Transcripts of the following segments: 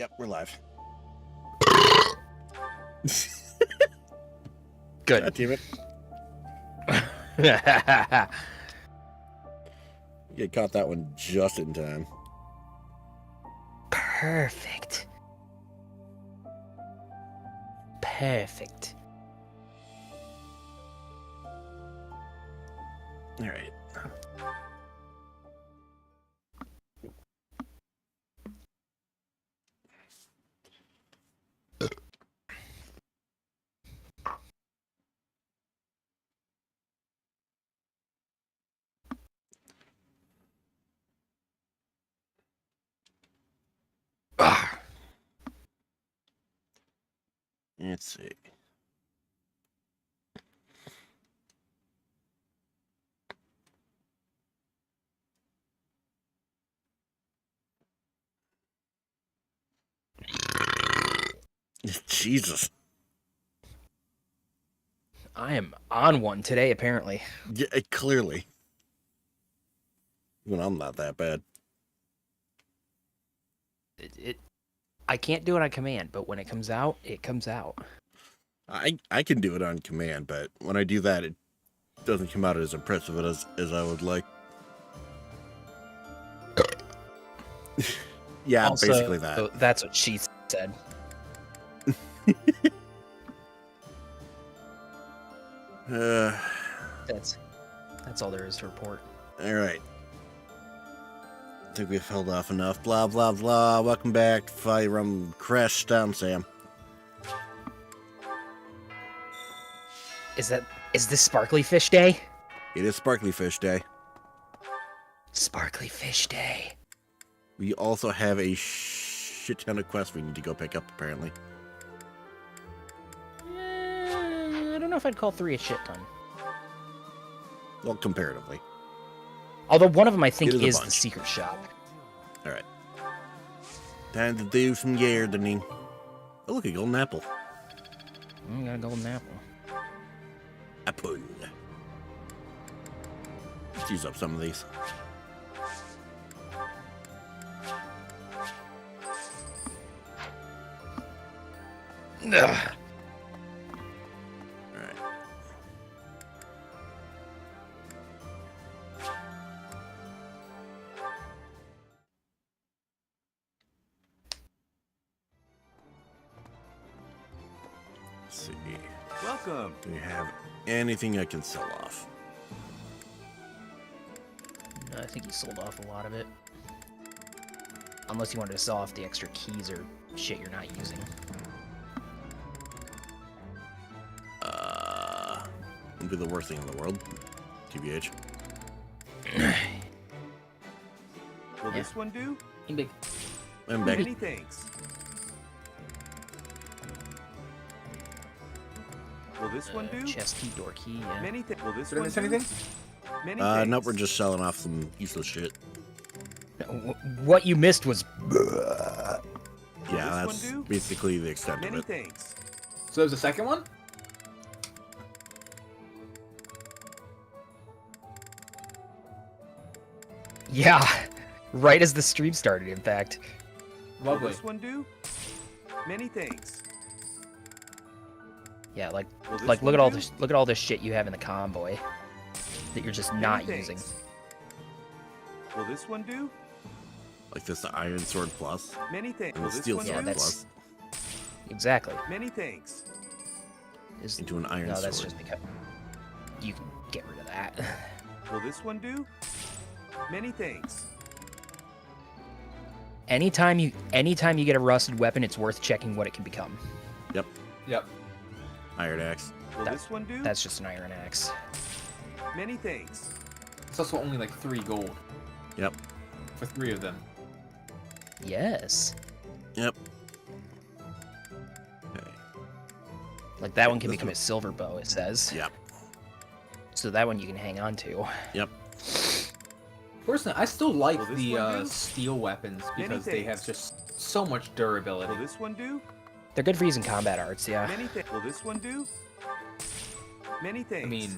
Yep, we're live. Good. God damn it. You caught that one just in time. Perfect. Perfect. All right. Ah. Let's see. Jesus. I am on one today, apparently. Yeah, clearly. Even I'm not that bad. I can't do it on command, but when it comes out, it comes out. I can do it on command, but when I do that, it doesn't come out as impressive as I would like. Yeah, Also, basically that. That's what she said. That's all there is to report. All right. I think we've held off enough. Blah, blah, blah. Welcome back to Fire Crash Down, Sam. Is this Sparkly Fish Day? It is Sparkly Fish Day. Sparkly Fish Day. We also have a shit ton of quests we need to go pick up, apparently. I don't know if I'd call 3 a shit ton. Well, comparatively. Although one of them I think It is a is the bunch. secret shop. All right. Time to do some gardening. Oh, look, a golden apple. Got a golden apple. Apple. Let's use up some of these. Ugh. All right. Let's see. Welcome. Do we have anything I can sell off? I think you sold off a lot of it. Unless you wanted to sell off the extra keys or shit you're not using. Would be the worst thing in the world. TBH. Will this one do? Big. I'm back. Many thanks. Will this one do? Chest key, door key, yeah. Many thanks. Will this Did I one miss do? anything? Many Nope, thanks. we're just selling off some useless shit. What you missed was... Yeah, this that's one do? basically the extent Many of it. thanks. So there's a second one? Yeah, right as the stream started, in fact. Will Lovely. this one do? Many thanks. Yeah, Will this look one at all do? this, look at all this shit you have in the convoy that you're just not Many using. thanks. Will this one do? Like this Iron Sword Plus Many thanks. and Will the this Steel one Yeah, Sword do? that's- Plus Exactly. Many thanks. Is into an Iron no, Sword. that's just because you can get rid of that. Will this one do? Many thanks. anytime you get a rusted weapon, it's worth checking what it can become. Yep, Yep. Iron Axe. Will That- this one do? That's just an iron axe. Many thanks. It's also only like 3 gold Yep, for 3 of them. Yes. yep. Okay. Like that one can This become one- a silver bow, it says. Yep, So that one you can hang on to. yep. Personally, I still like Will this the one do? steel weapons Many because they have thanks. just so much durability. Will this one do? They're good for using combat arts, yeah. Many thanks. Will this one do? Many thanks. I mean,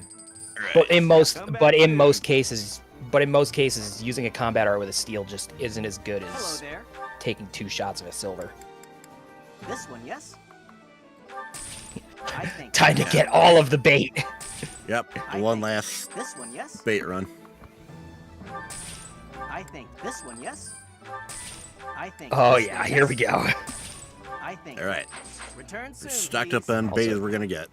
But in most Combat but in two. most cases using a combat art with a steel just isn't as good Hello as there. taking 2 shots of a silver. This one, yes? I think Time to get all of the bait. Yep, I one think last this one, yes? bait run. I think this one, yes? I think Oh this yeah, one, here yes? we go. I think All right, return soon, stocked please. up on bait Also, as we're gonna get.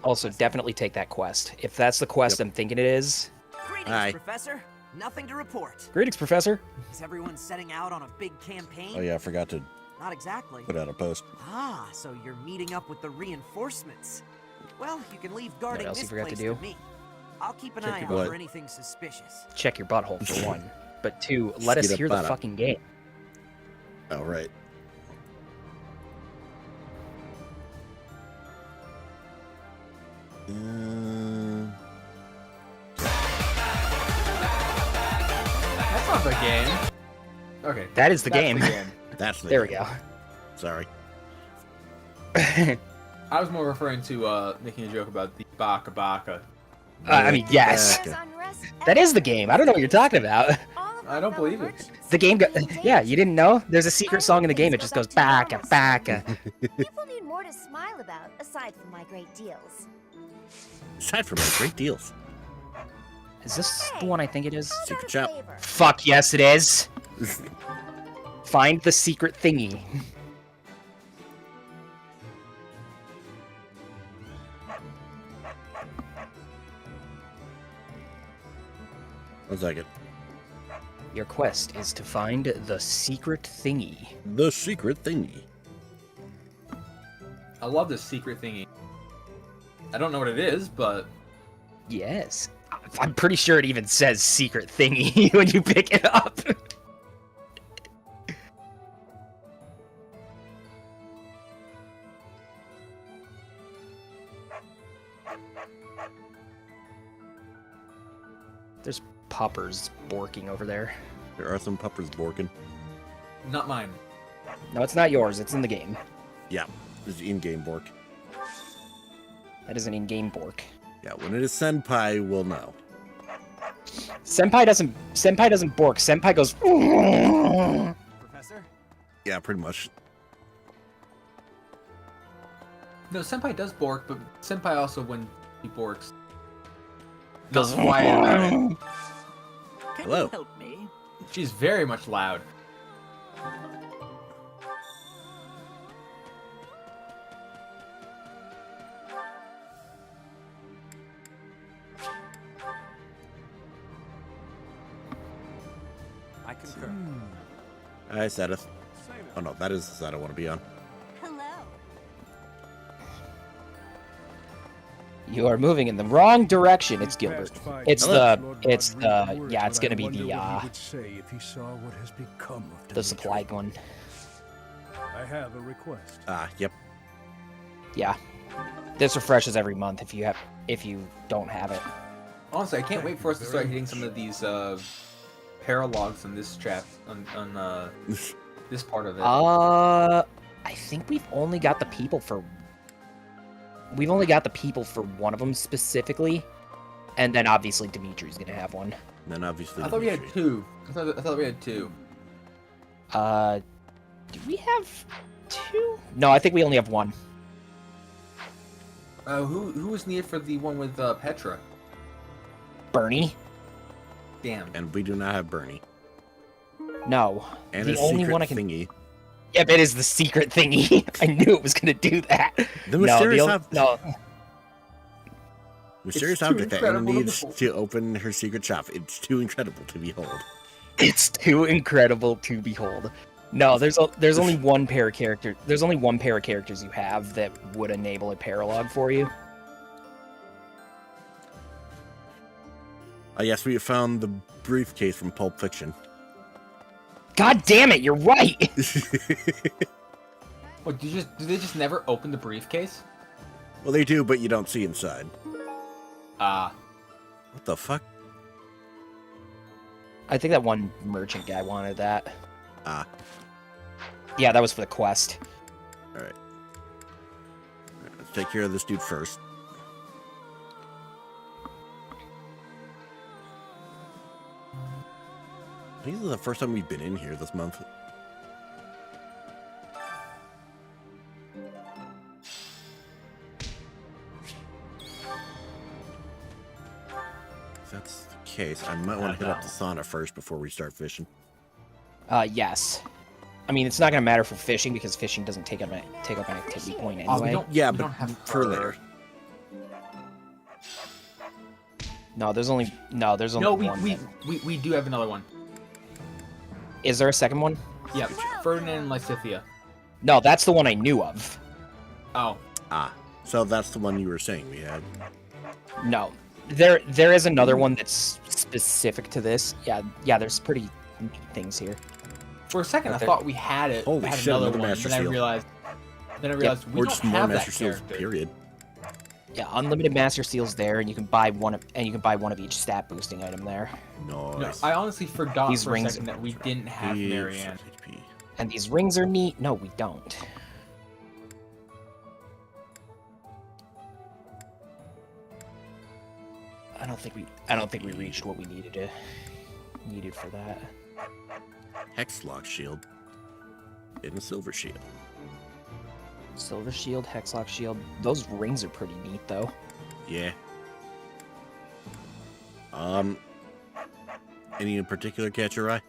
Also, definitely take that quest. If that's the quest I'm thinking it is. Greetings, Hi. Professor. Nothing to report. Greetings, Professor. Is everyone setting out on a big campaign? Oh yeah, I forgot to Not exactly. put out a post. Ah, so you're meeting up with the reinforcements. Well, you can leave guarding else you this forgot to place do? to me. I'll keep an Check eye your out butt. for anything suspicious. Check your butthole for one. But two, let us Skeet up hear the butt up. fucking game. Oh right. That's not the game. Okay. That is the that's game. That's the There we game. go. Sorry. I was more referring to making a joke about the Baka Baka. I mean, yes. That is the game. I don't know what you're talking about. I don't believe it. The game yeah, you didn't know? There's a secret song in the game. It just goes baka baka. People need more to smile about, aside from my great deals. Aside from my great deals. Is this the one I think it is? Secret shop. Fuck yes, it is. Find the secret thingy. One second. Your quest is to find the secret thingy. The secret thingy. I love this secret thingy. I don't know what it is, but Yes. I'm pretty sure it even says secret thingy when you pick it up. There's puppers borking over there. There are some puppers borking. not mine. No, it's not yours. It's in the game. Yeah, this is in-game bork. That is an in-game bork. Yeah, when it is senpai, we'll know. Senpai doesn't bork. Senpai goes. Professor? Yeah, pretty much. No, Senpai does bork, but Senpai also, when he borks, Goes. quiet about it. Can Hello. you help me? She's very much loud. I concur. Hi, Sadith. Oh no, that is the side I want to be on. Hello. You are moving in the wrong direction. It's Gilbert. It's Hello. yeah, it's gonna be the the supplied one. I have a request. Ah, yep. Yeah. This refreshes every month if you don't have it. Honestly, I can't wait for us to start hitting some of these paralogs on this on this part of it. I think we've only got the people for one of them specifically, and then obviously Dimitri's gonna have one. And then obviously. I thought we had Dimitri. two. I thought we had two. Do we have two? No, I think we only have one. Who was needed for the one with Petra? Bernie? Damn. And we do not have Bernie. No. And the a only secret one I can. thingy. Yep, it is the secret thingy. I knew it was gonna do that. The mysterious no. Mysterious It's too object that Anna incredible to needs behold. to open her secret shop. It's too incredible to behold. It's too incredible to behold. No, there's only one pair of characters. There's only one pair of characters you have that would enable a paralog for you. Yes, we have found the briefcase from Pulp Fiction. God damn it, you're right. What, do they just never open the briefcase? Well, they do, but you don't see inside. Ah. What the fuck? I think that one merchant guy wanted that. Ah, Yeah, that was for the quest. alright. Let's take care of this dude first. I think this is the first time we've been in here this month. case, I might want to hit up the sauna first before we start fishing. Yes. I mean, it's not gonna matter for fishing because fishing doesn't take up an activity point Oh, anyway. Yeah, we but don't have for fur. later. No, there's only No, one. we do have another one. Is there a second one? Yeah, Ferdinand and Lysithia. No, that's the one I knew of. Oh, Ah, so that's the one you were saying we had. No, there is another one that's specific to this. Yeah, there's pretty neat things here. for a second I Okay. thought we had it. Holy had shit, another another one. Master Then I Seal. realized we Or don't just more have that Master Seals, character. period. Yeah, unlimited Master Seals there, and you can buy one of each stat boosting item there. No, Nice. I honestly forgot These for a rings- second that we didn't have Heaps Marianne. HP. And these rings are neat. No, we don't. I don't think we reached what we needed for that. Hexlock shield. And a silver shield. Silver shield, hexlock shield. Those rings are pretty neat though. Yeah. Any in particular catch your eye?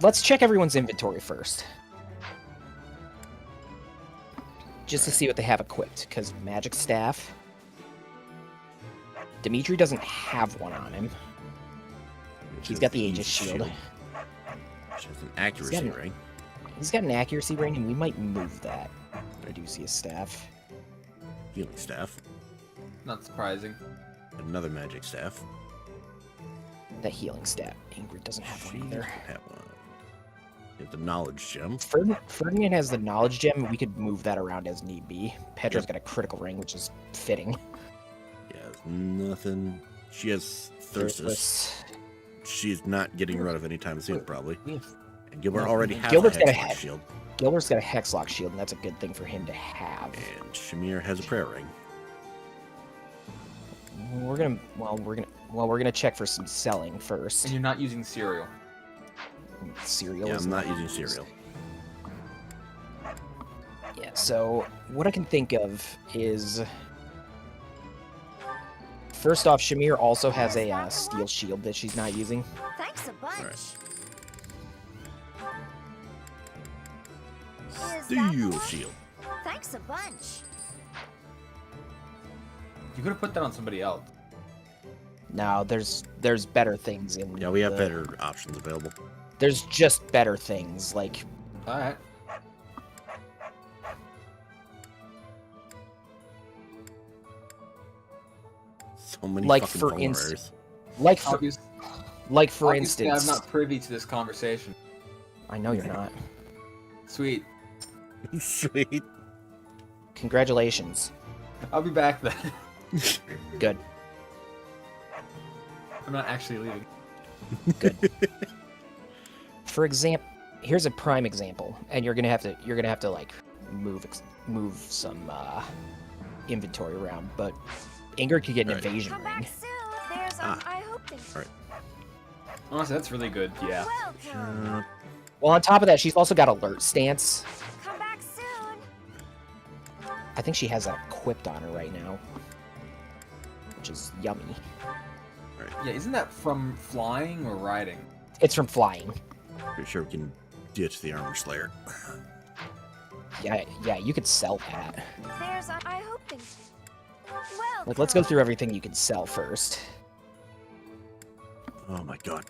Let's check everyone's inventory first. Just to see what they have equipped, because magic staff. Dimitri doesn't have one on him. Which He's is got the the Aegis Aegis shield. Which is an accuracy an- ring. He's got an accuracy ring, and we might move that. I do see a staff. Healing staff. Not surprising. Another magic staff. That healing staff. Ingrid doesn't have one She either. doesn't have one. You have the knowledge gem. Ferdinand has the knowledge gem, and we could move that around as need be. Petra's got a critical ring, which is fitting. Yeah, nothing. She has Thyrsus. She's not getting rid of anytime soon, probably. And Gilbert already has Gilbert's a got a Hexlock head. shield. Gilbert's got a hexlock shield, and that's a good thing for him to have. And Shamir has a prayer ring. We're gonna check for some selling first. And you're not using cereal. Cereal. Yeah, is I'm not using cereal. Yeah. So what I can think of is, first off, Shamir also has a steel shield that she's not using. Thanks a bunch. Alright. Is that the Steel one? shield. Thanks a bunch. You could have put that on somebody else. No, there's better things in. Yeah, we have the- better options available. There's just better things like All right. So many Like, fucking for polar instance- bears. like for Obviously, instance. I'm not privy to this conversation. I know you're not. Sweet. Sweet. Congratulations. I'll be back then. Good. I'm not actually leaving. For example, here's a prime example, and you're gonna have to like move some inventory around. But Ingrid could get an Right. invasion Come ring. back soon. There's I hope they. Alright. Honestly, that's really good. Yeah. Welcome. Well, on top of that, she's also got alert stance. Come back soon. I think she has that equipped on her right now, which is yummy. Yeah, isn't that from flying or riding? It's from flying. Pretty sure we can ditch the armor slayer. Yeah, you could sell that. There's I hope they. Welcome. Like, let's go through everything you can sell first. Oh my god.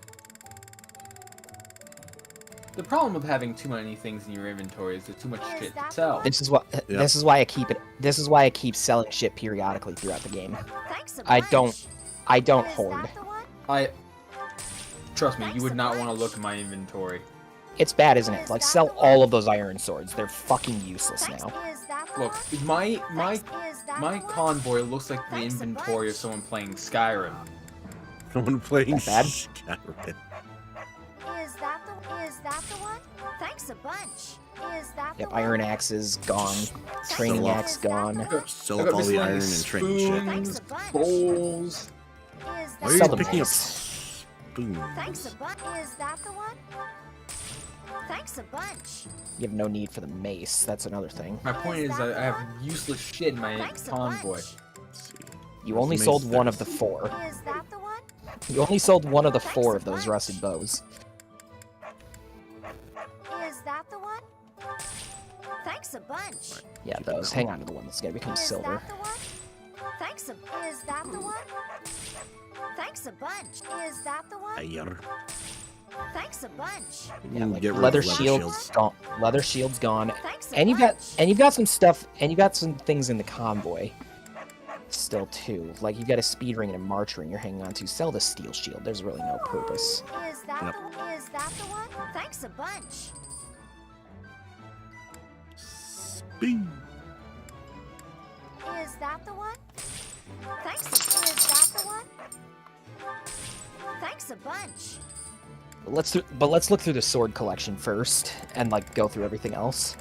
The problem with having too many things in your inventory is there's too much Is shit to that the sell. one? This is what. Yep. This is why I keep it. This is why I keep selling shit periodically throughout the game. Thanks a I bunch. don't. I don't Is hoard. that the one? Trust me, you would not want to look at my inventory. It's bad, isn't it? Like, sell all of those iron swords. They're fucking useless Thanks. now. Is that the Look, one? my Thanks. Is that my the one? convoy looks like the Thanks a inventory of bunch. someone playing Skyrim. Someone playing Not bad. Skyrim. Is that the one? Thanks a bunch. Is that Yep, the one? iron axe is gone. Training Sell off. axe gone. Sell I up got all the iron and miscellaneous training shit. Thanks spoons, a bunch. bowls. Is Why that are you Sell them picking up nice. spoons? Thanks a bunch. Is that the one? Thanks a bunch. You have no need for the mace. That's another thing. My point is I have useless shit in my Thanks a convoy. bunch. Let's see. You Where's only the mace sold one of status? the 4. Is that the one? You only sold one of the Thanks 4 a of those bunch. rusted bows. Is that the one? Thanks a bunch. Yeah, Keep it those. down. Hang on to the one that's gonna become Is silver. that the one? Thanks a. Is that the one? Thanks a bunch. Is that the one? Ayer. Thanks a bunch. Yeah, like Get rid of leather leather shields shields. gone. Leather shields gone. Thanks a And you've bunch. got some stuff, and you've got some things in the convoy still too. Like you've got a speed ring and a march ring you're hanging on to. Sell the steel shield. There's really no purpose. Is that Yep. Is that the one? Thanks a bunch. Speed. Is that the one? Thanks a. Is that the one? Thanks a bunch. But let's look through the sword collection first, and like go through everything else.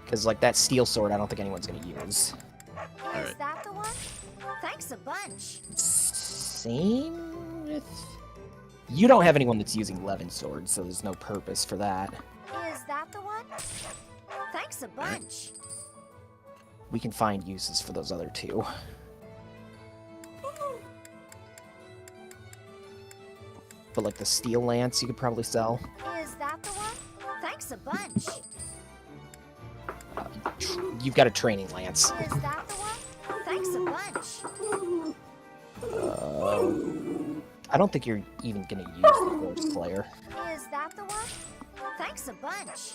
Because like that steel sword, I don't think anyone's gonna use. Is Alright. that the one? Thanks a bunch. Same with. You don't have anyone that's using Levin swords, so there's no purpose for that. Is that the one? Thanks a bunch. We can find uses for those other 2. But like the steel lance, you could probably sell. Is that the one? Thanks a bunch. You've got a training lance. Is that the one? Thanks a bunch. I don't think you're even gonna use the horse player. Is that the one? Thanks a bunch.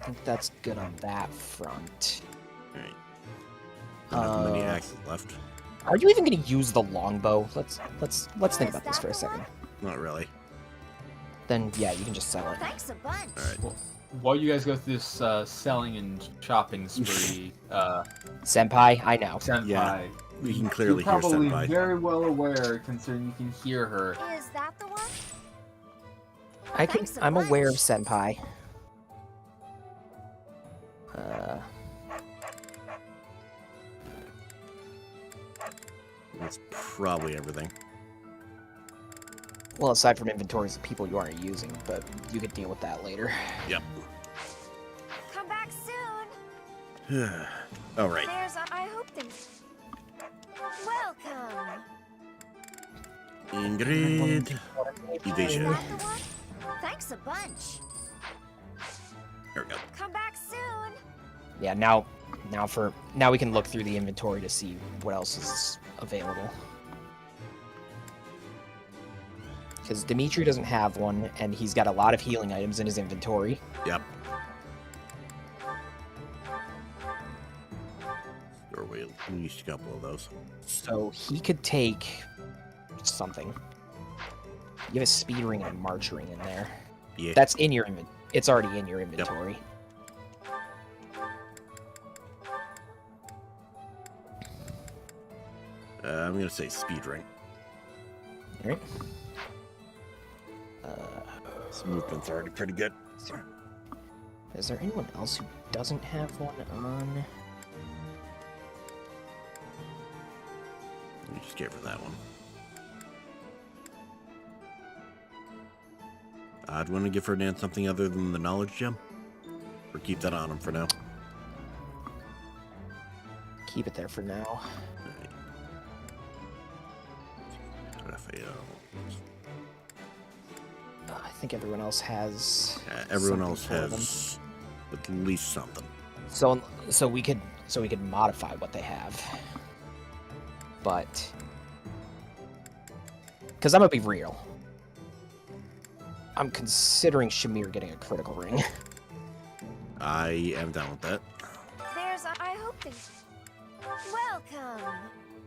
I think that's good on that front. Alright. Not many Uh, axes left. Are you even gonna use the longbow? Let's think Is about this that for a the second. one? Not really. Then yeah, you can just sell it. Thanks a bunch. Alright. While you guys go through this selling and shopping spree, Senpai, I know. Senpai, Yeah, we can clearly you're hear probably Senpai. very well aware, considering you can hear her. Is that the one? Thanks a I'm aware of bunch. Senpai. That's probably everything. Well, aside from inventories of people you aren't using, but you could deal with that later. Yep. Come back soon. Alright. There's a. I hope things. Welcome. Ingrid. Is Evasion. that the one? Thanks a bunch. There we go. Come back soon. Yeah, now we can look through the inventory to see what else is available. Because Dimitri doesn't have one, and he's got a lot of healing items in his inventory. Yep. Or we at least a couple of those. So he could take something. You have a speed ring and a march ring in there. Yeah. That's in your It's already in your inventory. I'm gonna say speed ring. Alright. This movement's already pretty good. Is there anyone else who doesn't have one on? We just gave her that one. Do you want to give Ferdinand something other than the knowledge gem? Or keep that on him for now? Keep it there for now. Alright. Raphael. I think everyone else has. Everyone something else for them. has at least something. So we could modify what they have. But because I'm gonna be real, I'm considering Shamir getting a critical ring. I am down with that. There's a. I hope things. Welcome.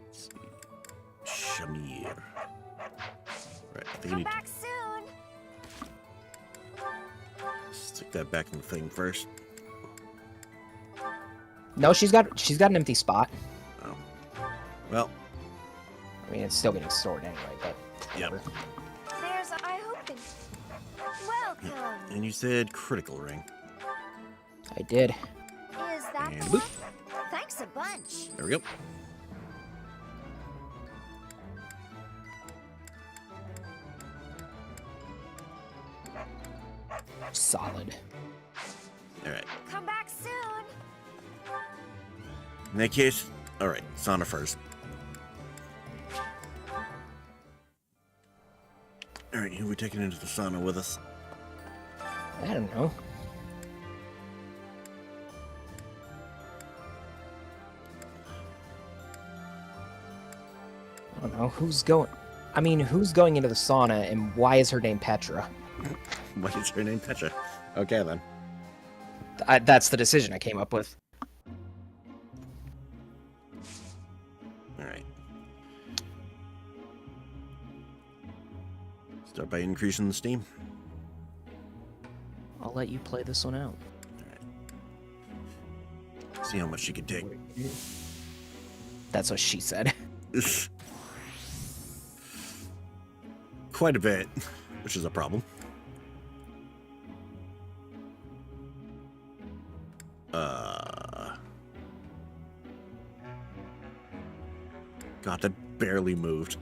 Let's see. Shamir. Right, I think we Come need back soon. to stick that back in the thing first. No, she's got an empty spot. Oh. Well, I mean, it's still getting stored anyway, but Yep. whatever. There's a. I hope things. Welcome. and you said critical ring. I did. Is that And the boop. one? Thanks Thanks a bunch. There we go. Solid. All right. Come back soon. In that case, all right, sauna first. All right, who are we taking into the sauna with us? I don't know. I don't know. Who's going... I mean, who's going into the sauna, and why is her name Petra? What is her name? Petra. Okay, then. That's the decision I came up with. All right. Start by increasing the steam. I'll let you play this one out. See how much she can take. That's what she said. Quite a bit, which is a problem. God, that barely moved.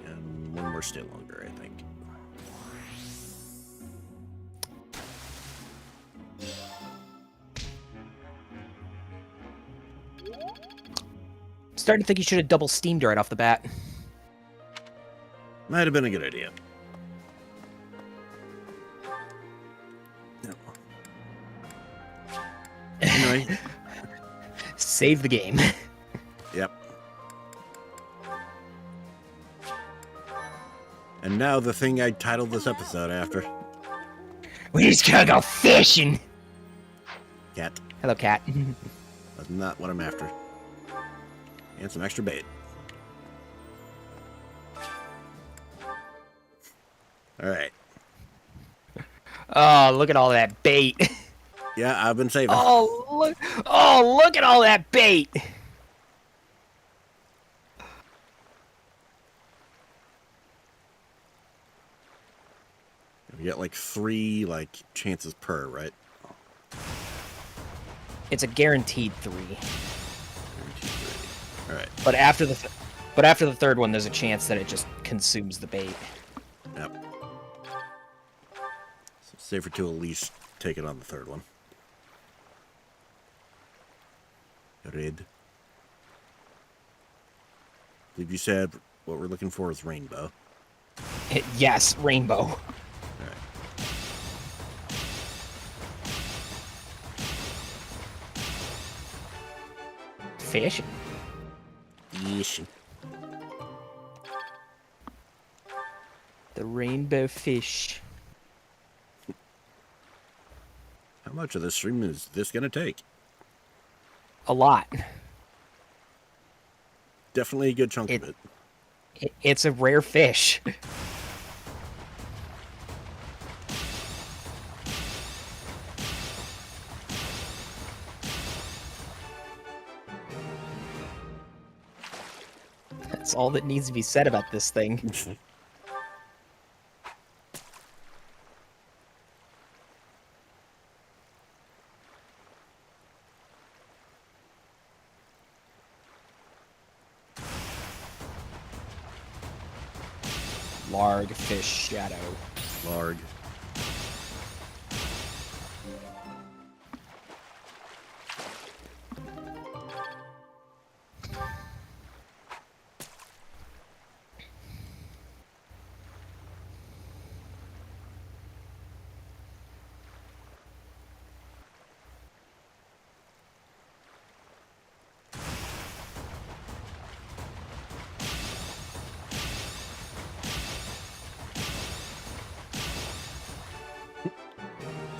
And one more stay longer, I think. Starting to think you should have double steamed right off the bat. Might have been a good idea. No. Anyway. Save the game. Yep. And now the thing I titled this episode after. We just gotta go fishing. Cat. Hello, cat. That's not what I'm after. And some extra bait. Alright. Oh, look at all that bait. Yeah, I've been saving. Oh, look at all that bait. We get like 3 chances per, right? It's a guaranteed 3. Alright. But after the third one, there's a chance that it just consumes the bait. Yep. So safer to at least take it on the third one. Red. I believe you said what we're looking for is rainbow. Yes, rainbow. Alright. Fish. Yeesh. The rainbow fish. How much of this stream is this gonna take? A lot. Definitely a good chunk of it. It's a rare fish. That's all that needs to be said about this thing. Larg fish shadow. Larg.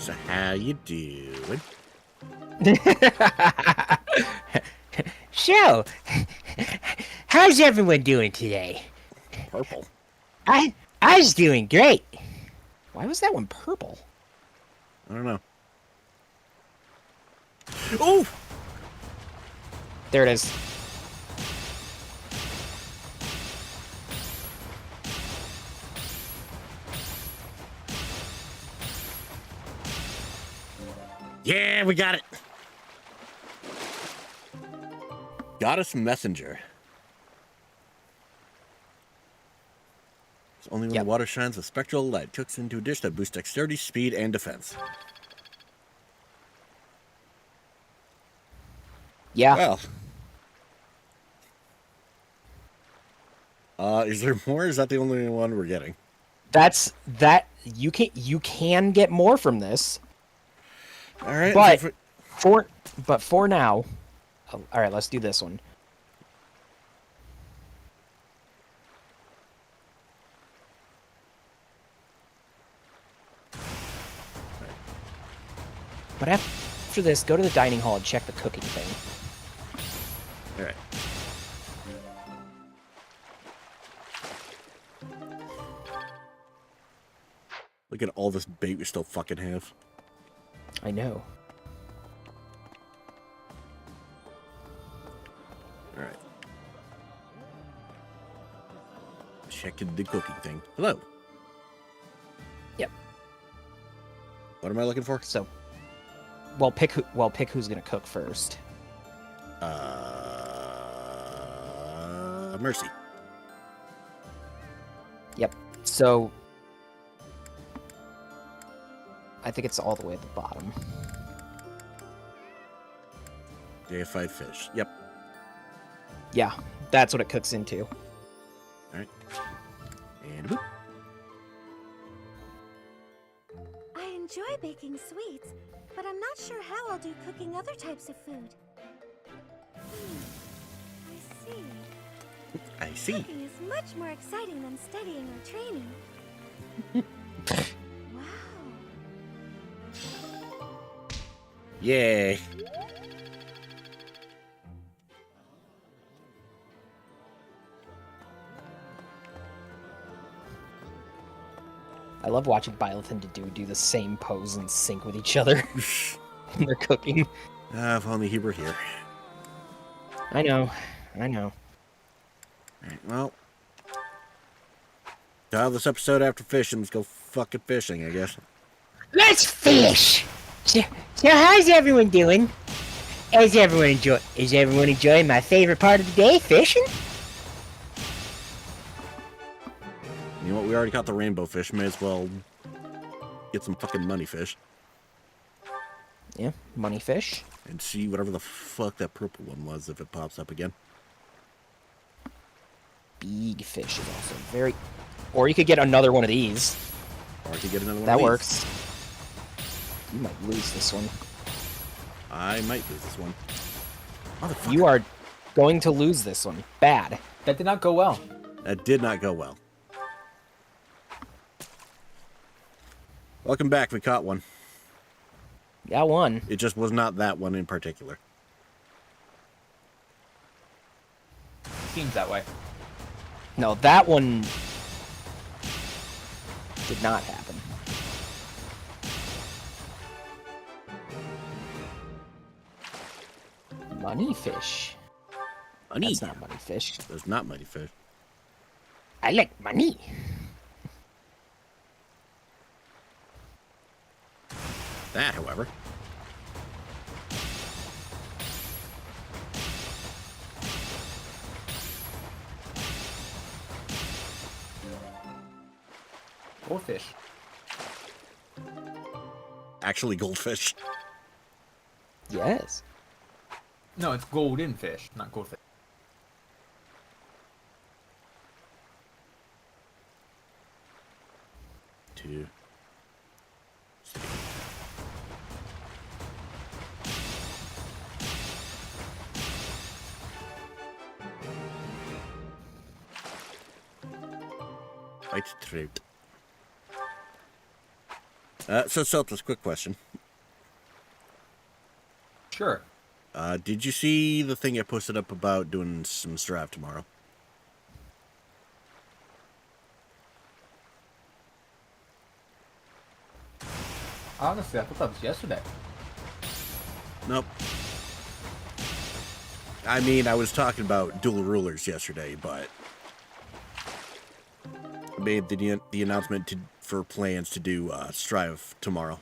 So how you doing? So, how's everyone doing today? Purple. I was doing great. Why was that one purple? I don't know. Oh! There it is. Yeah, we got it. Goddess Messenger. It's only when Yep. the water shines with spectral light cooks into a dish that boosts dexterity, speed, and defense. Yeah. Well. Is there more? Or is that the only one we're getting? That's that you can get more from this. All right. But so for now. Oh, all right, let's do this one. But after this, go to the dining hall and check the cooking thing. all right. Look at all this bait we still fucking have. I know. All right. Checking the cooking thing. Hello. Yep. What am I looking for? So, pick who's gonna cook first. Mercy. Yep. So, I think it's all the way at the bottom. JF5 fish. Yep. Yeah, that's what it cooks into. All right. And boop. I enjoy baking sweets, but I'm not sure how I'll do cooking other types of food. I see. I see. Cooking is much more exciting than studying or training. Wow. Yay. I love watching Byleth and Dedue do the same pose in sync with each other when they're cooking. If only he were here. I know. All right, well. Dial this episode after fishing. Let's go fucking fishing, I guess. Let's fish! So how's everyone doing? Is everyone enjoying my favorite part of the day, fishing? You know what? We already caught the rainbow fish. May as well get some fucking money fish. Yeah, money fish. And see whatever the fuck that purple one was if it pops up again. Big fish is also very... Or you could get another one of these. Or I could get another one That of these. works. You might lose this one. I might lose this one. Motherfucker. You are going to lose this one. Bad. That did not go well. That did not go well. Welcome back. We caught one. Got one. It just was not that one in particular. Seems that way. No, that one did not happen. Money fish. Money. That's not money fish. There's not money fish. I like money. That, however. Goldfish. Actually goldfish. Yes. No, it's golden fish, not goldfish. Two. White trout. So Celtics, quick question. Sure. Did you see the thing I posted up about doing some Strive tomorrow? Honestly, I thought that was yesterday. Nope. I mean, I was talking about dual rulers yesterday, but I made the announcement for plans to do Strive tomorrow.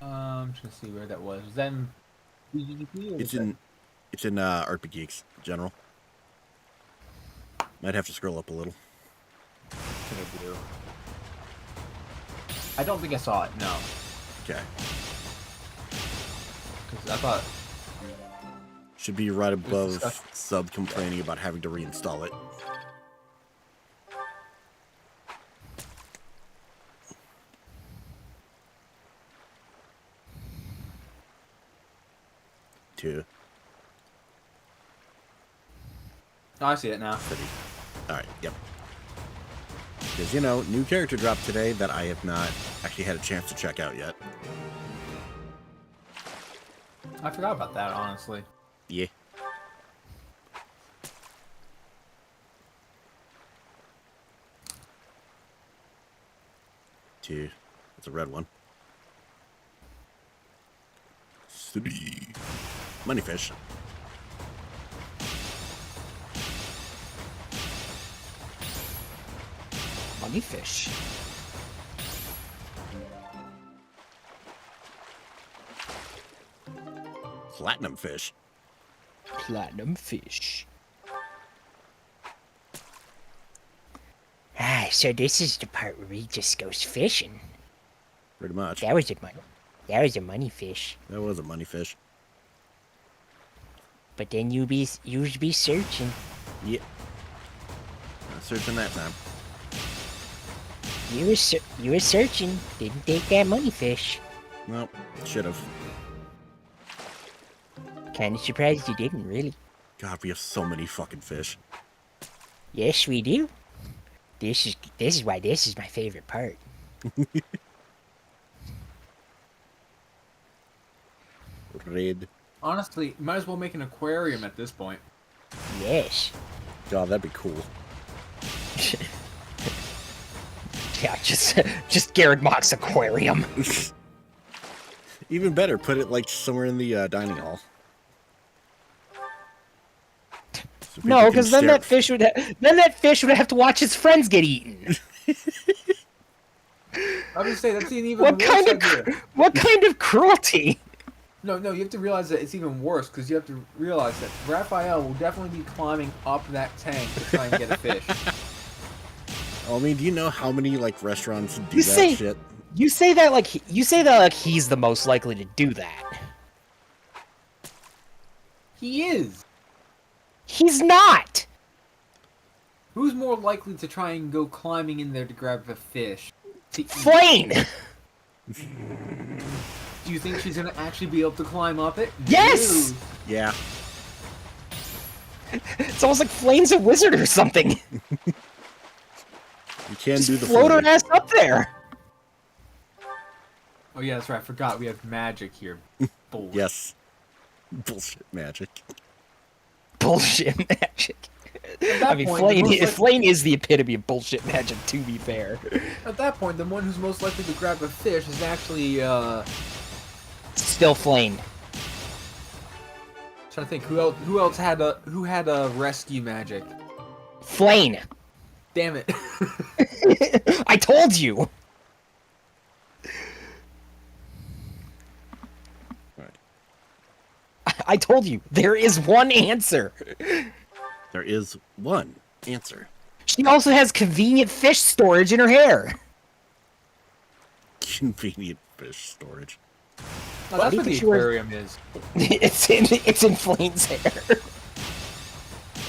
I'm just gonna see where that was. Was that in BGGP or It's was in RP Geeks General. Might have to scroll up a little. that- what did I do? I don't think I saw it. No, Okay. because I thought. Should be right above discussed. sub complaining about having to reinstall it. Two. Oh, I see it now. Alright, yep. Because, you know, new character dropped today that I have not actually had a chance to check out yet. I forgot about that, honestly. Yeah. Two. It's a red one. Three. Moneyfish. Moneyfish. Platinum fish. Platinum fish. Ah, so this is the part where he just goes fishing. Pretty much. That was a money. That was a money fish. That was a moneyfish. But then you'd be searching. Yeah. Not searching that time. You were searching. Didn't take that money fish. Nope. Should have. Kind of surprised you didn't, really. God, we have so many fucking fish. Yes, we do. This is why this is my favorite part. Red. Honestly, might as well make an aquarium at this point. Yes. God, that'd be cool. Yeah, just Garrett Mock's aquarium. Even better, put it like somewhere in the dining hall. So people No, can because then stare- that fish would have to watch his friends get eaten. I was gonna say that's an even What worse kind of idea. what kind of cruelty? No, you have to realize that it's even worse because you have to realize that Raphael will definitely be climbing up that tank to try and get a fish. Oh, I mean, do you know how many like restaurants do You that say- shit? You say that like he's the most likely to do that. He is. He's not. Who's more likely to try and go climbing in there to grab a fish? To eat? Flane. Do you think she's gonna actually be able to climb up it? Yes! No. Yeah. It's almost like Flane's a wizard or something. You can Just do the float her floating. ass up there. Oh yeah, that's right. I forgot we have magic here. Bull. Yes. Bullshit magic. Bullshit magic. At that I mean, point, the most like- Flane is the epitome of bullshit magic, to be fair. At that point, the one who's most likely to grab a fish is actually Still Flane. trying to think who else had a rescue magic. Flane. Damn it. I told you. Right. I told you. There is one answer. There is one answer. She also has convenient fish storage in her hair. Convenient fish storage. Oh, that's do you what the think she wears- aquarium is. It's in Flane's hair.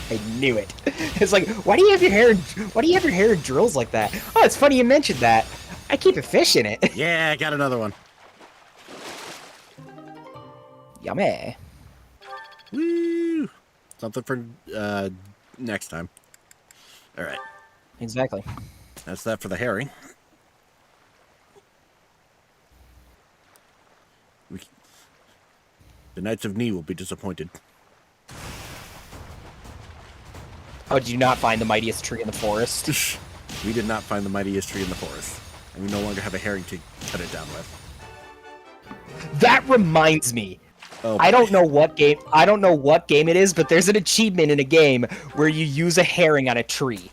I knew it. It's like, why do you have your hair in drills like that? Oh, it's funny you mentioned that. I keep a fish in it. Yeah, I got another one. Yummy. Woo! Something for next time. All right. Exactly. That's that for the herring. The Knights of Knee will be disappointed. Oh, did you not find the mightiest tree in the forest? We did not find the mightiest tree in the forest, and we no longer have a herring to cut it down with. That reminds me. Oh, I don't know what game. I don't know what game it is, but there's an achievement in a game where you use a herring on a tree.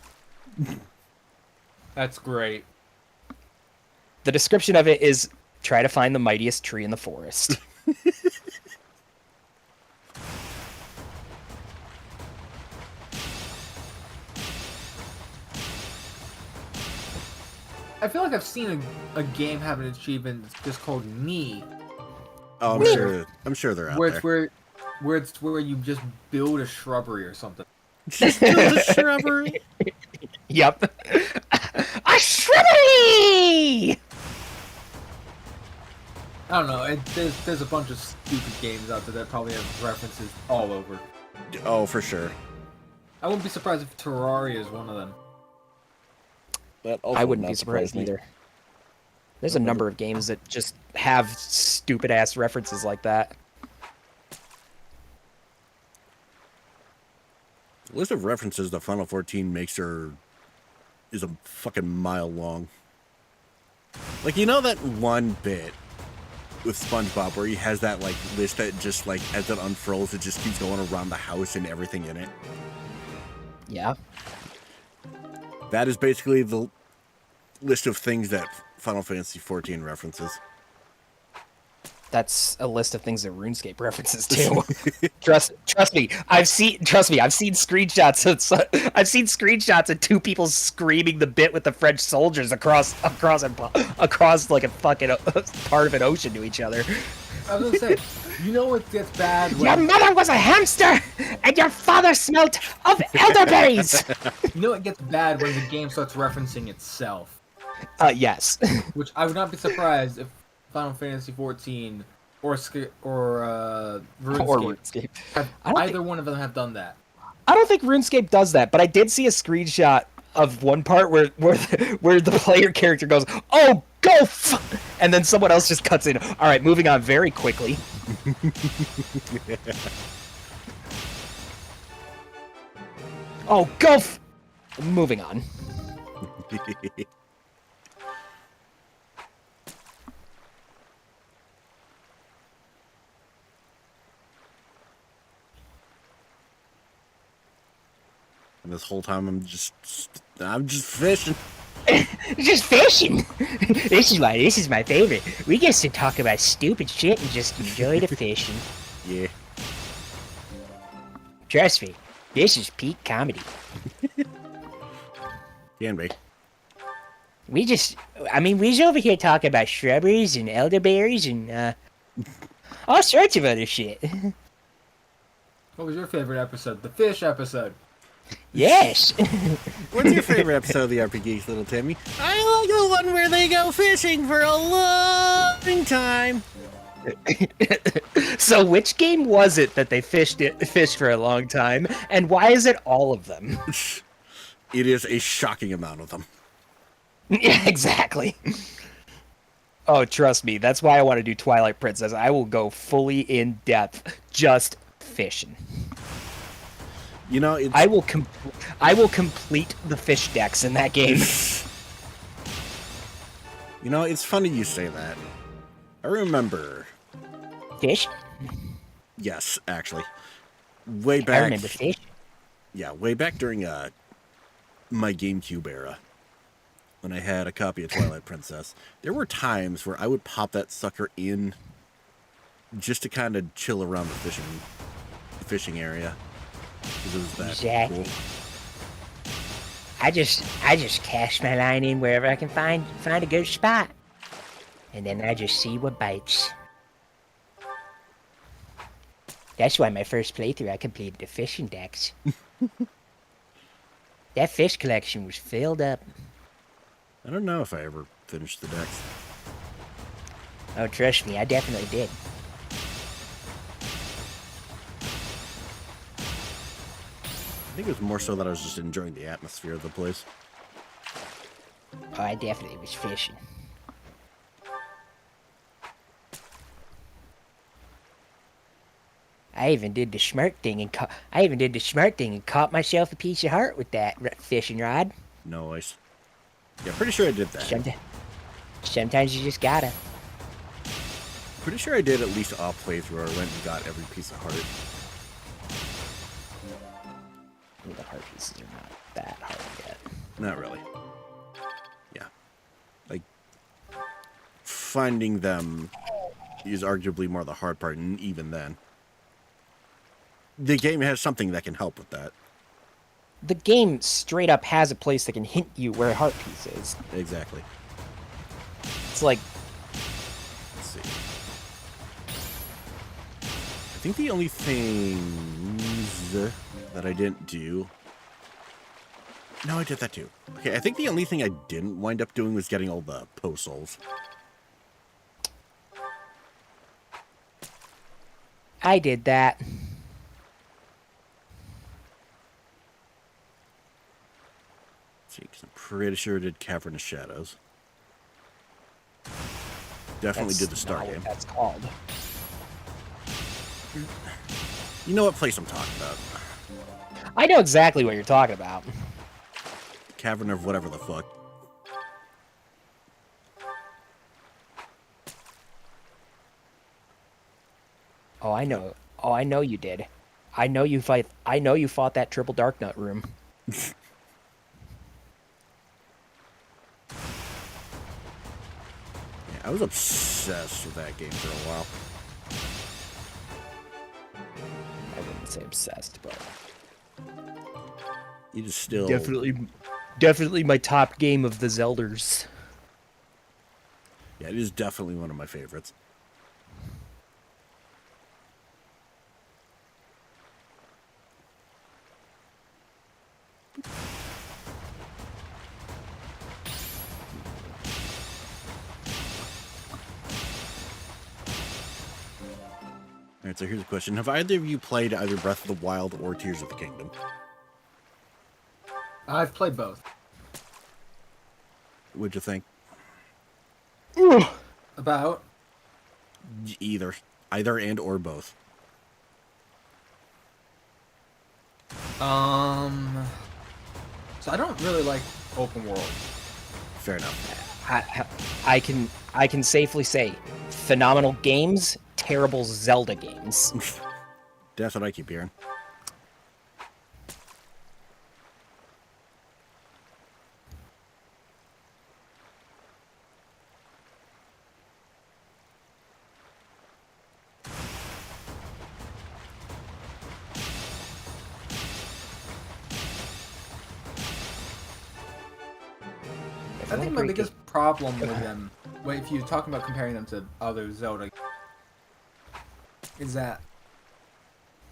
That's great. The description of it is try to find the mightiest tree in the forest. I feel like I've seen a game have an achievement that's just called Knee, Oh, I'm sure they're out where there. it's where you just build a shrubbery or something. Just build a shrubbery. Yep. A shrubbery! I don't know. There's a bunch of stupid games out there that probably have references all over. Oh, for sure. I wouldn't be surprised if Terraria is one of them. That also I would wouldn't not be surprised surprise me. either. There's a number of games that just have stupid ass references like that. The list of references that Final 14 makes is a fucking mile long. Like, you know that one bit with SpongeBob where he has that like list that just like as it unfurls, it just keeps going around the house and everything in it. Yeah. That is basically the list of things that Final Fantasy 14 references. That's a list of things that RuneScape references too. Trust me. I've seen screenshots of two people screaming the bit with the French soldiers across like a fucking part of an ocean to each other. I was gonna say, you know what gets bad Your when mother was a hamster, and your father smelt of elderberries. you know it gets bad when the game starts referencing itself. Yes. Which I would not be surprised if Final Fantasy 14 or RuneScape, Or RuneScape. have, I don't either one of them have done that. I don't think RuneScape does that, but I did see a screenshot of one part where the player character goes, "Oh, go f," and then someone else just cuts in. All right, moving on very quickly. Oh, go f. Moving on. And this whole time I'm just fishing. Just fishing. This is my favorite. We get to talk about stupid shit and just enjoy the fishing. Yeah. Trust me, this is peak comedy. Can be. We just over here talking about shrubberies and elderberries and all sorts of other shit. What was your favorite episode? The fish episode. Yes. What's your favorite episode of the RPG, little Timmy? I like the one where they go fishing for a long time. So which game was it that they fished for a long time, and why is it all of them? It is a shocking amount of them. Yeah, exactly. Oh, trust me, that's why I want to do Twilight Princess. I will go fully in depth, just fishing. You know, it's... I will complete the fish decks in that game. You know, it's funny you say that. I remember... Fish? Yes, actually. Way back... I remember fish. Yeah, way back during my GameCube era, when I had a copy of Twilight Princess, there were times where I would pop that sucker in just to kind of chill around the fishing area. Because it was that Exactly. cool. I just cast my line in wherever I can find a good spot, and then I just see what bites. That's why my first playthrough I completed the fishing decks. That fish collection was filled up. I don't know if I ever finished the decks. Oh, trust me, I definitely did. I think it was more so that I was just enjoying the atmosphere of the place. Oh, I definitely was fishing. I even did the smart thing and caught myself a piece of heart with that fishing rod. Nice. Yeah, pretty sure I did that. Sometimes you just gotta. Pretty sure I did at least a playthrough where I went and got every piece of heart. The heart pieces are not that hard yet. Not really. Yeah. Like, finding them is arguably more the hard part, and even then. The game has something that can help with that. The game straight up has a place that can hint you where a heart piece is. Exactly. It's like, Let's see. I think the only things that I didn't do... No, I did that too. Okay, I think the only thing I didn't wind up doing was getting all the post souls. I did that. See, 'cause I'm pretty sure I did Cavern of Shadows. Definitely did the That's Star not game. what that's called. You know what place I'm talking about. I know exactly what you're talking about. Cavern of whatever the fuck. Oh, I know. Oh, I know you did. I know you fought that triple dark nut room. Yeah, I was obsessed with that game for a while. I wouldn't say obsessed, but You just still... definitely my top game of the Zelders. Yeah, it is definitely one of my favorites. Alright, so here's a question. Have either of you played either Breath of the Wild or Tears of the Kingdom? I've played both. What'd you think? About Either. Either and or both. So I don't really like open world. Fair enough. I can safely say, phenomenal games, terrible Zelda games. That's what I keep hearing. I think my biggest problem with them, well, if you're talking about comparing them to other Zelda, is that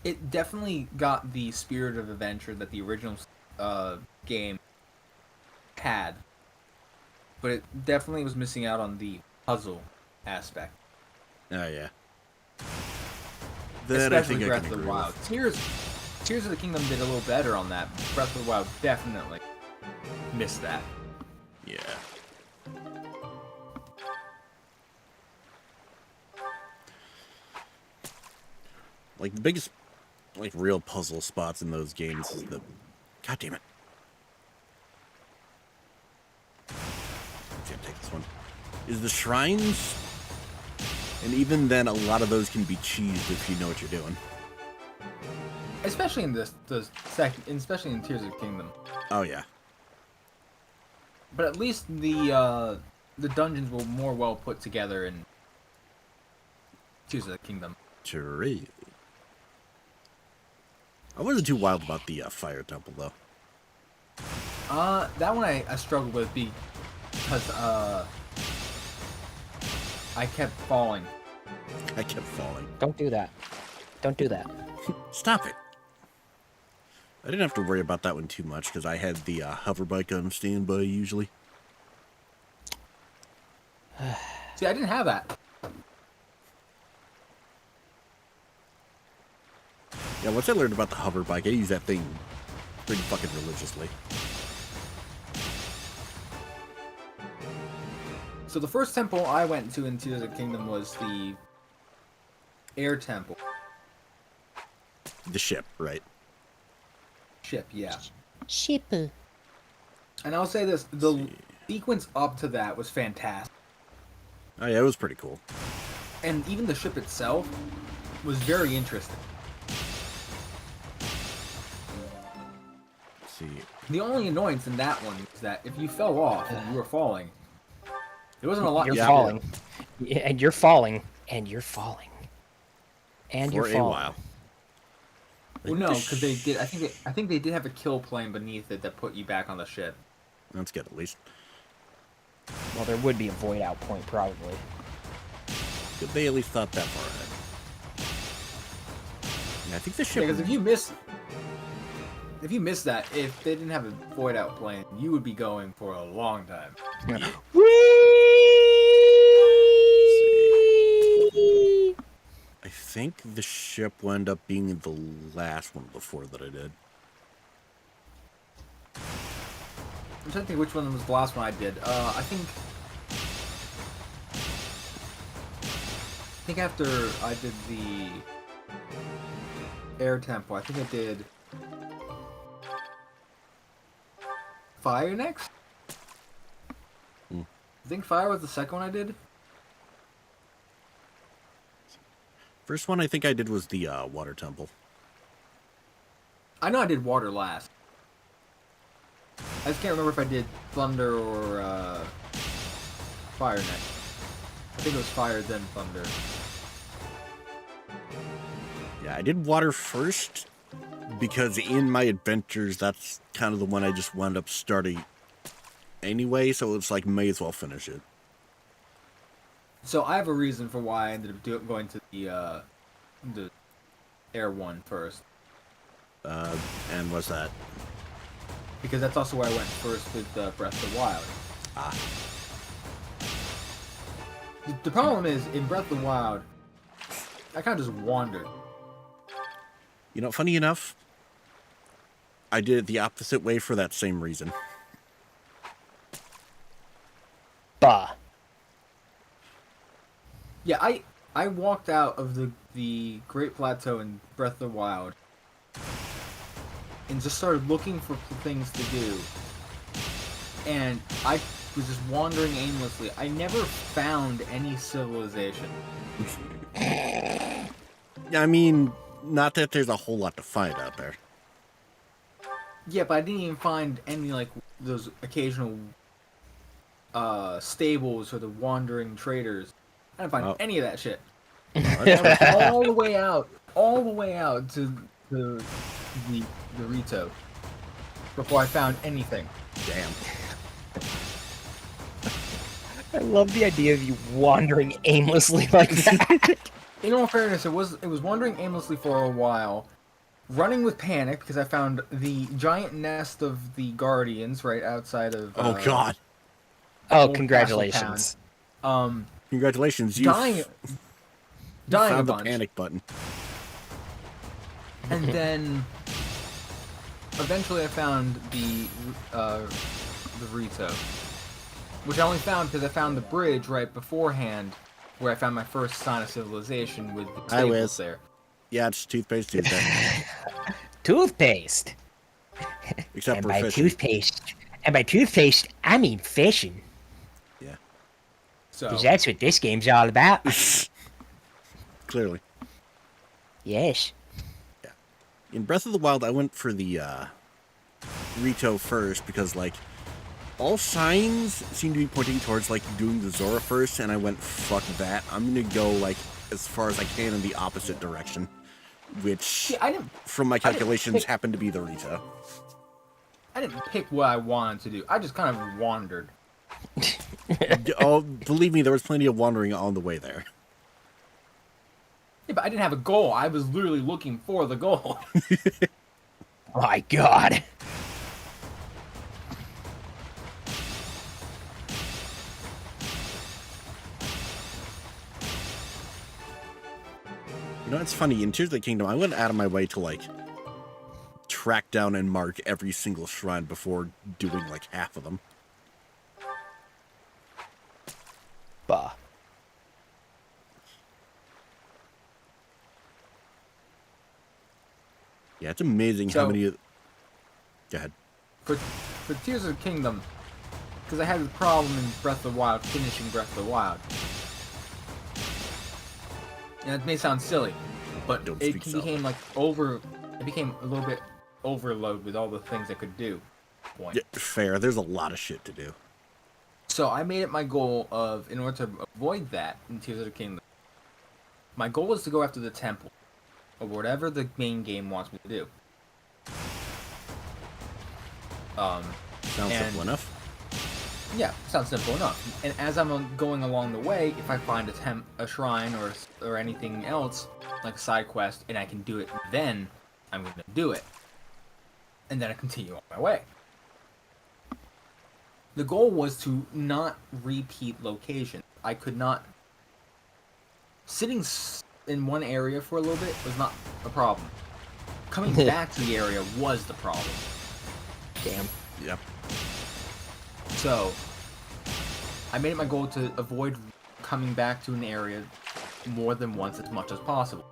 it definitely got the spirit of adventure that the original game had, but it definitely was missing out on the puzzle aspect. Oh, yeah. That I Especially think I Breath can of the agree Wild. with. Tears of the Kingdom did a little better on that. Breath of the Wild definitely missed that. Yeah. Like, the biggest, like, real puzzle spots in those games is the... God damn it. Can't take this one. Is the shrines. And even then, a lot of those can be cheesed if you know what you're doing. Especially in especially in Tears of the Kingdom. Oh, yeah. But at least the dungeons were more well put together in Tears of the Kingdom. True. I wasn't too wild about the fire temple, though. That one I struggled with because I kept falling. I kept falling. Don't do that. Don't do that. Stop it. I didn't have to worry about that one too much because I had the hover bike on standby usually. See, I didn't have that. Yeah, once I learned about the hover bike, I use that thing pretty fucking religiously. So the first temple I went to in Tears of the Kingdom was the Air Temple. The ship, right? Ship, yeah. Shipper. And I'll say this: the sequence up to that was fantastic, Oh yeah, it was pretty cool. and even the ship itself was very interesting. Let's see. The only annoyance in that one is that if you fell off and you were falling, there wasn't a lot You're you could falling. do. Yeah, and you're falling. And you're falling. And For you're a falling. while. Well, no, because they did. I think they did have a kill plane beneath it that put you back on the ship. That's good, at least. Well, there would be a void out point, probably. Good they at least thought that far ahead. Yeah, I think the ship... Because if you miss that, if they didn't have a void out plane, you would be going for a long time. I think the ship will end up being the last one before that I did. I'm trying to think which one was the last one I did. I think after I did the air tempo, I think I did fire next. I think fire was the second one I did. First one I think I did was the water temple. I know I did water last. I just can't remember if I did thunder or fire next. I think it was fire then thunder. Yeah, I did water first because in my adventures that's kind of the one I just wound up starting anyway, so it's like may as well finish it. So I have a reason for why I ended up going to the air one first. And what's that? Because that's also where I went first with Breath of the Wild. Ah. The problem is, in Breath of the Wild, I kind of just wandered. You know, funny enough, I did it the opposite way for that same reason. Bah. Yeah, I walked out of the Great Plateau in Breath of the Wild and just started looking for things to do. And I was just wandering aimlessly. I never found any civilization. I mean, not that there's a whole lot to find out there. Yeah, but I didn't even find any, like, those occasional stables or the wandering traders. I didn't find any of that shit. all the way out to the Rito before I found anything. Damn. I love the idea of you wandering aimlessly like that. In all fairness, it was wandering aimlessly for a while, running with panic because I found the giant nest of the Guardians right outside of. Oh God! Oh, Old congratulations! Castle Town. Congratulations, you Dying a found the bunch. panic button. And then eventually I found the Rito, which I only found because I found the bridge right beforehand, where I found my first sign of civilization with the Hi, Wiz. tables there. Yeah, it's toothpaste Tuesday. Toothpaste. Except And for by fishing. toothpaste, I mean fishing. Yeah. So Because that's what this game's all about. Clearly. Yes. In Breath of the Wild, I went for the Rito first because, like, all signs seem to be pointing towards, like, doing the Zora first, and I went, fuck that. I'm gonna go, like, as far as I can in the opposite direction, which, from my calculations, happened to be the Rito. I didn't pick what I wanted to do. I just kind of wandered. Oh, believe me, there was plenty of wandering on the way there. Yeah, but I didn't have a goal. I was literally looking for the goal. My God. You know, it's funny, in Tears of the Kingdom, I went out of my way to, like, track down and mark every single shrine before doing, like, half of them. Bah. Yeah, it's amazing how So- many. Go ahead. For Tears of the Kingdom, because I had the problem in Breath of the Wild, finishing Breath of the Wild. And it may sound silly, but Don't it speak so. became like it became a little bit overload with all the things I could do. Point. Yeah, fair. There's a lot of shit to do. So I made it my goal of, in order to avoid that in Tears of the Kingdom, my goal was to go after the temple, or whatever the main game wants me to do. Sounds And- simple enough. Yeah, sounds simple enough. And as I'm going along the way, if I find a shrine or anything else, like a side quest, and I can do it, then I'm going to do it. And then I continue on my way. The goal was to not repeat location. I could not... Sitting in one area for a little bit was not a problem. Coming back to the area was the problem. Damn. Yep. So, I made it my goal to avoid coming back to an area more than once as much as possible.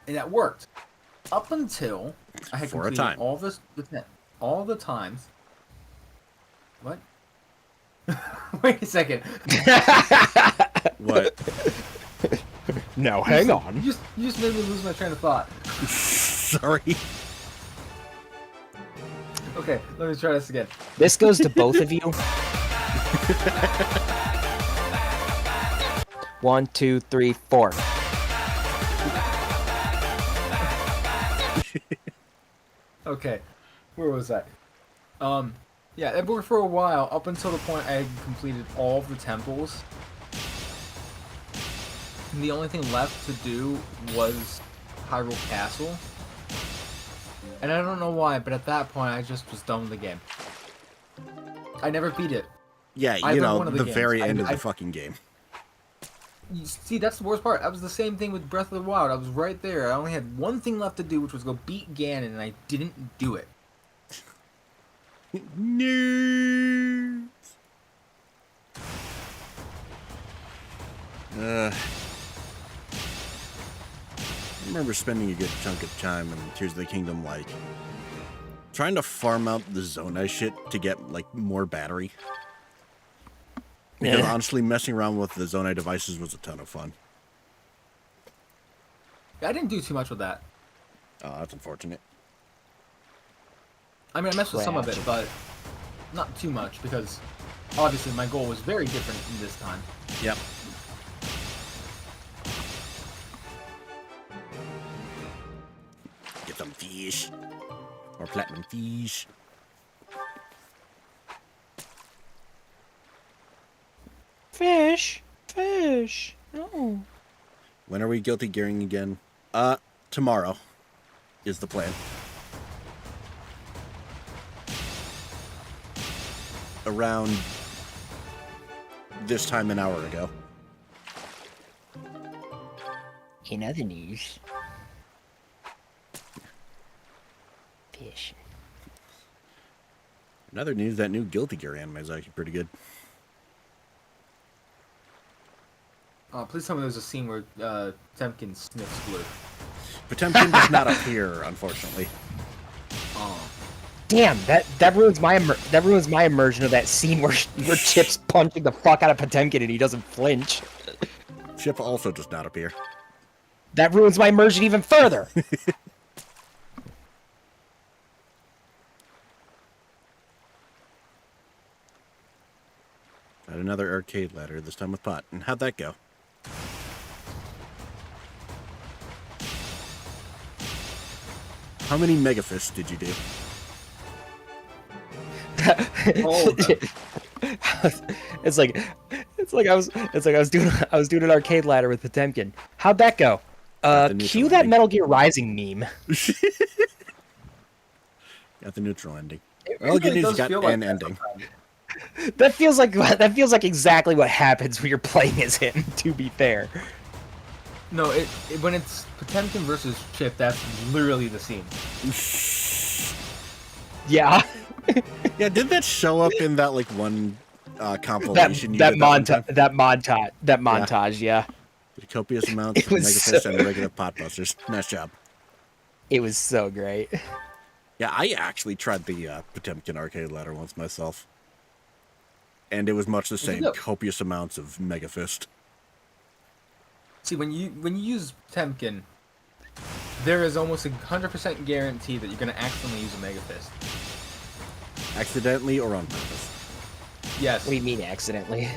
And that worked. Up until I had For a completed time. all the times. What? Wait a second. What? No, hang on. You just made me lose my train of thought. Sorry. Okay, let me try this again. This goes to both of you. 1, 2, 3, 4. Okay, where was I? Yeah, it worked for a while, up until the point I had completed all of the temples. And the only thing left to do was Hyrule Castle. And I don't know why, but at that point I just was done with the game. I never beat it. Yeah, I you learned know, one of the the games. very end of I- the fucking game. You see, that's the worst part. That was the same thing with Breath of the Wild. I was right there. I only had one thing left to do, which was go beat Ganon, and I didn't do it. Nerds. I remember spending a good chunk of time in Tears of the Kingdom, like, trying to farm out the Zonai shit to get, like, more battery. Because honestly, messing around with the Zonai devices was a ton of fun. I didn't do too much with that. Oh, that's unfortunate. I mean, I messed with some of it, Trash. but not too much, because obviously my goal was very different this time. Yep. Get some fish. Or platinum fish. Fish. Fish. No. When are we guilty gearing again? Tomorrow is the plan. Around this time an hour ago. In other news. Fish. In other news, that new Guilty Gear anime is actually pretty good. Please tell me there's a scene where Temkin sniffs blue. Potemkin does not appear, unfortunately. Oh. Damn, that ruins my immersion of that scene where Chip's punching the fuck out of Potemkin and he doesn't flinch. Chip also does not appear. That ruins my immersion even further. Got another arcade ladder, this time with pot. And how'd that go? How many megafish did you do? All of them. it's like I was doing an arcade ladder with Potemkin. How'd that go? Got the neutral Cue that ending. Metal Gear Rising meme. Got the neutral ending. It Well, good really news, does you got feel like an that ending. sometimes. That feels like exactly what happens when you're playing as him. To be fair. No, when it's Potemkin versus Chip, that's literally the scene. Yeah. Yeah, did that show up in that like one that compilation? montage. Yeah. The copious amounts It of was Megafist so- and regular potbusters. Nice job. It was so great. Yeah, I actually tried the Potemkin arcade ladder once myself. And it was much the same. Copious amounts of Megafist. See, when you use Potemkin, there is almost a 100% guarantee that you're gonna accidentally use a Mega Fist. Accidentally or on purpose. Yes. What do you mean accidentally?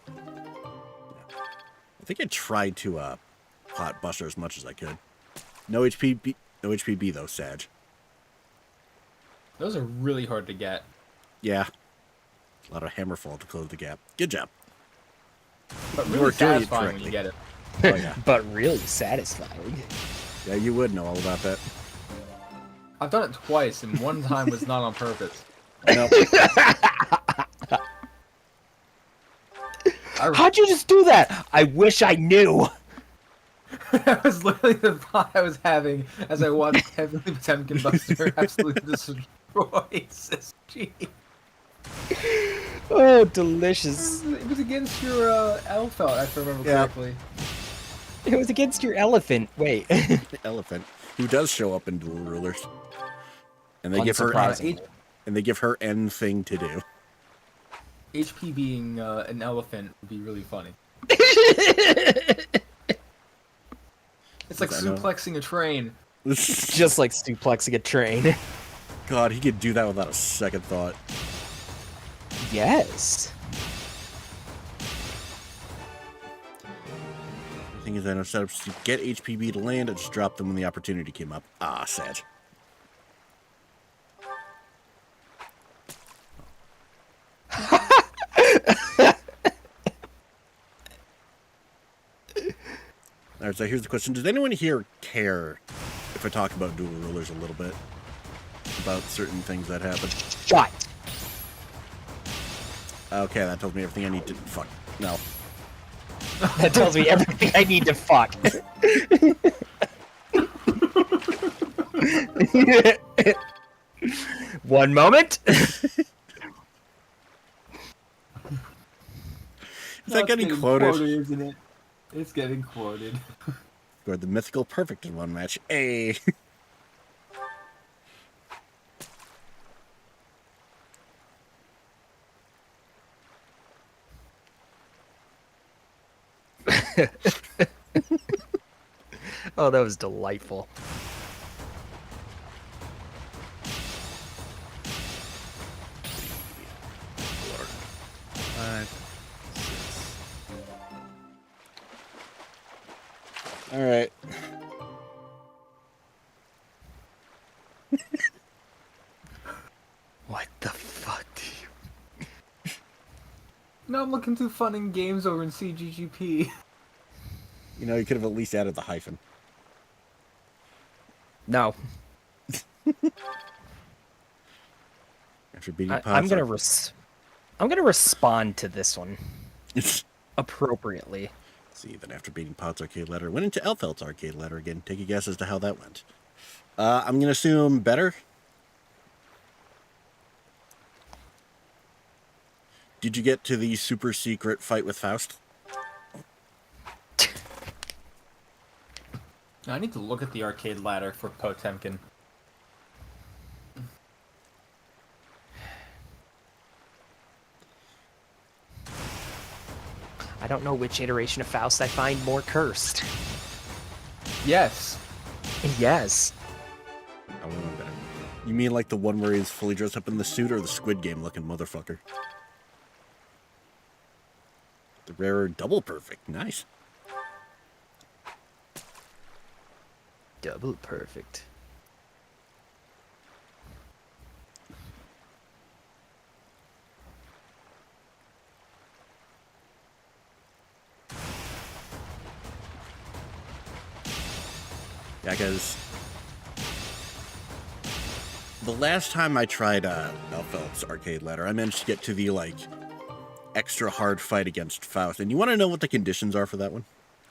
I think I tried to pot Buster as much as I could. No HPB, no HPB though, Sag. Those are really hard to get. Yeah. A lot of hammerfall to close the gap. Good job. But You really were doing it satisfying when correctly. you get it. Oh yeah. But really satisfying. Yeah, you would know all about that. I've done it twice, and one time was not on purpose. No. How'd you just do that? I wish I knew. That was literally the thought I was having as I watched Heavenly Potemkin Buster absolutely destroy SSG. Oh, delicious. It was against your Elfelt, if I remember Yeah. correctly. It was against your elephant. Wait. The elephant, who does show up in Dual Rulers. And they give her Unsurprisingly. and they give her anything to do. HP being an elephant would be really funny. It's like I know. suplexing a train. Just like suplexing a train. God, he could do that without a second thought. Yes. The thing is, I know setups to get HPB to land, I just dropped them when the opportunity came up. Ah, Sag. Alright, so here's the question. Does anyone here care if I talk about Dual Rulers a little bit? About certain things that happen? Shot. Okay, that tells me everything I need to... Fuck. No. That tells me everything I need to fuck. One moment. Is that getting quoted? isn't it? It's getting quoted. Scored the mythical perfect in one match. Hey. Oh, that was delightful. All right. What the fuck do you... No, I'm looking through fun and games over in CGGP. You know, you could have at least added the hyphen. No. After beating I'm gonna Pots, I'm gonna respond to this one appropriately. See, then after beating Pot's arcade ladder, went into Elfelt's arcade ladder again. Take a guess as to how that went. I'm going to assume better. Did you get to the super secret fight with Faust? I need to look at the arcade ladder for Potemkin. I don't know which iteration of Faust I find more cursed. Yes. Yes. I want to know better. You mean like the one where he's fully dressed up in the suit, or the Squid Game looking motherfucker? The rarer double perfect. Nice. Double perfect. Yeah, because the last time I tried Elfelt's arcade ladder, I managed to get to the, like, extra hard fight against Faust. And you want to know what the conditions are for that one?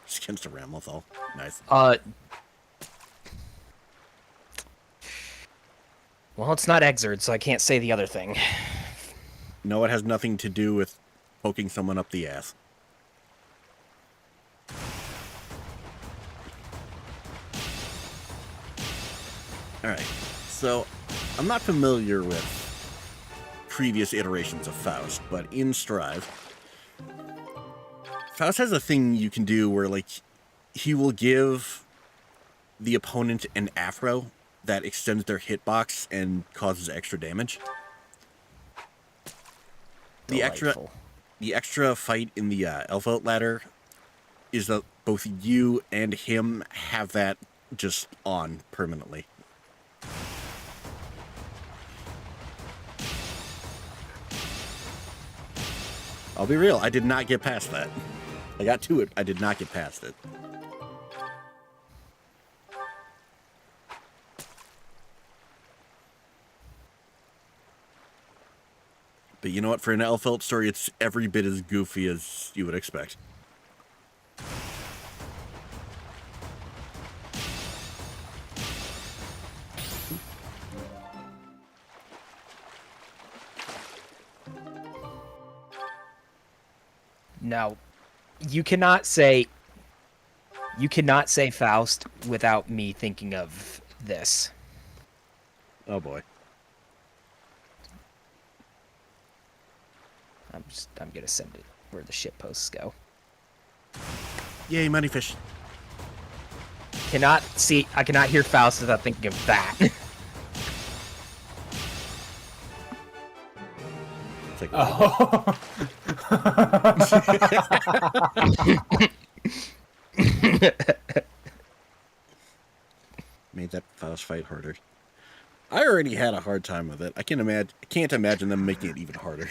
It's against a Ramlethal. Nice. Well, it's not Exerd, so I can't say the other thing. No, it has nothing to do with poking someone up the ass. Alright, so I'm not familiar with previous iterations of Faust, but in Strive, Faust has a thing you can do where, like, he will give the opponent an afro that extends their hitbox and causes extra damage. The extra fight in the Elf Outladder is that both you and him have that just on permanently. I'll be real, I did not get past that. I got to it, I did not get past it. But you know what? For an Elfelt story, it's every bit as goofy as you would expect. Now, you cannot say Faust without me thinking of this. Oh boy. I'm gonna send it where the shit posts go. Yay, moneyfish. I cannot hear Faust without thinking of that. Take Oh. Made that Faust fight harder. I already had a hard time with it. I can't imagine them making it even harder.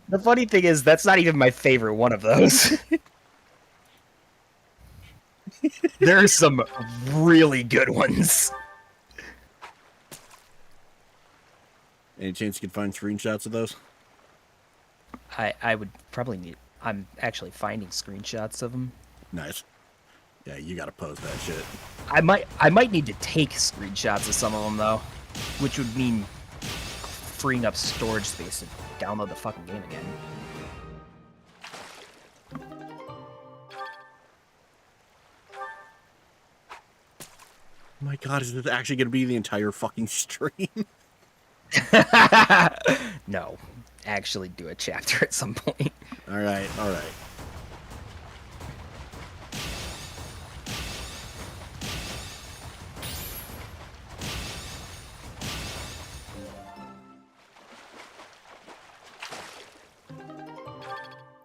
The funny thing is, that's not even my favorite one of those. There are some really good ones. Any chance you can find screenshots of those? I would probably need... I'm actually finding screenshots of them. Nice. Yeah, you gotta post that shit. I might need to take screenshots of some of them, though. Which would mean freeing up storage space and download the fucking game again. Oh my god, is this actually gonna be the entire fucking stream? No. Actually do a chapter at some point. Alright, alright.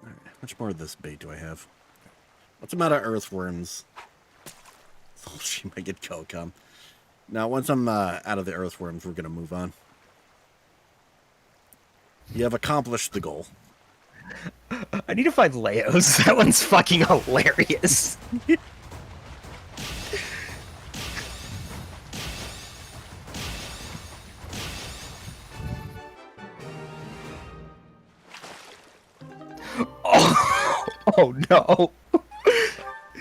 Alright, how much more of this bait do I have? What's the amount of earthworms? Oh, she might get Kokom. Now, once I'm out of the earthworms, we're gonna move on. You have accomplished the goal. I need to find Leo's. That one's fucking hilarious. Oh no.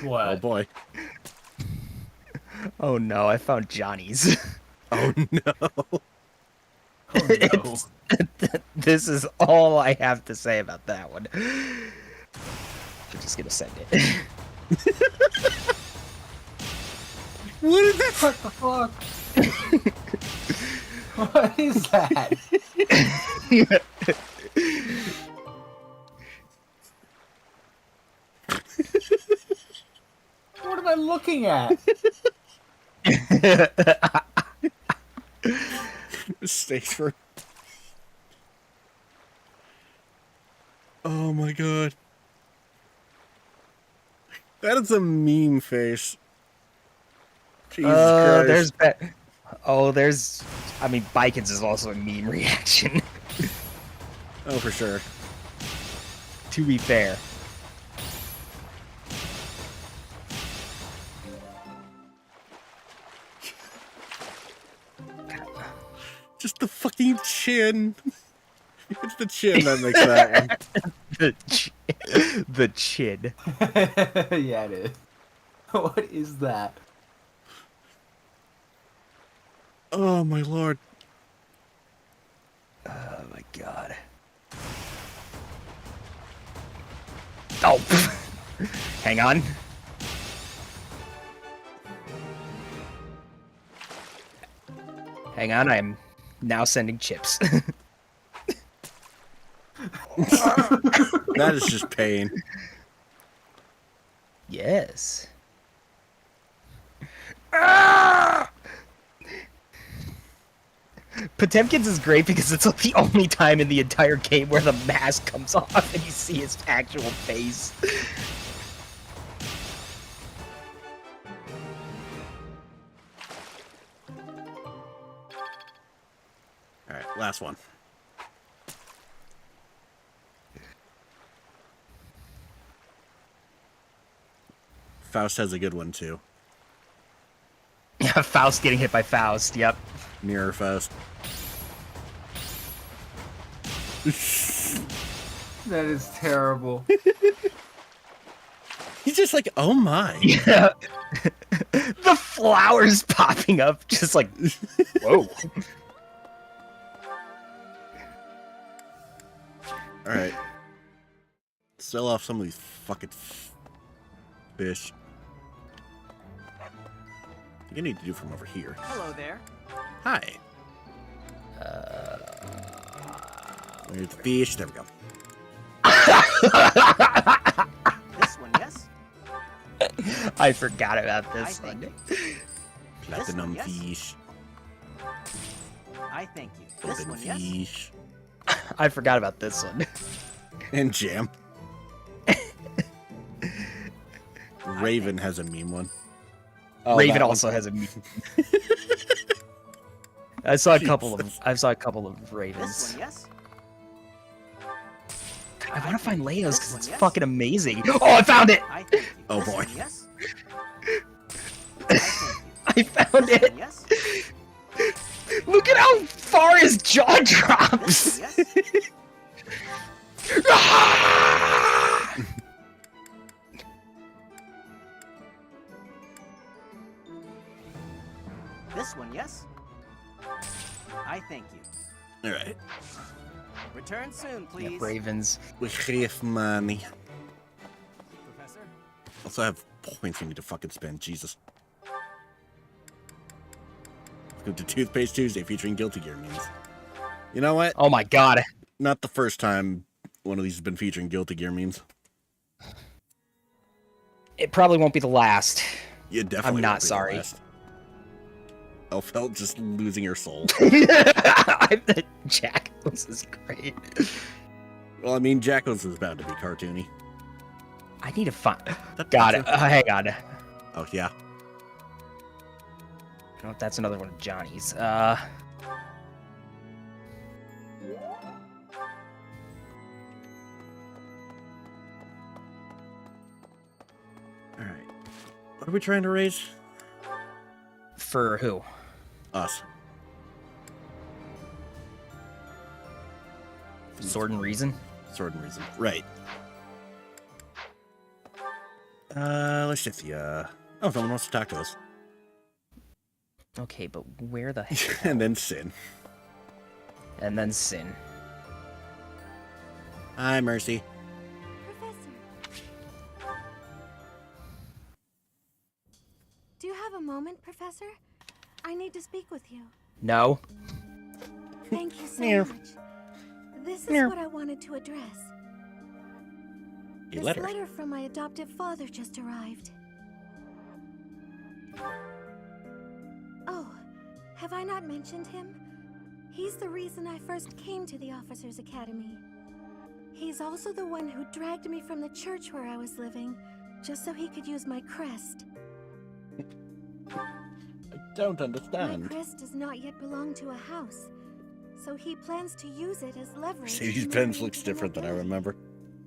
What? Oh boy. Oh no, I found Johnny's. Oh no. Oh, no. This is all I have to say about that one. I'm just gonna send it. What is that? What the fuck? What is that? What am I looking at? Mistakes for. Oh my god. That is a meme face. Jesus Christ. I mean, Bikins is also a meme reaction. Oh, for sure. To be fair. Just the fucking chin. It's the chin that makes that one. The chin. Yeah, it is. What is that? Oh my lord. Oh my god. Oh! Hang on. Hang on, I'm now sending chips. That is just pain. Yes. Ah! Potemkin's is great because it's like the only time in the entire game where the mask comes off and you see his actual face. Alright, last one. Faust has a good one, too. Yeah, Faust getting hit by Faust, yep. Mirror Faust. That is terrible. He's just like, oh my. Yeah. The flowers popping up, just like, whoa. Alright. Sell off some of these fucking fish. I need to do from over here. Hello there. Hi. There's the fish. There we go. This one, yes? I forgot about I this thank one. you. Platinum yes? fish. I thank you. This Golden one, yes? fish. I forgot about this one. And jam. Raven has a meme one. Oh, Raven that also one. has a meme. I saw a couple of This ravens. one, yes? I want to find Leo's because it's Yes. fucking amazing. Oh, I found it! I thank you. Oh, This boy. one, yes? I thank you. I found This it! one, yes? Look at how far his jaw drops! This one, yes? Ah! This one, yes? I thank you. Alright. Return soon, please. Yeah, ravens. We have money. Professor? Also have points we need to fucking spend. Jesus. Let's go to Toothpaste Tuesday featuring Guilty Gear memes. You know what? Oh my god. Not the first time one of these has been featuring Guilty Gear memes. It probably won't be the last. You definitely I'm not won't be the sorry. last. Elfelt just losing her soul. Jack, this is great. Well, I mean, Jackals is bound to be cartoony. I need to find. Got it. Hang on. Oh, yeah. No, that's another one of Johnny's. Alright. What are we trying to raise? For who? Us. Sword and Reason? Sword and Reason. Right. Let's shift the, Oh, someone wants to talk to us. Okay, but where the heck? And then Sin. And then Sin. Hi, Mercy. Professor. Do you have a moment, Professor? I need to speak with you. No. Thank you so Meow. much. This is Meow. what I wanted to address. A This letter. letter from my adoptive father just arrived. Oh, have I not mentioned him? He's the reason I first came to the Officers' Academy. He's also the one who dragged me from the church where I was living, just so he could use my crest. I don't My understand. crest does not yet belong to a house, so he plans to use it as leverage. Mercedes to Benz marry looks into the different than I nobility. remember.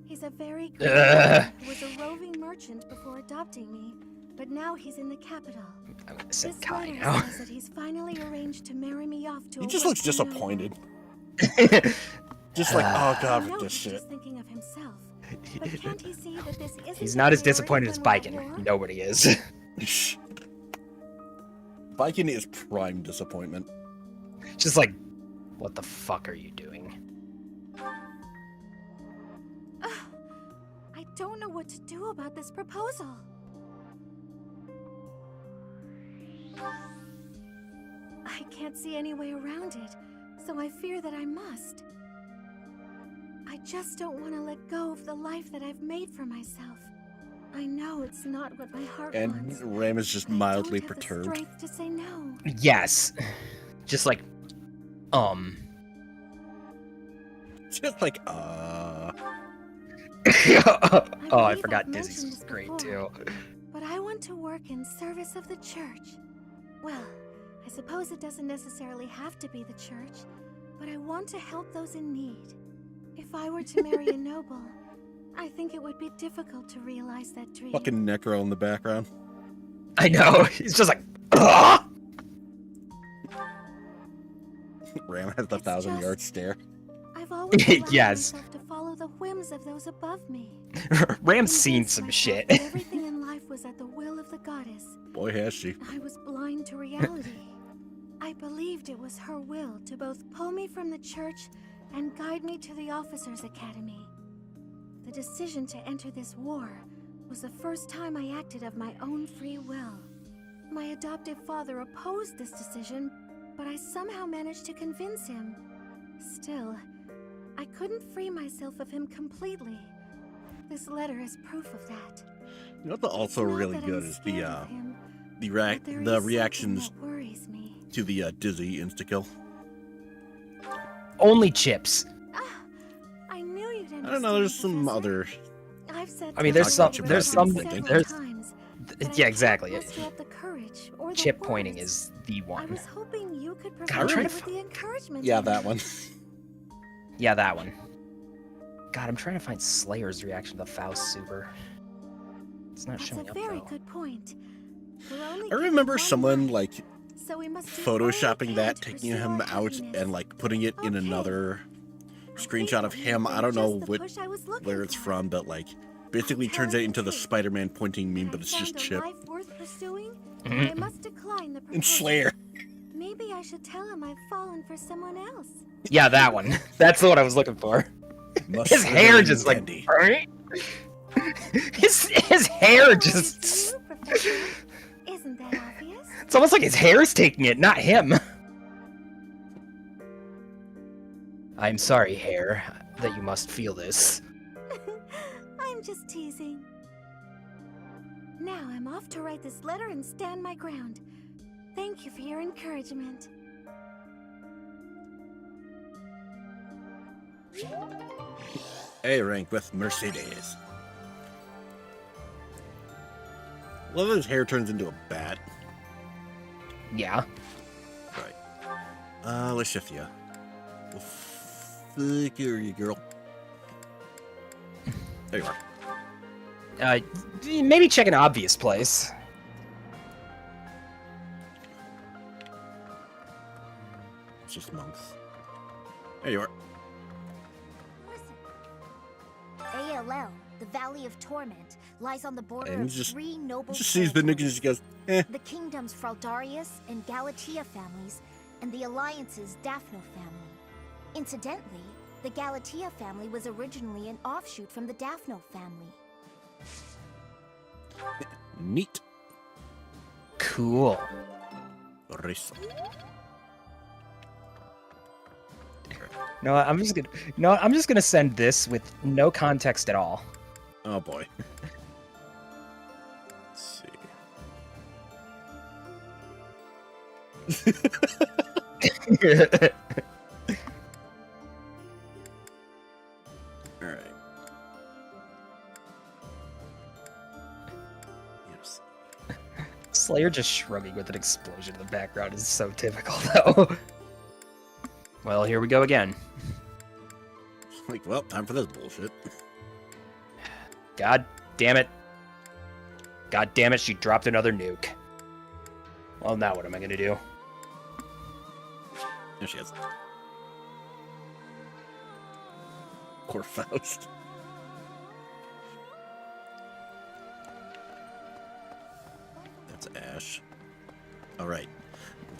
He's a very great Ugh. man who was a roving merchant before adopting me, but now he's in the capital. I'm gonna say This Kai letter now. says that he's finally arranged to marry me off to He a just looks Western disappointed. noble. Just like, oh I god, know with this he's shit. just thinking of himself. But can't he see that this isn't He's a not as priority disappointed as when we're at Biken. war? Nobody is. Viking is prime disappointment. Just like, what the fuck are you doing? I don't know what to do about this proposal. I I can't see any way around it, so I fear that I must. I just don't want to let go of the life that I've made for myself. I know it's not what my heart wants. And Ram is just but I mildly don't have the perturbed. strength to say no. Yes. Just like, Just like, oh, I believe forgot I've Dizzy's mentioned was this great before. too. But I want to work in service of the church. Well, I suppose it doesn't necessarily have to be the church, but I want to help those in need. If I were to marry a noble, I think it would be difficult to realize that dream. fucking Necro in the background. I know. He's just like, ugh! Ram has the It's 1,000-yard just- stare. I've always allowed Yes. myself to follow the whims of those above me. Ram's seen Convinced some myself shit. that everything in life was at the will of the goddess. Boy, has she. I was blind to reality. I believed it was her will to both pull me from the church and guide me to the officers' academy. The decision to enter this war was the first time I acted of my own free will. My adoptive father opposed this decision, but I somehow managed to convince him. Still, I couldn't free myself of him completely. This letter is proof of that. You know what's also It's not really that I'm good is scared of him, the but there the is reactions something that worries me. to the Dizzy insta-kill. Only chips. Ah, I knew you'd understand. I don't know, there's some Professor. other... I've said I mean, there's some- there's some- there's- times, but I Yeah, can't exactly. muster up the courage or the Chip pointing words. is the I one. was hoping you could I'm provide trying me to with the encouragement. Yeah, I that need. one. Yeah, that one. God, I'm trying to find Slayer's reaction to the Faust Super. It's not That's showing a up very though. good point. We're only I given remember one someone, life, like, so we must do all we photoshopping can that, to taking pursue him our out, happiness. and, like, putting it in Okay. another I screenshot think of that him. may have I don't been know just the push I was looking where it's for. from, but, like, basically I'll turns tell it it into the straight. Spider-Man pointing meme, When but I it's just found a Chip. life worth pursuing, Mhm. I must decline the proposal. And Slayer. Maybe I should tell him I've fallen for someone else. Yeah, that one. That's what I was looking for. His hair just like, Candy. right? His hair Oh, just. it's you, Professor. Isn't that obvious? It's almost like his hair is taking it, not him. I'm sorry, hair, that you must feel this. I'm just teasing. Now I'm off to write this letter and stand my ground. Thank you for your encouragement. A rank with Mercedes. Love that his hair turns into a bat. Yeah. Right. Let's shift you. Well, fuck you, girl. There you are. Maybe check an obvious place. It's just monks. There you are. ALL, the Valley of Torment, lies on the border And of he just- three noble Just sees the nick and just goes, eh. the kingdom's Fraldarius and Galatea families, and the Alliance's Daphno family. Incidentally, the Galatea family was originally an offshoot from the Daphno family. Neat. Cool. Race. No, I'm just gonna. No, I'm just gonna send this with no context at all. Oh boy. Let's see. All right. Yes. Slayer just shrugging with an explosion in the background is so typical, though. Well, here we go again. Like, well, time for this bullshit. God damn it. God damn it, she dropped another nuke. Well, now what am I gonna do? There she is. Poor Faust. That's Ash. All right.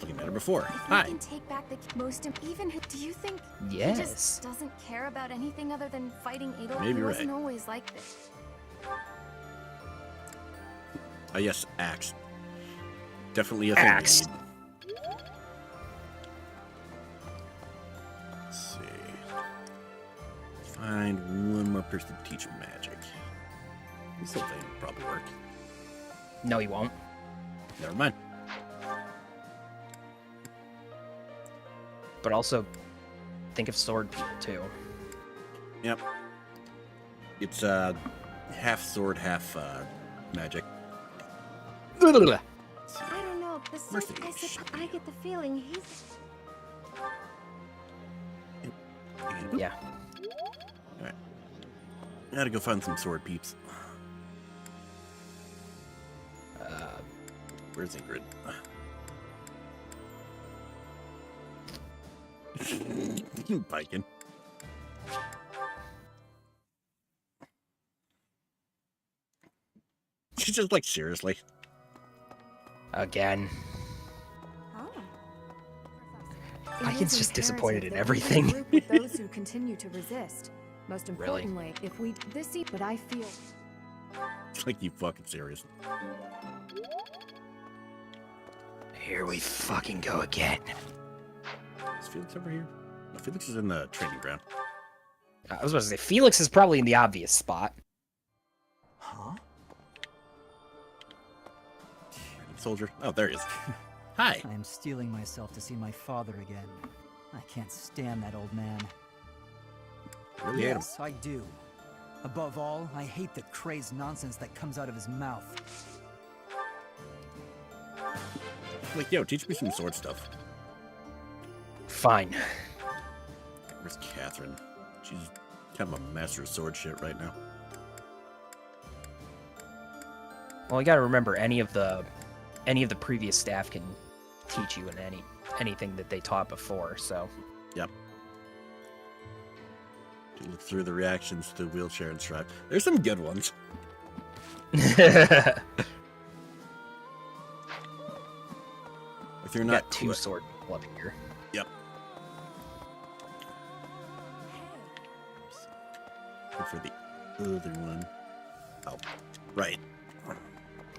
Looking at her before. If we Hi. can take back the most even. Do you think he Yes. just doesn't care about anything other than fighting Adolf? Maybe he right. wasn't always like this. Yes, Axe. Definitely a thing. Axe. Let's see. Find one more person to teach magic. Something would probably work. No, he won't. Never mind. But also, think of sword people too. Yep. It's half sword, half magic. I don't know. Mercy. I get the feeling he's... Yeah. Alright. Gotta go find some sword peeps. Where's Ingrid? Biking. She's just like, seriously. Again. It Icon's is just imperative disappointed in that we everything. regroup with those who continue to resist. Most Really? importantly, if we but I feel It's like, you fucking serious. Here we fucking go again. Is Felix over here? No, Felix is in the training ground. I was about to say, Felix is probably in the obvious spot. Huh? Soldier. Oh, there he is. Hi. I am steeling myself to see my father again. I can't stand that old man. Really hate him. Yes, I do. Above all, I hate the crazed nonsense that comes out of his mouth. Like, yo, teach me some sword stuff. Fine. Where's Catherine? She's kind of a master of sword shit right now. Well, you gotta remember, any of the previous staff can teach you in anything that they taught before, so. Yep. You look through the reactions to wheelchair and strap. There's some good ones. If you're We not got two sword people up here. Yep. Look for the other one. Oh, right.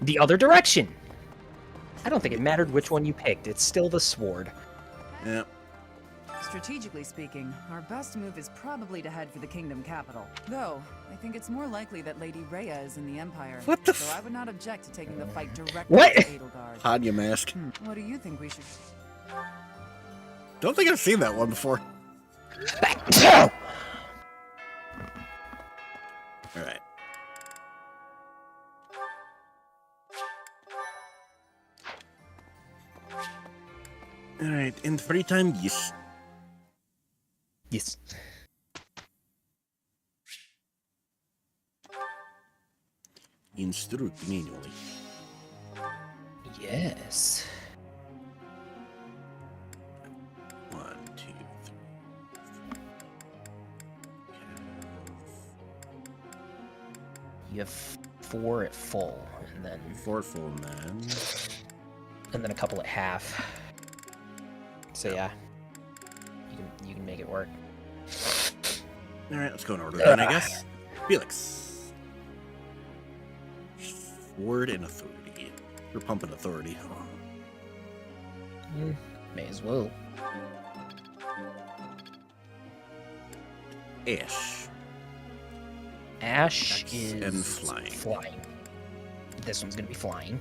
The other direction! I don't think it mattered which one you picked. It's still the sword. Yep. Strategically speaking, our best move is probably to head for the kingdom capital. Though, I think it's more likely that Lady Rhea is in the Empire. What the So I would not object to taking the fight directly What? to Edelgard. Hanya mask. What do you think we should... Don't think I've seen that one before. Alright. Alright, in free time, yes. Yes. Instruct manually. Yes. 1, 2, 3. You have 4 at full, and then 4 full men. and then a couple at half. So yeah, you can make it work. Alright, let's go in order then, I guess. Felix. Sword and authority. You're pumping authority. May as well. Ash. Ash Axe is and flying. Flying. This one's gonna be flying,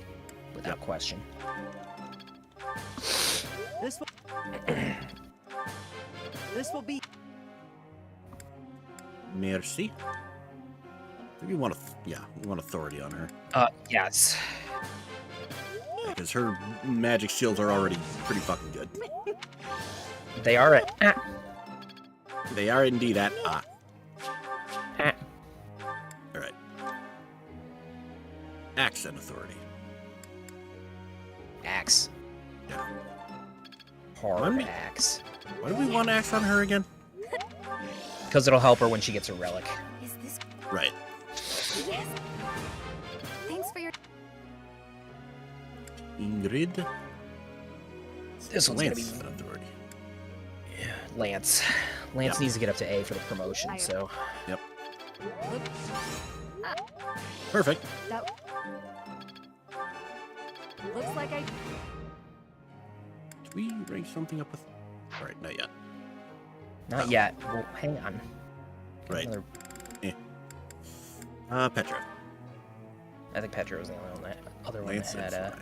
without question. This will... this will be... Mercy. We want we want authority on her. Yes. Because her magic shields are already pretty fucking good. They are at They are indeed at Ah. Alright. Axe and authority. Axe. Yeah. Hard axe. Why do we want axe on her again? Because it'll help her when she gets a relic. Is this... Right. Yes. Thanks for your... Ingrid. This one's gonna be Lance and authority. Lance. Lance needs to get up to A for the promotion, so. Yep. Perfect. that looks like I Did we rank something up with? Alright, not yet. Not yet. Well, hang on. Right. Another... Petra. I think Petra was the only one that other one Lance that and had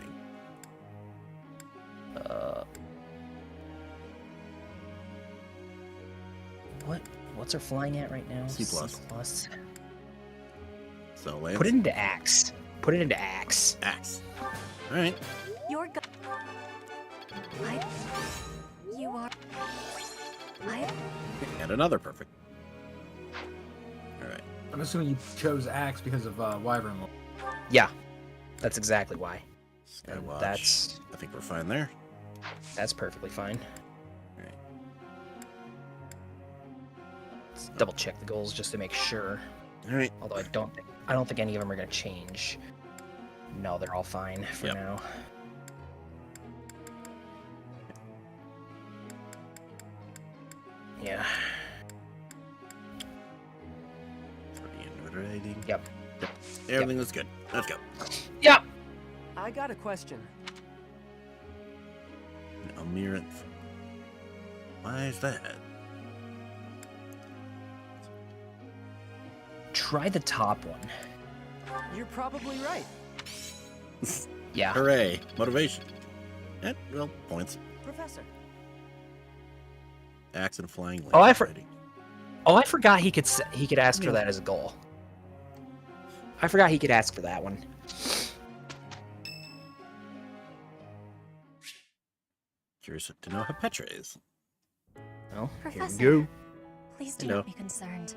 what's her flying at right now? C+. plus. So Lance. Put it into Axe. Put it into Axe. Axe. All right. You're You are... And another perfect. All right. I'm assuming you chose Axe because of Wyvern Lord. Yeah, that's exactly why. And Skywatch. that's... I think we're fine there. That's perfectly fine. All right. Let's double check the goals just to make sure. All right. Although I don't think any of them are gonna change. No, they're all fine for now. Yeah. For the invigorating. Yep. Everything was good. Let's go. Yep. I got a question. Almirant. Why is that? Try the top one. You're probably right. Yeah. Hooray. Motivation. Well, points. Professor. Axe and flying lane. Oh, I forgot he could ask for that as a goal. I forgot he could ask for that one. Curious to know how Petra is. Oh, Professor, here we go. please do Hello. not be concerned.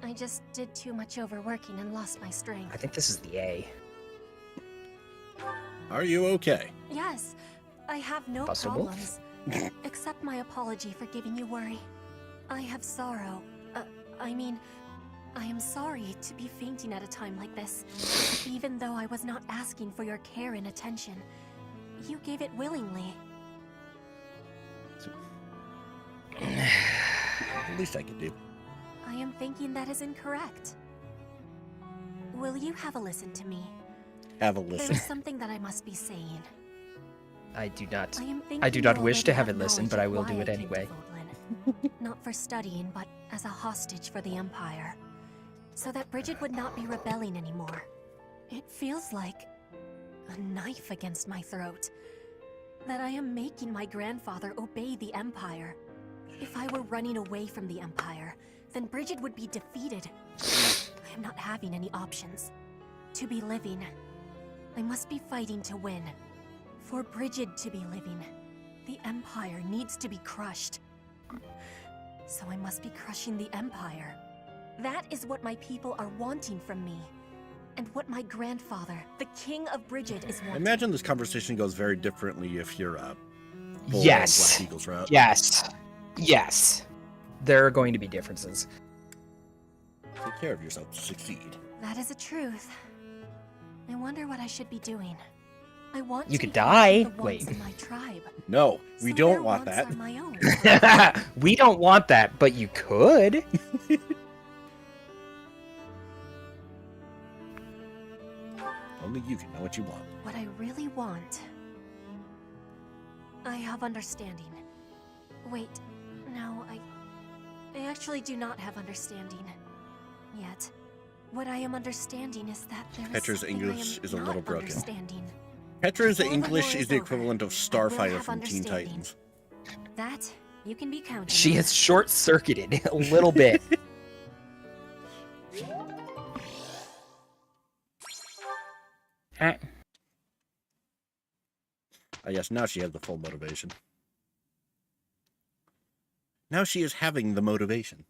I just did too much overworking and lost my I strength. think this is the A. Are you okay? Yes, I have no Possible. problems. Accept my apology for giving you worry. I have sorrow. I mean, I am sorry to be fainting at a time like this. Even though I was not asking for your care and attention, you gave it willingly. The least I could do. I am thinking that is incorrect. Will you have a listen to me? Have a There listen. is something that I must be saying. I do not. I do you not wish to already have it listen, knowledge but I of will why do it came to anyway. Vodlin. Not for studying, but as a hostage for the Empire. So that Bridget would not be rebelling anymore. It feels like a knife against my throat. That I am making my grandfather obey the Empire. If I were running away from the Empire, then Bridget would be defeated. I am not having any options. To be living, I must be fighting to win. For Bridget to be living, the Empire needs to be crushed. So I must be crushing the Empire. That is what my people are wanting from me. And what my grandfather, the King of Bridget, is I wanting. imagine this conversation goes very differently if you're Yes. Black Eagles route. Yes. Yes. There are going to be differences. Take care of yourself to succeed. That is a truth. I wonder what I should be doing. I want You to could be die. the wants Wait. in my tribe. No, we So don't their want wants that. are my own. We don't want that, but you could. Only you can know what you want. What I really want. I have understanding. Wait, no, I actually do not have understanding. Yet. What I am understanding is that there is Petra's something English I am is a not little broken. understanding. Petra's Before the English war is the over, equivalent of I will Starfire have from Teen understanding. Titans. That you can be counting She on. is short-circuited a little bit. Ah, I guess now she has the full motivation. Now she is having the motivation.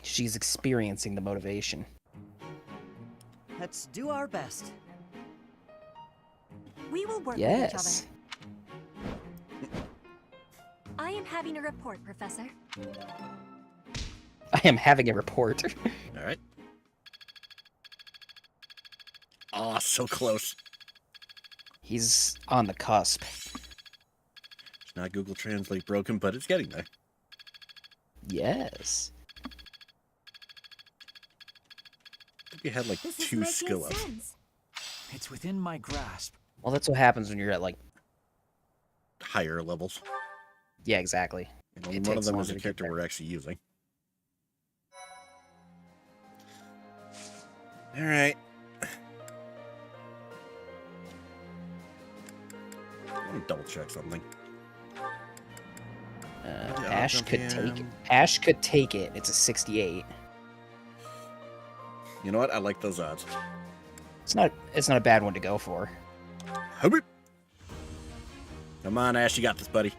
she's experiencing the motivation. Let's do our best. We will work Yes. with each other. I am having a report, Professor. I am having a report. All right. Oh, so close. He's on the cusp. It's not Google Translate broken, but it's getting there. Yes. I think we had like This is 2 making skill ups. sense. It's within my grasp. Well, that's what happens when you're at, like... Higher levels. Yeah, exactly. And only It one of takes them is longer a to get character there. we're actually using. All right. Let me double check something. Ash could take it. Ash could take it. It's a 68. You know what? I like those odds. It's not a bad one to go for. Hoop. Come on, Ash, you got this, buddy.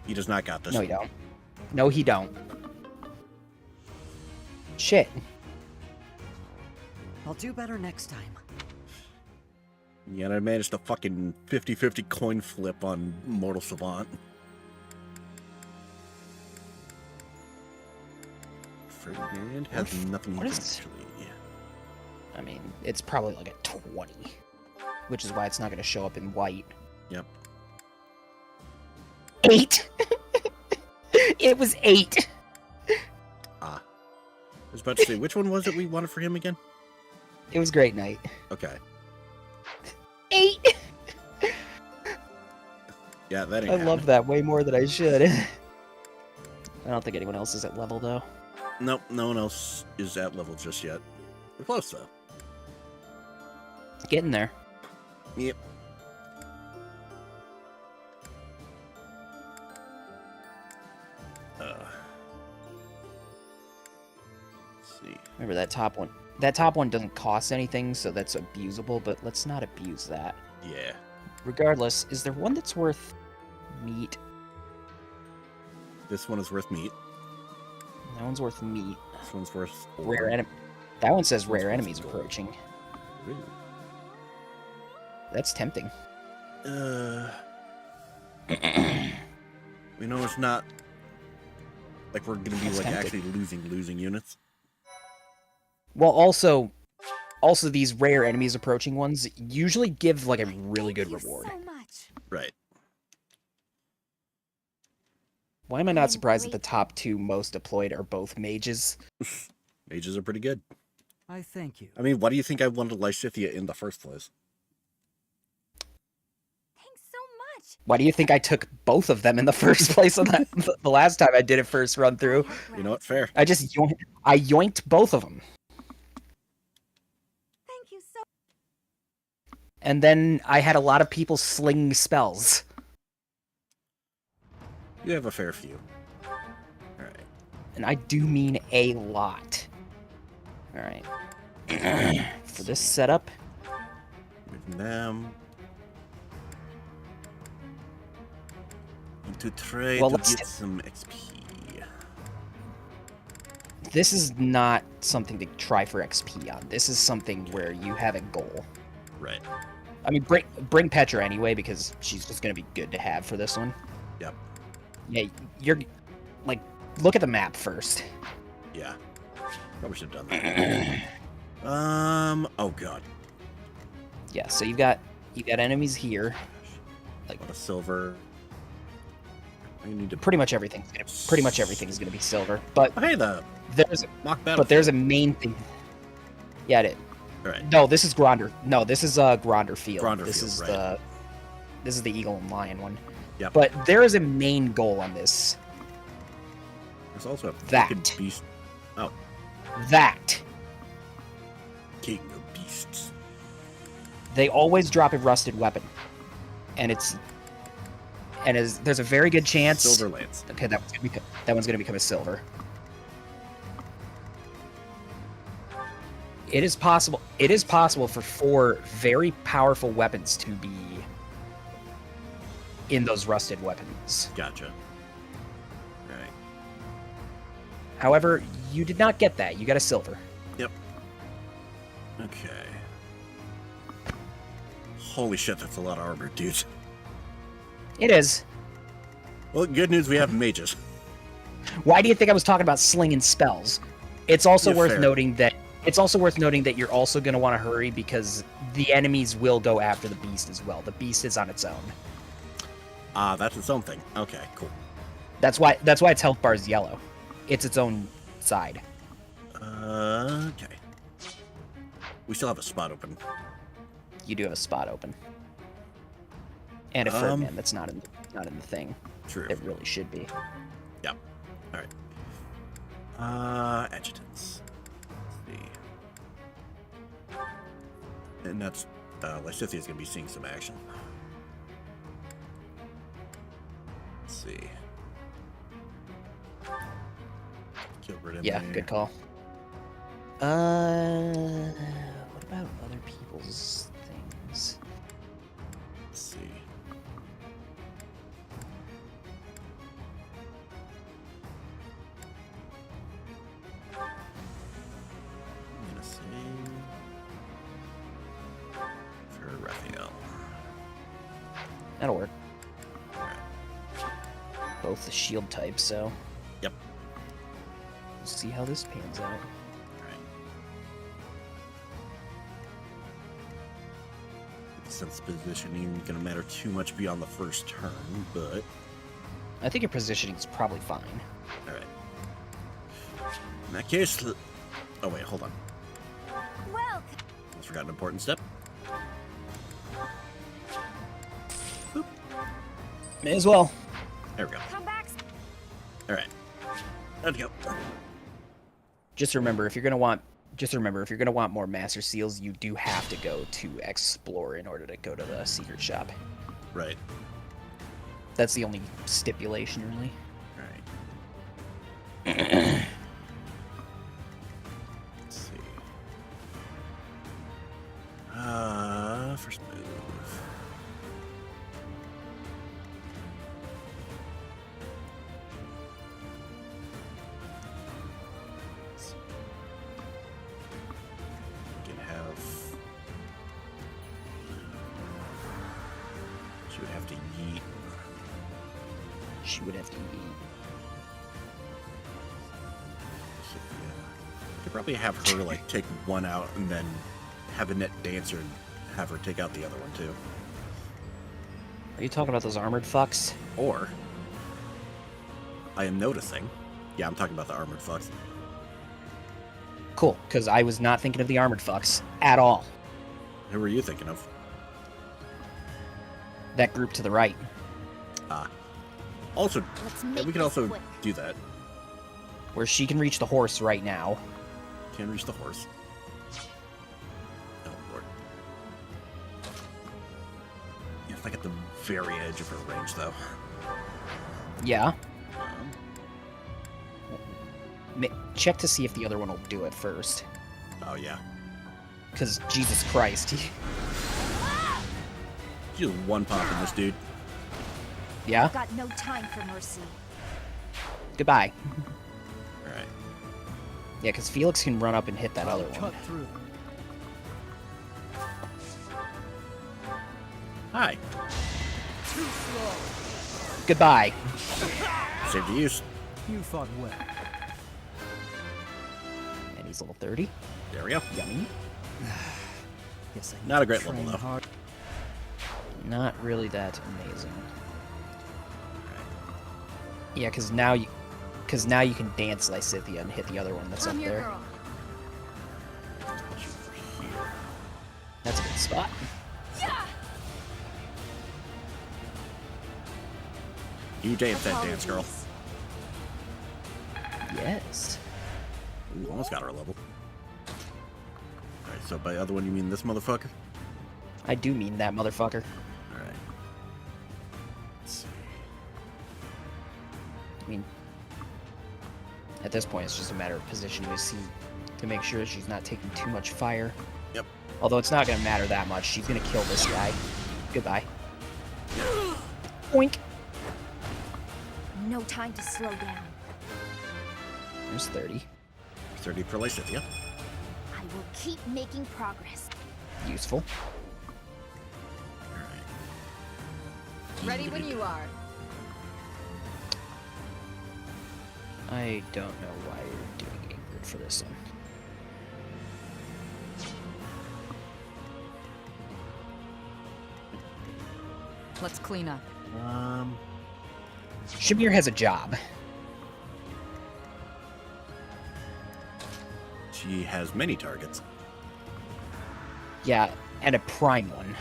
He does not got this. No, you don't. No, he don't. Shit. I'll do better next time. Yeah, and I managed a fucking 50-50 coin flip on Mortal Savant. Ferdinand has nothing what is- actually. I mean, it's probably like a 20, which is why it's not going to show up in white. Yep. 8. It was 8. Ah. I was about to say, which one was it we wanted for him again? It was Great Night. Okay. 8. Yeah, that ain't I love that way more than I should. I don't think anyone else is at level though. Nope, no one else is at level just yet. We're close though. Getting there. Yep. Let's see. Remember that top one. That top one doesn't cost anything, so that's abusable, but let's not abuse that. Yeah. Regardless, is there one that's worth meat? This one is worth meat. That one's worth meat. This one's worth Rare enemy. That one says rare enemies approaching. Really? That's tempting. We know it's not like we're gonna be That's like tempting. actually losing units. Well, also these rare enemies approaching ones usually give like a really good reward. So much. Right. Why am I not surprised that the top 2 most deployed are both mages? Mages are pretty good. I thank you. I mean, why do you think I wanted Lysithia in the first place? Thanks so much. Why do you think I took both of them in the first place on that the last time I did it first run through? You know what? Fair. I just yoinked both of them. Thank you so. And then I had a lot of people sling spells. You have a fair few. Alright. And I do mean a lot. Alright. For this setup, With them. And to try Well, to let's get some XP. this is not something to try for XP on. This is something where you have a goal. Right. I mean, bring Petra anyway, because she's just going to be good to have for this one. Yep. Yeah, you're... Like, look at the map first. Yeah. Probably should have done that. Oh god. Yeah, so you got enemies here. Like, A lot of silver. I need to. pretty much everything's gonna be silver. But Oh, hey, the there's mock battle. But there's a main thing. Yeah, Alright. no, this is Gronder. No, this is Gronder Field. Gronder this Field, is right. this is the Eagle and Lion one. Yep. But there is a main goal on this. There's also a That. fucking beast. Oh, That king of beasts. they always drop a rusted weapon, and there's a very good chance. Silver lance. Okay, that one's gonna become a silver. It is possible. It is possible for 4 very powerful weapons to be in those rusted weapons. Gotcha. Alright. However, you did not get that. You got a silver. Yep. Okay. Holy shit, that's a lot of armor, dude. It is. Well, good news, we have mages. Why do you think I was talking about slinging spells? It's also Yeah, worth fair. noting that you're also going to want to hurry because the enemies will go after the beast as well. The beast is on its own. Ah, that's its own thing. Okay, cool. That's why its health bar is yellow. It's its own side. Okay. We still have a spot open. You do have a spot open. And a Ferdinand that's not in the thing. True. It really should be. Yep. All right. Adjutants. Let's see. And that's Lysithia's gonna be seeing some action. Let's see. Gilbert in Yeah, there. good call. What about other people's things? Let's see. I'm gonna say for Raphael. That'll work. Both the shield types, so Yep. we'll see how this pans out. Alright. Since positioning isn't gonna matter too much beyond the first turn, but I think your positioning's probably fine. alright. In that case, oh wait, hold on. Well, Almost forgot an important step. May as well. There we go. come back. Alright. Let's go. Just remember, if you're gonna want more Master Seals, you do have to go to Explore in order to go to the secret shop. Right. That's the only stipulation, really. Alright. Let's see. First move. Can have. She would have to yeet. She would have to eat. Could probably have her like take one out and then have a net dancer and have her take out the other one too. Are you talking about those armored fucks? Or I am noticing. Yeah, I'm talking about the armored fucks. Cool, because I was not thinking of the armored fucks at all. Who were you thinking of? That group to the right. Also, Let's yeah, make we can this also quick. do that. Where she can reach the horse right now. Can reach the horse. Oh lord. Yeah, it's like at the very edge of her range, though. Yeah. Um, Check to see if the other one will do it first. oh yeah. Because, Jesus Christ. She's one pop in this dude. Yeah? Got no time for mercy. Goodbye. Alright. Yeah, because Felix can run up and hit that other one. Cut through. Hi. Goodbye. Save the use. You fought well. And he's level 30. There we go. Yummy. Yes, I Not a great train level, though. hard. Not really that amazing. Yeah, because now you can dance Lysithia and hit the other one that's I'm up your there. girl. That's a good spot. You dance that dance, girl. Yes. Ooh, almost got her level. Alright, so by other one you mean this motherfucker? I do mean that motherfucker. Alright. Let's see. I mean, at this point, it's just a matter of positioning to make sure she's not taking too much fire. Yep. Although it's not going to matter that much. She's going to kill this guy. Goodbye. Oink. No time to slow down. There's 30. 30 for Lysithia. I will keep making progress. Useful. Alright. Ready when you are. I don't know why you're doing Ingrid for this one. Let's clean up. Shamir has a job. She has many targets. Yeah, and a prime one.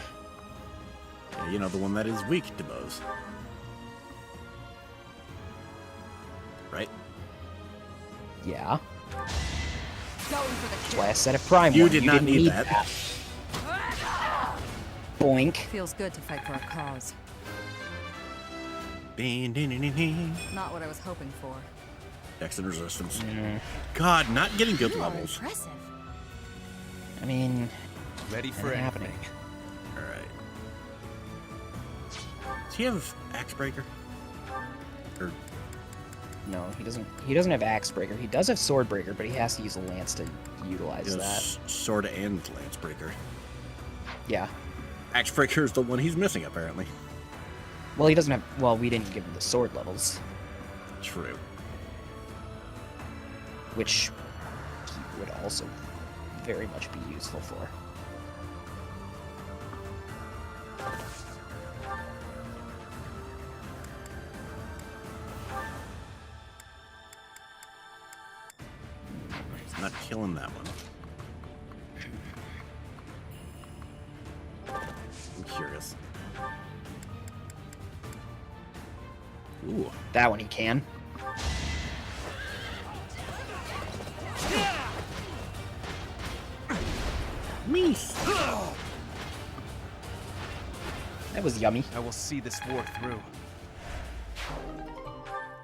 Yeah. You know, the one that is weak to bows. Right? Yeah. Going for the That's why I said a prime You one. did not didn't need that. Boink. Feels good to fight for a cause. Not what I was hoping for. Exit resistance. Mm. God, not getting good You are levels. impressive. I mean, Ready for ain't anything. happening. Alright. Does he have Axe Breaker? Or No, he doesn't. He doesn't have Axe Breaker. He does have Sword Breaker, but he has to use a lance to utilize you know, that. Sword and Lance Breaker. Yeah. Axe Breaker is the one he's missing, apparently. Well, he doesn't have. Well, we didn't give him the sword levels, True. which he would also very much be useful for. He's not killing that one. I'm curious. Ooh. That one he can. Meese. That was yummy. I will see this war through.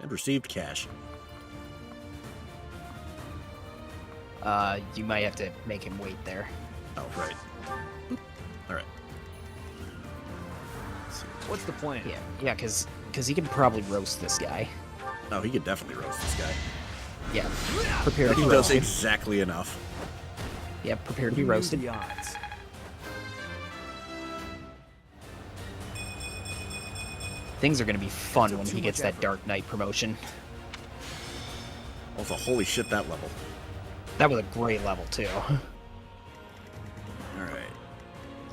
And received cash. You might have to make him wait there. Oh, right. Alright. What's the plan? Yeah, because he can probably roast this guy. Oh, he could definitely roast this guy. Yeah. Prepare to He be does roasted. exactly enough. Yeah, prepare to be Who knew roasted. the odds? Things are gonna be fun Took when too he gets much that effort. Dark Knight promotion. Also, holy shit, that level. That was a great level too. Alright.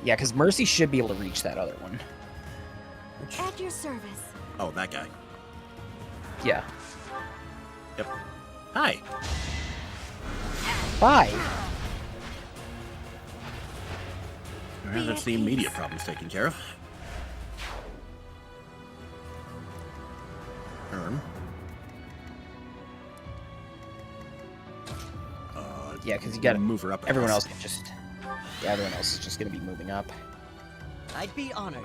Yeah, because Mercy should be able to reach that other one. At your service. Oh, that guy. Yeah. Yep. Hi. Bye. Alright, that's the immediate problems taken care of. Yeah, because you gotta move her up. I Everyone guess. else can just. Yeah, everyone else is just gonna be moving up. I'd be honored.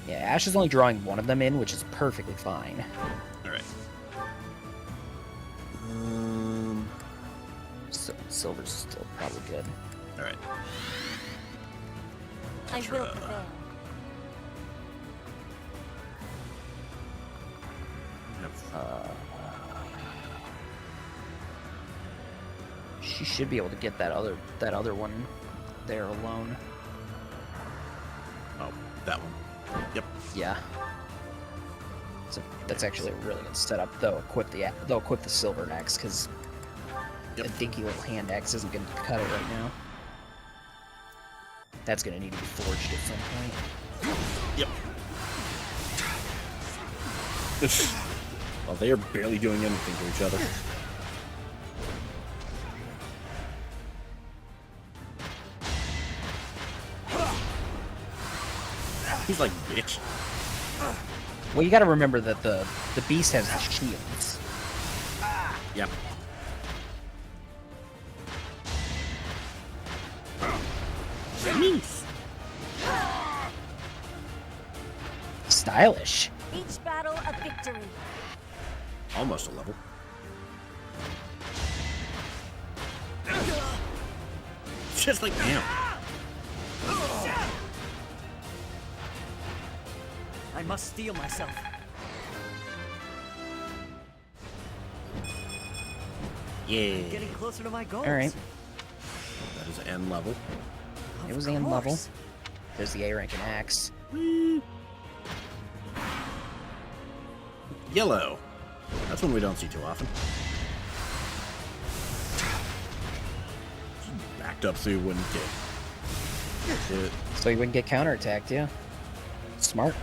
Yeah, Ash is only drawing one of them in, which is perfectly fine. Alright. Silver's still probably good. Alright. I will prevail. She should be able to get that other one there alone. Oh, that one. Yep. Yeah. So that's actually a really good setup. They'll equip the silver next because Yep. the dinky little hand axe isn't going to cut it right now. That's going to need to be forged at some point. Yep. Well, they are barely doing anything to each other. He's like, bitch. Well, you got to remember that the beast has shields. Yep. Nice. Stylish. Each battle a victory. Almost a level. Just like him. I must steel myself. Yeah. Getting closer to my goals. All right. That is N level. It was in level. There's the A rank and axe. Yellow. That's one we don't see too often. Backed up so you wouldn't get hit. So you wouldn't get counterattacked, yeah. Smart.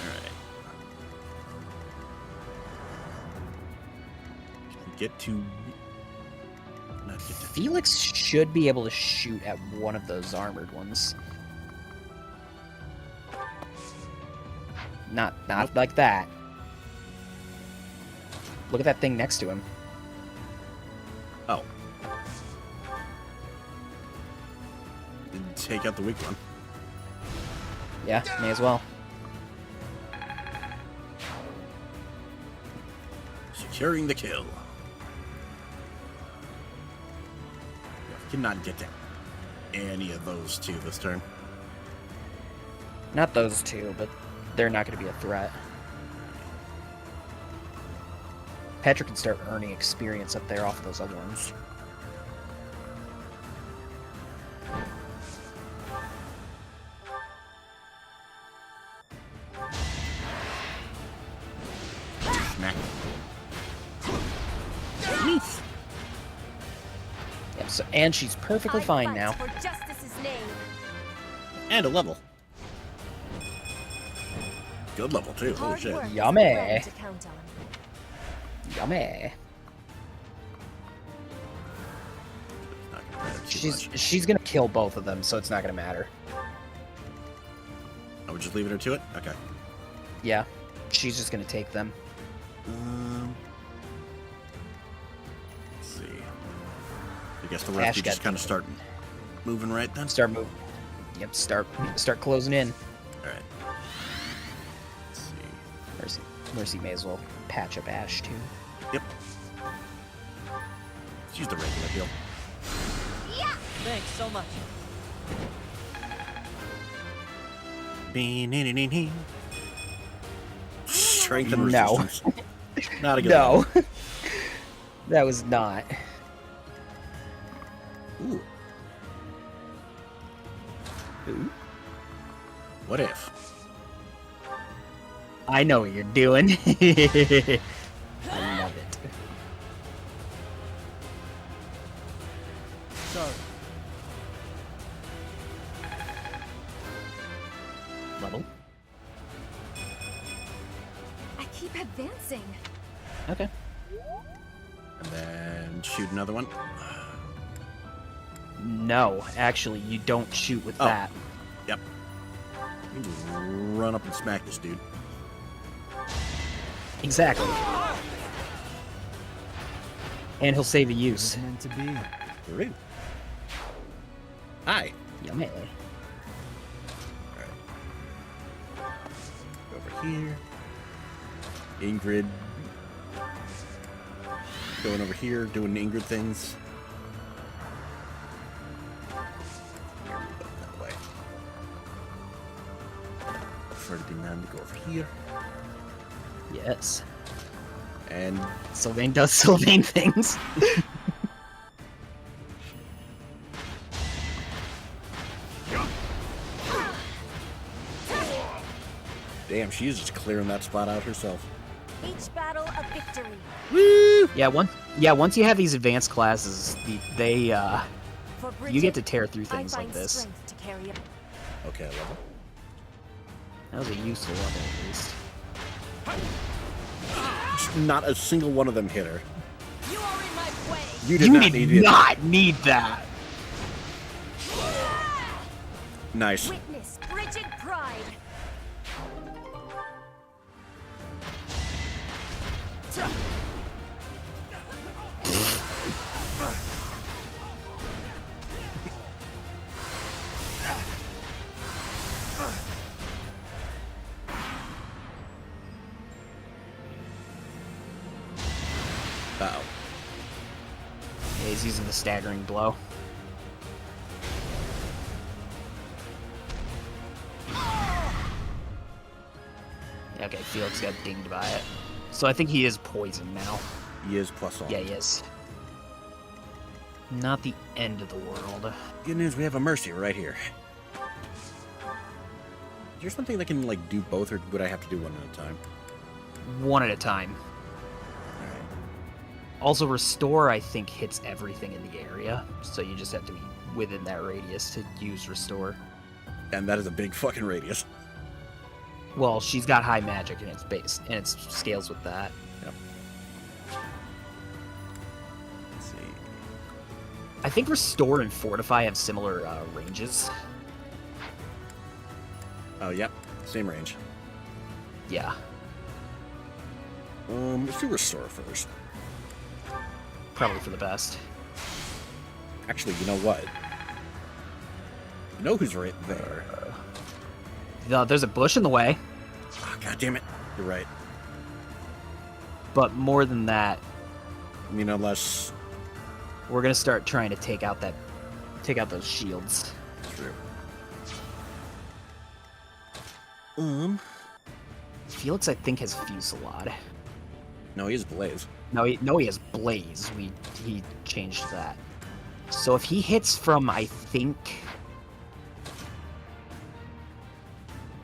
Alright. Get to Felix should be able to shoot at one of those armored ones. Not like that. Look at that thing next to him. Oh. Take out the weak one. Yeah, may as well. Securing the kill. Cannot get to any of those two this turn. Not those two, but they're not going to be a threat. Patrick can start earning experience up there off those other ones. Smack. Yep, so, and she's perfectly fine now. For justice's name. And a level. Good level, too. Holy Hard shit. work is Yummy. a friend to count on. Yummy. Not gonna matter too much. She's gonna kill both of them, so it's not gonna matter. I would just leave her to it? Okay. Yeah, she's just gonna take them. Let's see. I guess the rest you just kind of start moving right then? Start moving. Yep, start closing in. Alright. Let's see. Mercy may as well patch up Ash too. Yep. Let's use the regular heal. Yeah! Thanks so much. Strength and No. resistance. Not a good No. one. That was not. Ooh. Ooh. What if? I know what you're doing. I love it. Sorry. Level. I keep advancing. Okay. And then shoot another one. No, actually, you don't shoot with Oh. that. Yep. You just run up and smack this dude. Exactly. And he'll save a use. Meant to be. Rude. Hi. Yummy. Over here. Ingrid. Going over here, doing Ingrid things. That way. Ferdinand to go over here. Yes. And Sylvain does Sylvain things. damn, she is just clearing that spot out herself. Each battle a victory. Woo! Yeah, once you have these advanced classes, they For you get to Bridget, tear through I things like find this. strength to carry it. Okay, I love That was a useful level at least. it. Not a single one of them hit her. You are in my way. You did not need it. not need that. Nice. Witness Bridget Pride. Uh-oh. Yeah, he's using the staggering blow. Okay, Felix got dinged by it. So I think he is poisoned now. He is plus all. Yeah, he is. Not the end of the world. Good news, we have a Mercy right here. Is there something that can, like, do both, or would I have to do one at a time? One at a time. Alright. Also, Restore, I think, hits everything in the area. So you just have to be within that radius to use Restore. And that is a big fucking radius. Well, she's got high magic in its base, and it scales with that. Yep. Let's see. I I think Restore and Fortify have similar ranges. Oh, yep. Same range. Yeah. Let's do Restore first. Probably for the best. Actually, you know what? You know who's right there? There's a bush in the way. Oh, God damn it. You're right. But more than that, I mean, unless... we're gonna start trying to take out those shields. True. Felix, I think, has Fusillade. No, he has Blaze. No, he has Blaze. He changed that. So if he hits from, I think...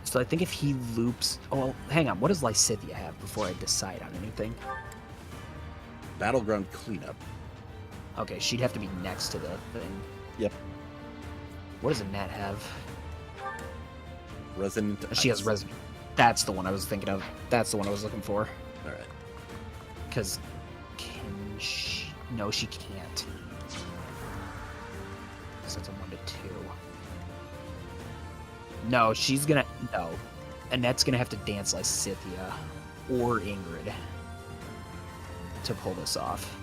So I think if he loops... Oh, hang on. What does Lysithea have before I decide on anything? Battleground Cleanup. Okay, she'd have to be next to the thing. Yep. What does Annette have? Resonant She has Ice. Resonant. That's the one I was thinking of. That's the one I was looking for. Alright. Because... can she... No, she can't. Because that's a 1 to 2. No, she's gonna... No. Annette's gonna have to dance Lysithea or Ingrid to pull this off.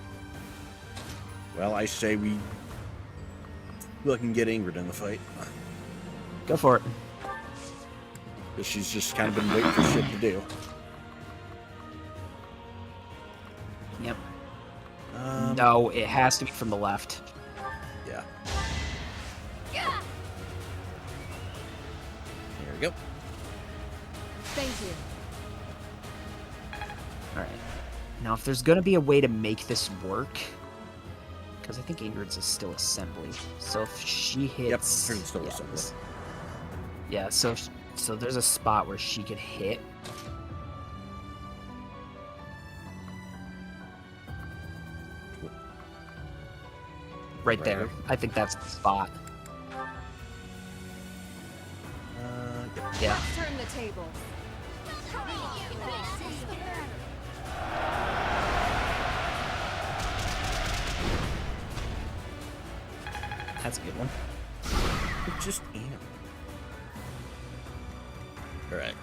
Well, I say we look and get Ingrid in the fight. Go for it. Because she's just kind of been waiting for shit to do. Yep. No, it has to be from the left. Yeah. Here we go. Thank you. Alright. Now, if there's gonna be a way to make this work... Because I think Ingrid's is still assembly. So if she hits... Yep, hers is still assembly. Yeah, so there's a spot where she could hit. Right there. I think that's the spot. Yeah. Let's turn the tables. That's a good one. It just am. Alright.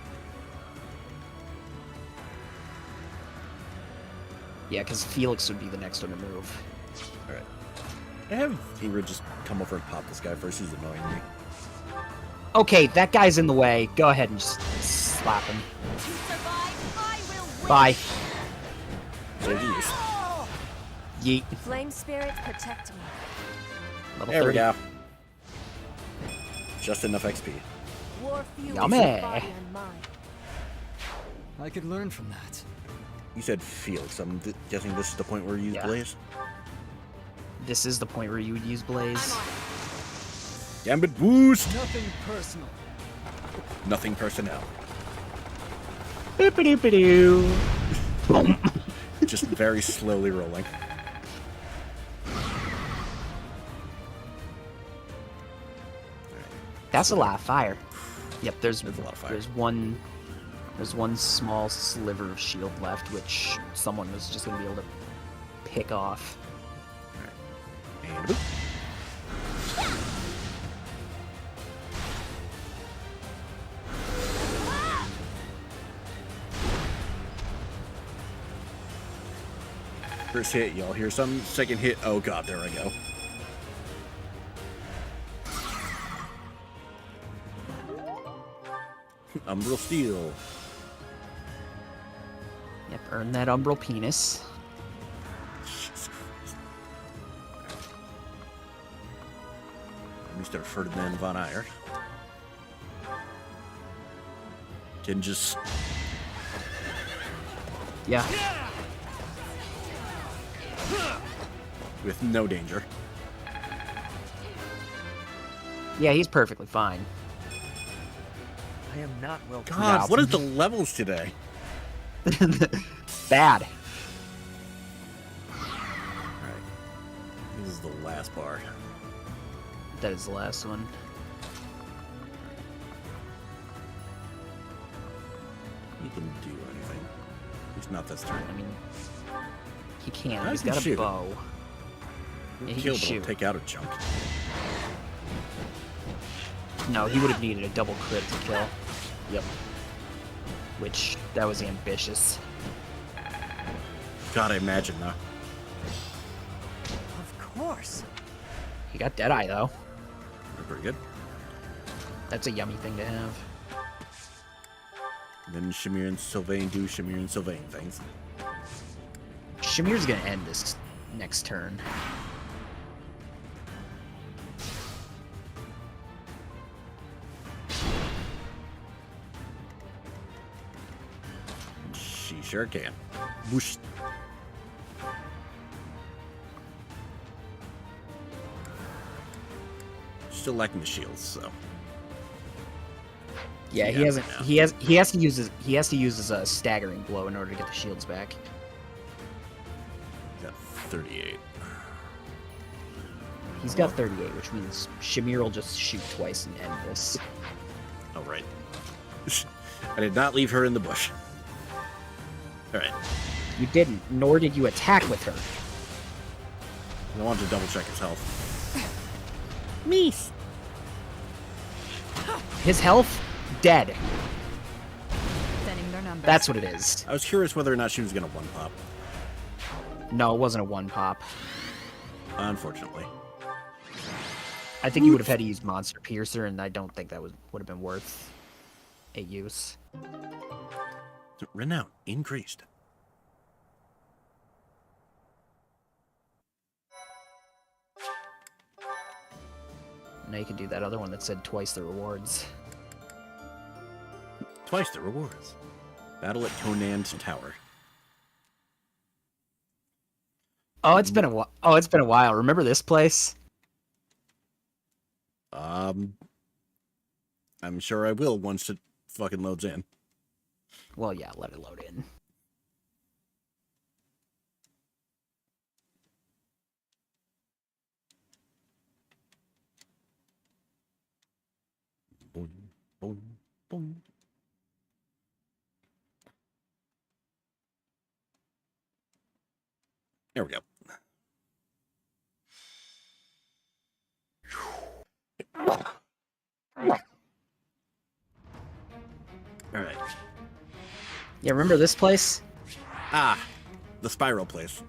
Yeah, because Felix would be the next one to move. Alright. I have Ingrid just come over and pop this guy first. He's annoying me. Okay, that guy's in the way. Go ahead and just slap him. Bye. So geez. Yeet. Flame spirits protect me. Level There 30. we go. Just enough XP. War fuel Yummy. is your body and mind. I could learn from that. You said Felix. I'm guessing this is the point where you use Blaze? This is the point where you would use Blaze. Gambit boost! Nothing personal. Nothing personnel. Boop-a-doop-a-doo. Just very slowly rolling. That's a lot of fire. Yep, there's a lot of fire. There's one small sliver of shield left, which someone was just gonna be able to pick off. And boop. First hit, y'all hear some. Second hit, oh god, there I go. Umbral Steel. Yep, earn that umbral penis. Mr. Ferdinand von Eyre. Can just... Yeah. With no danger. Yeah, he's perfectly fine. I am not well. God, what is the levels today? Bad. Alright. This is the last bar. That is the last one. He can do anything. He's not this turn. I mean, he can. I He's can got a shoot. bow. Yeah, he Kill, can but shoot. I'll take out a chunk. No, he would have needed a double crit to kill. Yep. Which, that was ambitious. God, I imagine though. Of course. He got Deadeye, though. Pretty good. That's a yummy thing to have. And then Shamir and Sylvain do Shamir and Sylvain things. Shamir's gonna end this next turn. She sure can. Whoosh. Still lacking the shields, so. Yeah, he Yeah, hasn't. right now. He has to use his staggering blow in order to get the shields back. Got 38. He's got 38, which means Shamir will just shoot twice and end this. Oh, right. I did not leave her in the bush. Alright. You didn't, nor did you attack with her. I wanted to double check his health. Meese. His health, dead. Thinning their numbers. That's what it is. I was curious whether or not she was going to one-pop. No, it wasn't a one pop. Unfortunately. I think you would have had to use Monster Piercer, and I don't think that would have been worth a use. Renown increased. Now you can do that other one that said twice the rewards. Twice the rewards. Battle at Conan's Tower. Oh, it's been a while. Oh, it's been a while. Remember this place? I'm sure I will once it fucking loads in. Well, yeah, let it load in. Boom, boom, boom. There we go. All right. Yeah, remember this place? Ah, the spiral place.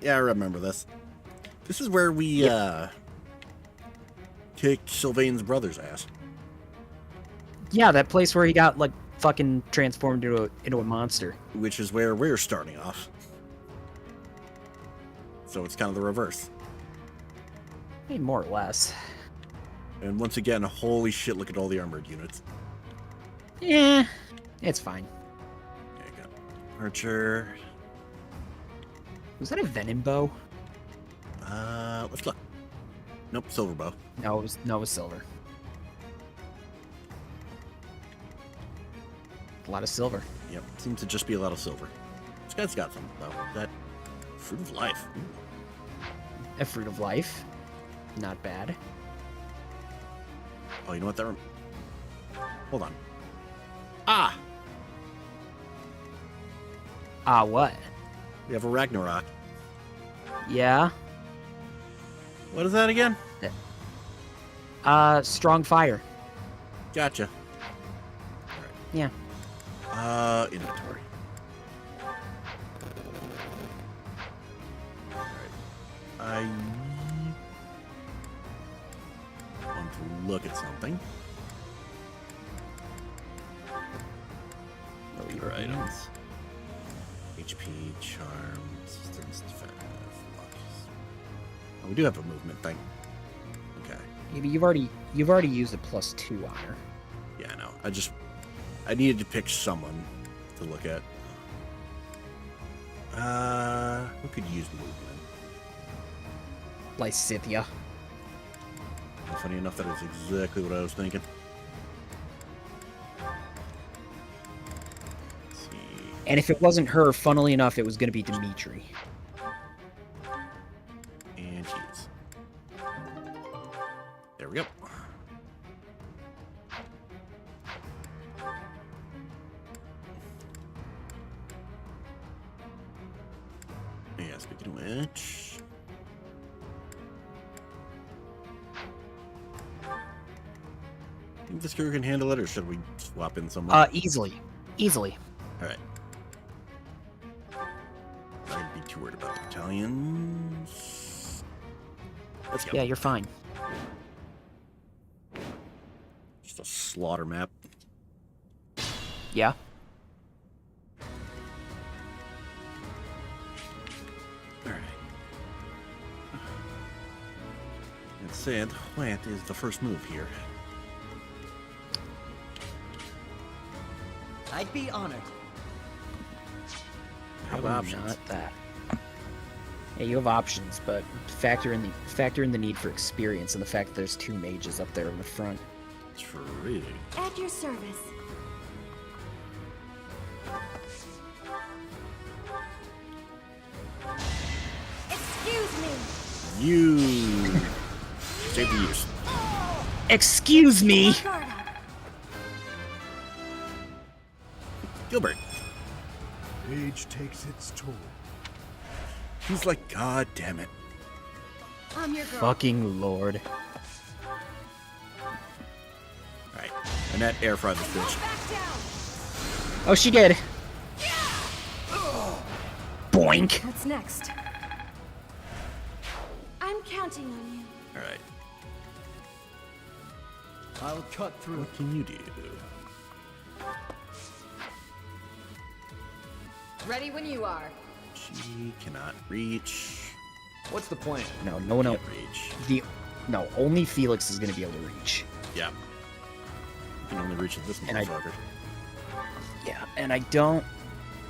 Yeah, I remember this. This is where we kicked Sylvain's brother's ass. Yeah, that place where he got like fucking transformed into a monster. Which is where we're starting off. So it's kind of the reverse. Hey, more or less. And once again, holy shit, look at all the armored units. Yeah, it's fine. There you go. Archer. Was that a venom bow? Let's look. Nope, silver bow. No, it was silver. A lot of silver. Yep, seems to just be a lot of silver. This guy's got some, though. That fruit of life. Ooh. A fruit of life. Not bad. Oh, you know what? That. Hold on. Ah! Ah, what? We have a Ragnarok. Yeah. What is that again? Strong fire. Gotcha. Yeah. Inventory. Alright. I want to look at something. Other items. HP, charm, systems, defense, locks. Oh, we do have a movement thing. Okay. Maybe you've already used a +2 on her. Yeah, I know. I needed to pick someone to look at. Who could use movement? Lysithia. Funny enough, that is exactly what I was thinking. Let's see. And if it wasn't her, funnily enough, it was going to be Dimitri. And cheese. There we go. Yeah, speaking of which... Think this crew can handle it, or should we swap in someone? Easily. Easily. All right. I'd be too worried about the battalions. Let's go. Yeah, you're fine. Just a slaughter map. Yeah. All right. That said, what is the first move here? I'd be honored. Have Probably options. not that. Yeah, you have options, but factor in the need for experience and the fact that there's 2 mages up there in the front. True. At your service. Excuse me. You save the use. Excuse me. Guard up. Gilbert. Age takes its toll. He's like, God damn it. I'm your girl. Fucking lord. Alright. Annette air fried this bitch. Back down. Oh, she did. Boink. What's next? I'm counting on you. Alright. I'll cut through. What can you do? Ready when you are. She cannot reach. What's the plan? No, no one else. Can't reach. No, only Felix is gonna be able to reach. Yeah. You can only reach this And I- motherfucker. Yeah, and I don't.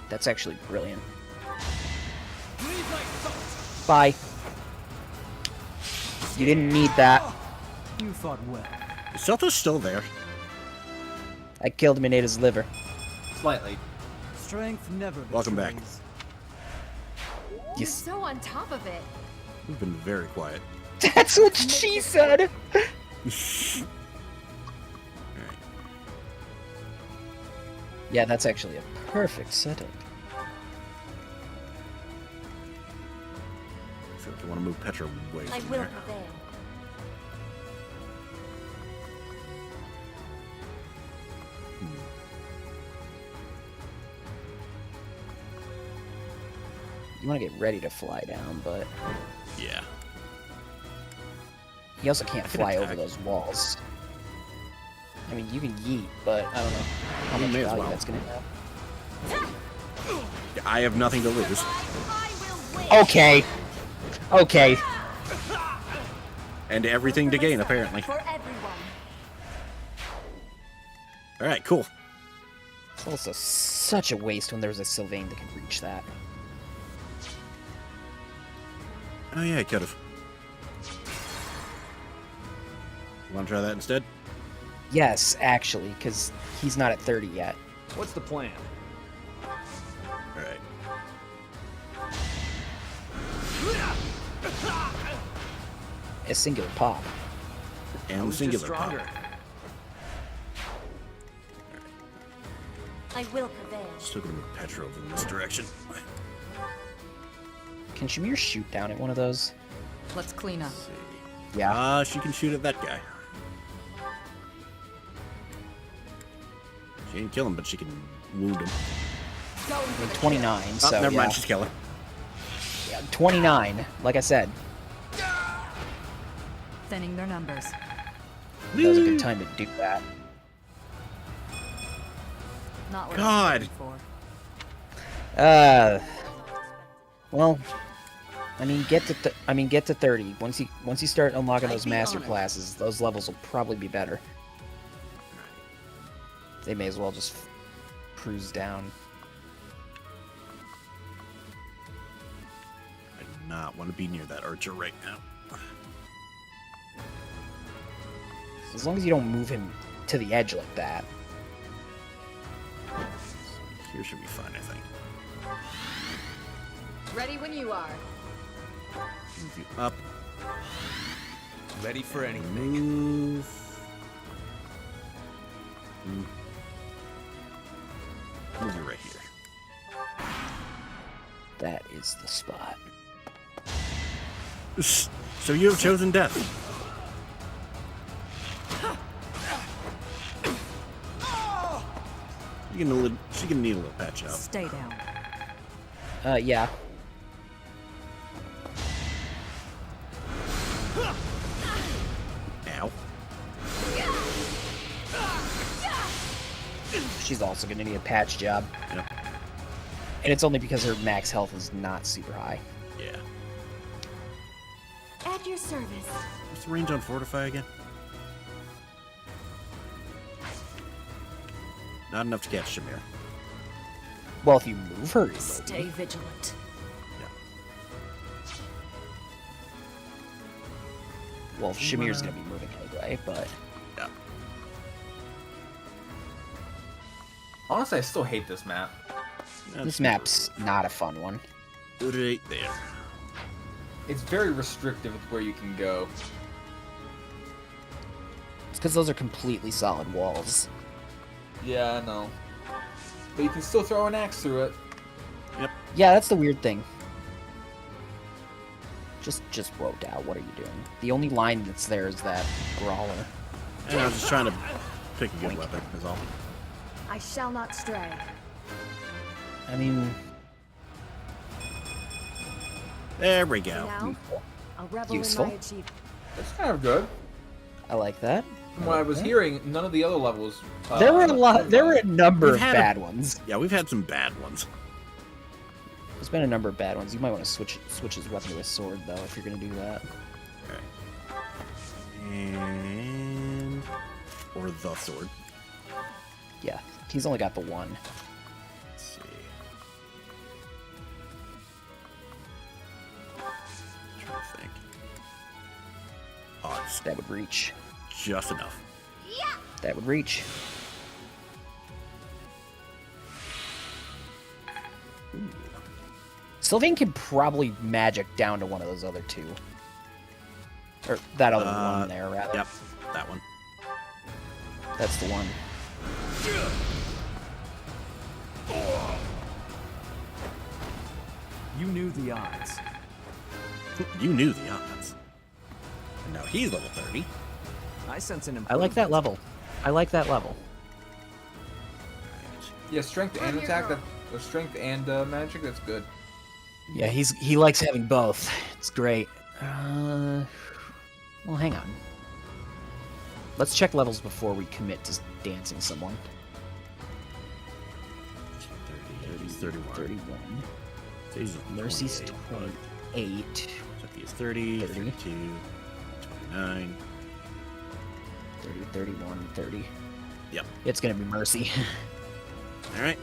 That's actually brilliant. Bye. You didn't need that. You fought well. Is Celto's still there? I killed him and ate his liver. Slightly. Strength never betrays. Welcome back. You're Yes. so on top of it. We've been very quiet. That's what she said. Alright. Yeah, that's actually a perfect setup. So if you want to move Petra away I from will there. prevail. You want to get ready to fly down, but Yeah. you also can't could fly attack. over those walls. I mean, you can yeet, but I don't know how You much may as value well. that's gonna have. I have nothing to lose. Okay. Okay. And everything to gain, apparently. For everyone. Alright, cool. It's also such a waste when there's a Sylvain that can reach that. Oh yeah, I could've. Want to try that instead? Yes, actually, because he's not at 30 yet. What's the plan? Alright. A singular pop. And Who's singular just pop. stronger? I will prevail. Still gonna move Petra over in this direction. Can Shamir shoot down at one of those? Let's clean up. Let's see. Yeah. She can shoot at that guy. She ain't kill him, but she can wound him. Going I for mean, the 29, Oh, so never yeah. mind, she's killing. Yeah, 29, like I said. Thinning their numbers. That was a good time to do that. Not what God. I was for. Well, I mean, get to 30. Once you start unlocking those master classes, those levels will probably be better. They may as well just cruise down. I do not want to be near that archer right now. As long as you don't move him to the edge like that. Here should be fine, I think. Ready when you are. Move you up. Ready for anything. Move. Move you right here. That is the spot. So you have chosen death. She's gonna need a little patch up. Stay down. Yeah. Ow. She's also gonna need a patch job. Yep. And it's only because her max health is not super high. Yeah. At your service. What's the range on Fortify again? Not enough to catch Shamir. Well, if you move her, it will Stay be. vigilant. Well, Shamir's gonna be moving anyway, but Yeah. Honestly, I still hate this map. this map's not a fun one. Right there. It's very restrictive with where you can go. It's because those are completely solid walls. Yeah, I know. But you can still throw an axe through it. Yeah, that's the weird thing. Just wrote out. What are you doing? The only line that's there is that brawler. And I was just trying to pick a good weapon, is all. I shall not stray. I mean, There we go. Now, I'll revel Useful. in my achievement. It's kind of good. I like that. From what I was hearing, none of the other levels. There were a lot. There were a number We've of had bad ones. Yeah, we've had some bad ones. There's been a number of bad ones. You might want to switch his weapon to a sword, though, if you're gonna do that. And... Or the sword. Yeah, he's only got the one. Let's see. Trying to think. Oh, it's That would reach. just enough. That would reach. Ooh. Sylvain can probably magic down to one of those other two. Or that other one there, rather. Yep, that one. That's the one. You knew the odds. You knew the odds. And now he's level 30. I sense an I improvement. like that level. I like that level. Yeah, strength and attack. Or strength and magic. That's good. Yeah, he likes having both. It's great. Well, hang on. Let's check levels before we commit to dancing someone. 30, 31. 31. Says Mercy's 28. Chucky is 30, 30. 32, 29. 30, 31, 30. Yep. It's gonna be Mercy. Alright.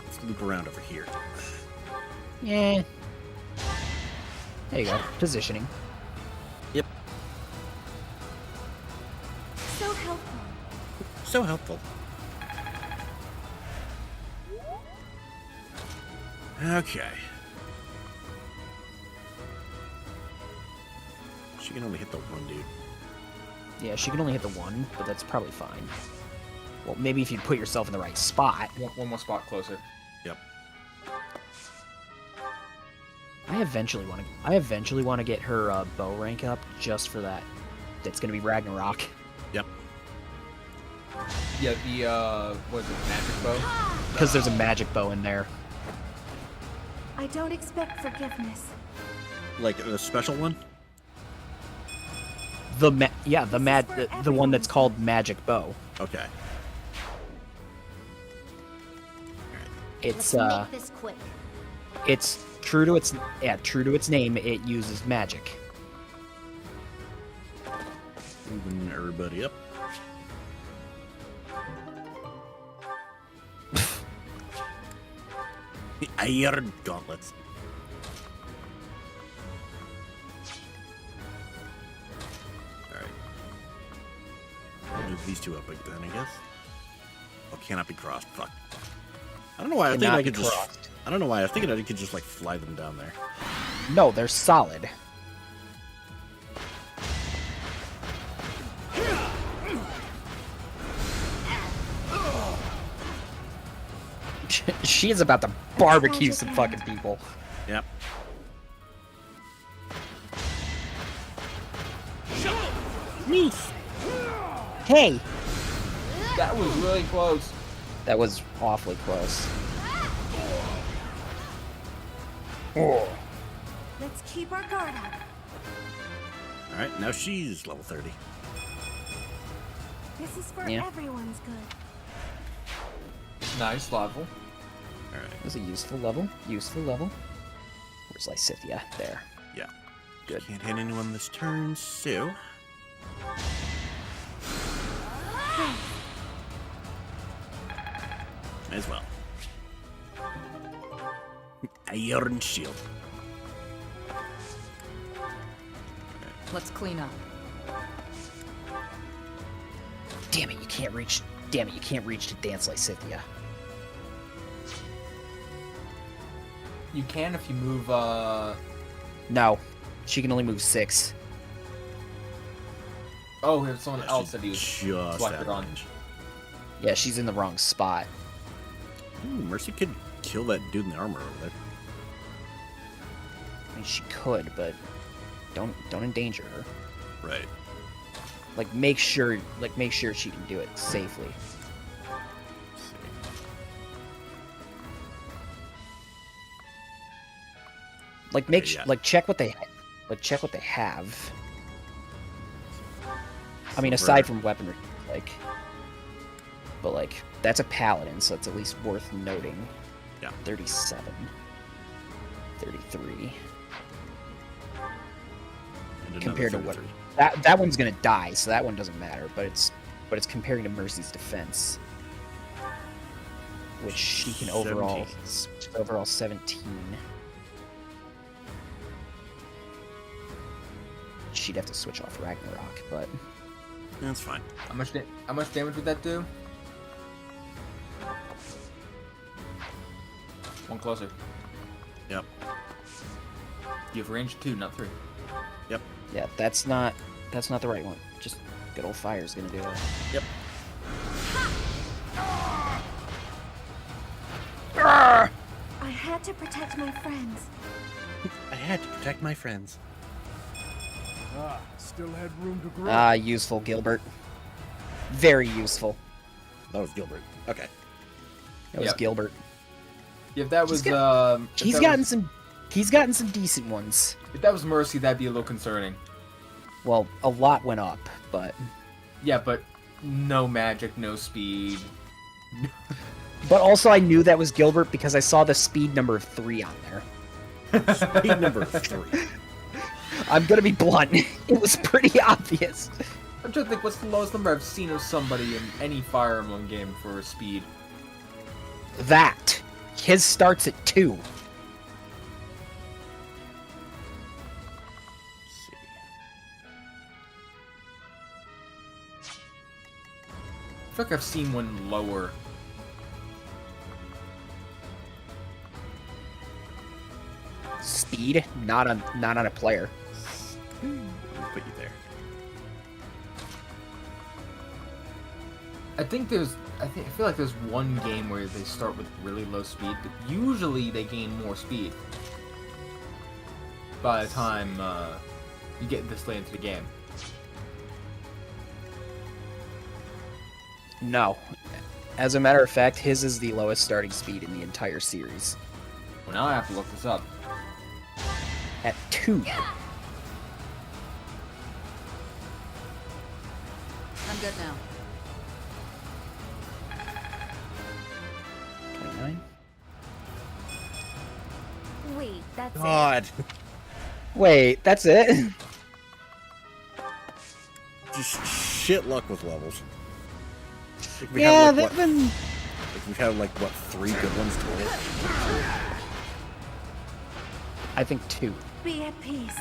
Let's loop around over here. Yeah. There you go. Positioning. Yep. So helpful. So helpful. Okay. She can only hit the one dude. Yeah, she can only hit the one, but that's probably fine. Well, maybe if you put yourself in the right spot. One more spot closer. Yep. I eventually want to get her bow rank up just for that. That's gonna be Ragnarok. Yep. Yeah, the what is it, magic bow? Because there's a magic bow in there. I don't expect forgiveness. Like a special one? The one that's called Magic Bow. Okay. It's Let's make this quick. it's true to its name. It uses magic. Moving everybody up. The Iron Gauntlets. Alright. I'll move these two up like then, I guess. Oh, cannot be crossed. Fuck. I don't know why I think Cannot I be could just... crossed. I don't know why. I was thinking I could just, like, fly them down there. No, they're solid. She is about to barbecue some fucking people. Yep. Hey! That was really close. That was awfully close. Oh. Let's keep our guard up. All right, now she's level 30. This is for everyone's good. Nice level. All right. It was a useful level. Useful level. Where's Lysithia? There. Yeah. Good. Can't hit anyone this turn, so. Might as well. Iron Shield. Let's clean up. Damn it, you can't reach. Damn it, you can't reach to dance Lysithia. You can if you move, No. She can only move 6. Oh, there's someone Yeah, else she's that he was just selected out of on. range. Yeah, she's in the wrong spot. Ooh, Mercy could kill that dude in the armor over there. I mean, she could, but don't endanger her. Right. Like make sure she can do it safely. Let's see. Like check what they have. I mean, aside from weaponry, but that's a paladin, so it's at least worth noting. Yeah. 37. 33. And Compared to another what 33. that one's gonna die, so that one doesn't matter. But it's comparing to Mercy's defense, which she can overall 17. She'd have to switch off Ragnarok, but That's fine. How much damage would that do? One closer. Yep. You have range 2, not 3. Yep. yeah, that's not the right one. Just good old fire's gonna do it. Yep. I had to protect my friends. I had to protect my friends. Still had room to grow. Useful, Gilbert. Very useful. That was Gilbert. Okay. That was Yep. Gilbert. If that was, He's gotten some decent ones. If that was Mercy, that'd be a little concerning. Well, a lot went up, but Yeah, but no magic, no speed. also I knew that was Gilbert because I saw the speed number 3 on there. Speed number 3. I'm gonna be blunt. It was pretty obvious. I'm trying to think, what's the lowest number I've seen of somebody in any Fire Emblem game for speed? That. His starts at 2. Let's see. I feel like I've seen one lower. Speed, not on a player. Let me put you there. I feel like there's one game where they start with really low speed, but usually they gain more speed by the time you get this late into the game. No. As a matter of fact, his is the lowest starting speed in the entire series. Well, now I have to look this up. At 2. I'm good now. 29. Wait, that's God. Wait, that's it? Just shit luck with levels. Like we Yeah, have, they've like, been... we've had 3 good ones total. I think 2. Be at peace.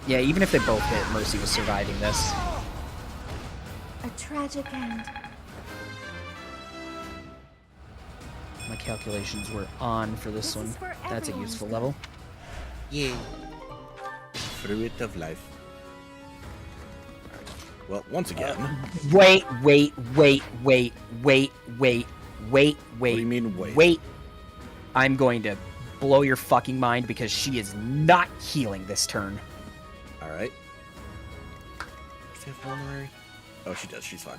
Yeah, even if they both hit, Mercy was surviving this. A tragic end. My calculations were on for this This one. is for That's a everyone's useful good. level. Yeah. Fruit of life. Alright. Well, once again. Wait. What do you mean, wait? Wait. I'm going to blow your fucking mind because she is not healing this turn. All right. Does she have vulnerary? Oh, she does. She's fine.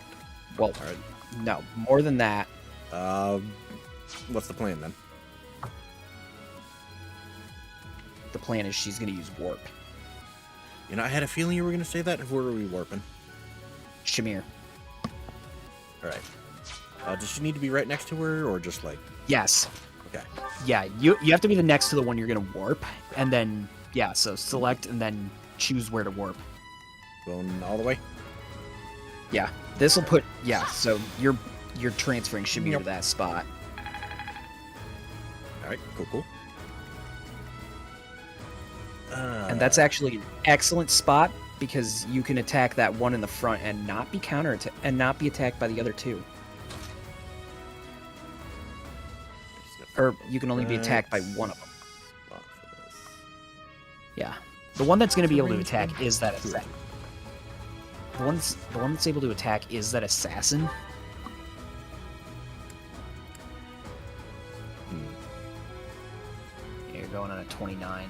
Well, all right. No, more than that. What's the plan then? The plan is she's going to use warp. You know, I had a feeling you were going to say that. Who are we warping? Shamir. All right. Does she need to be right next to her, or just like? Yes. Okay. Yeah, you have to be the next to the one you're going to warp, and then yeah, so select and then choose where to warp. Going all the way. Yeah, this will put So you're transferring Shamir to that spot. All right. Cool. And that's actually an excellent spot because you can attack that one in the front and not be and not be attacked by the other two. Or you can only be attacked by one of them. Yeah. The one that's going to be able to attack is that assassin. The one that's able to attack is that assassin. Yeah, you're going on a 29.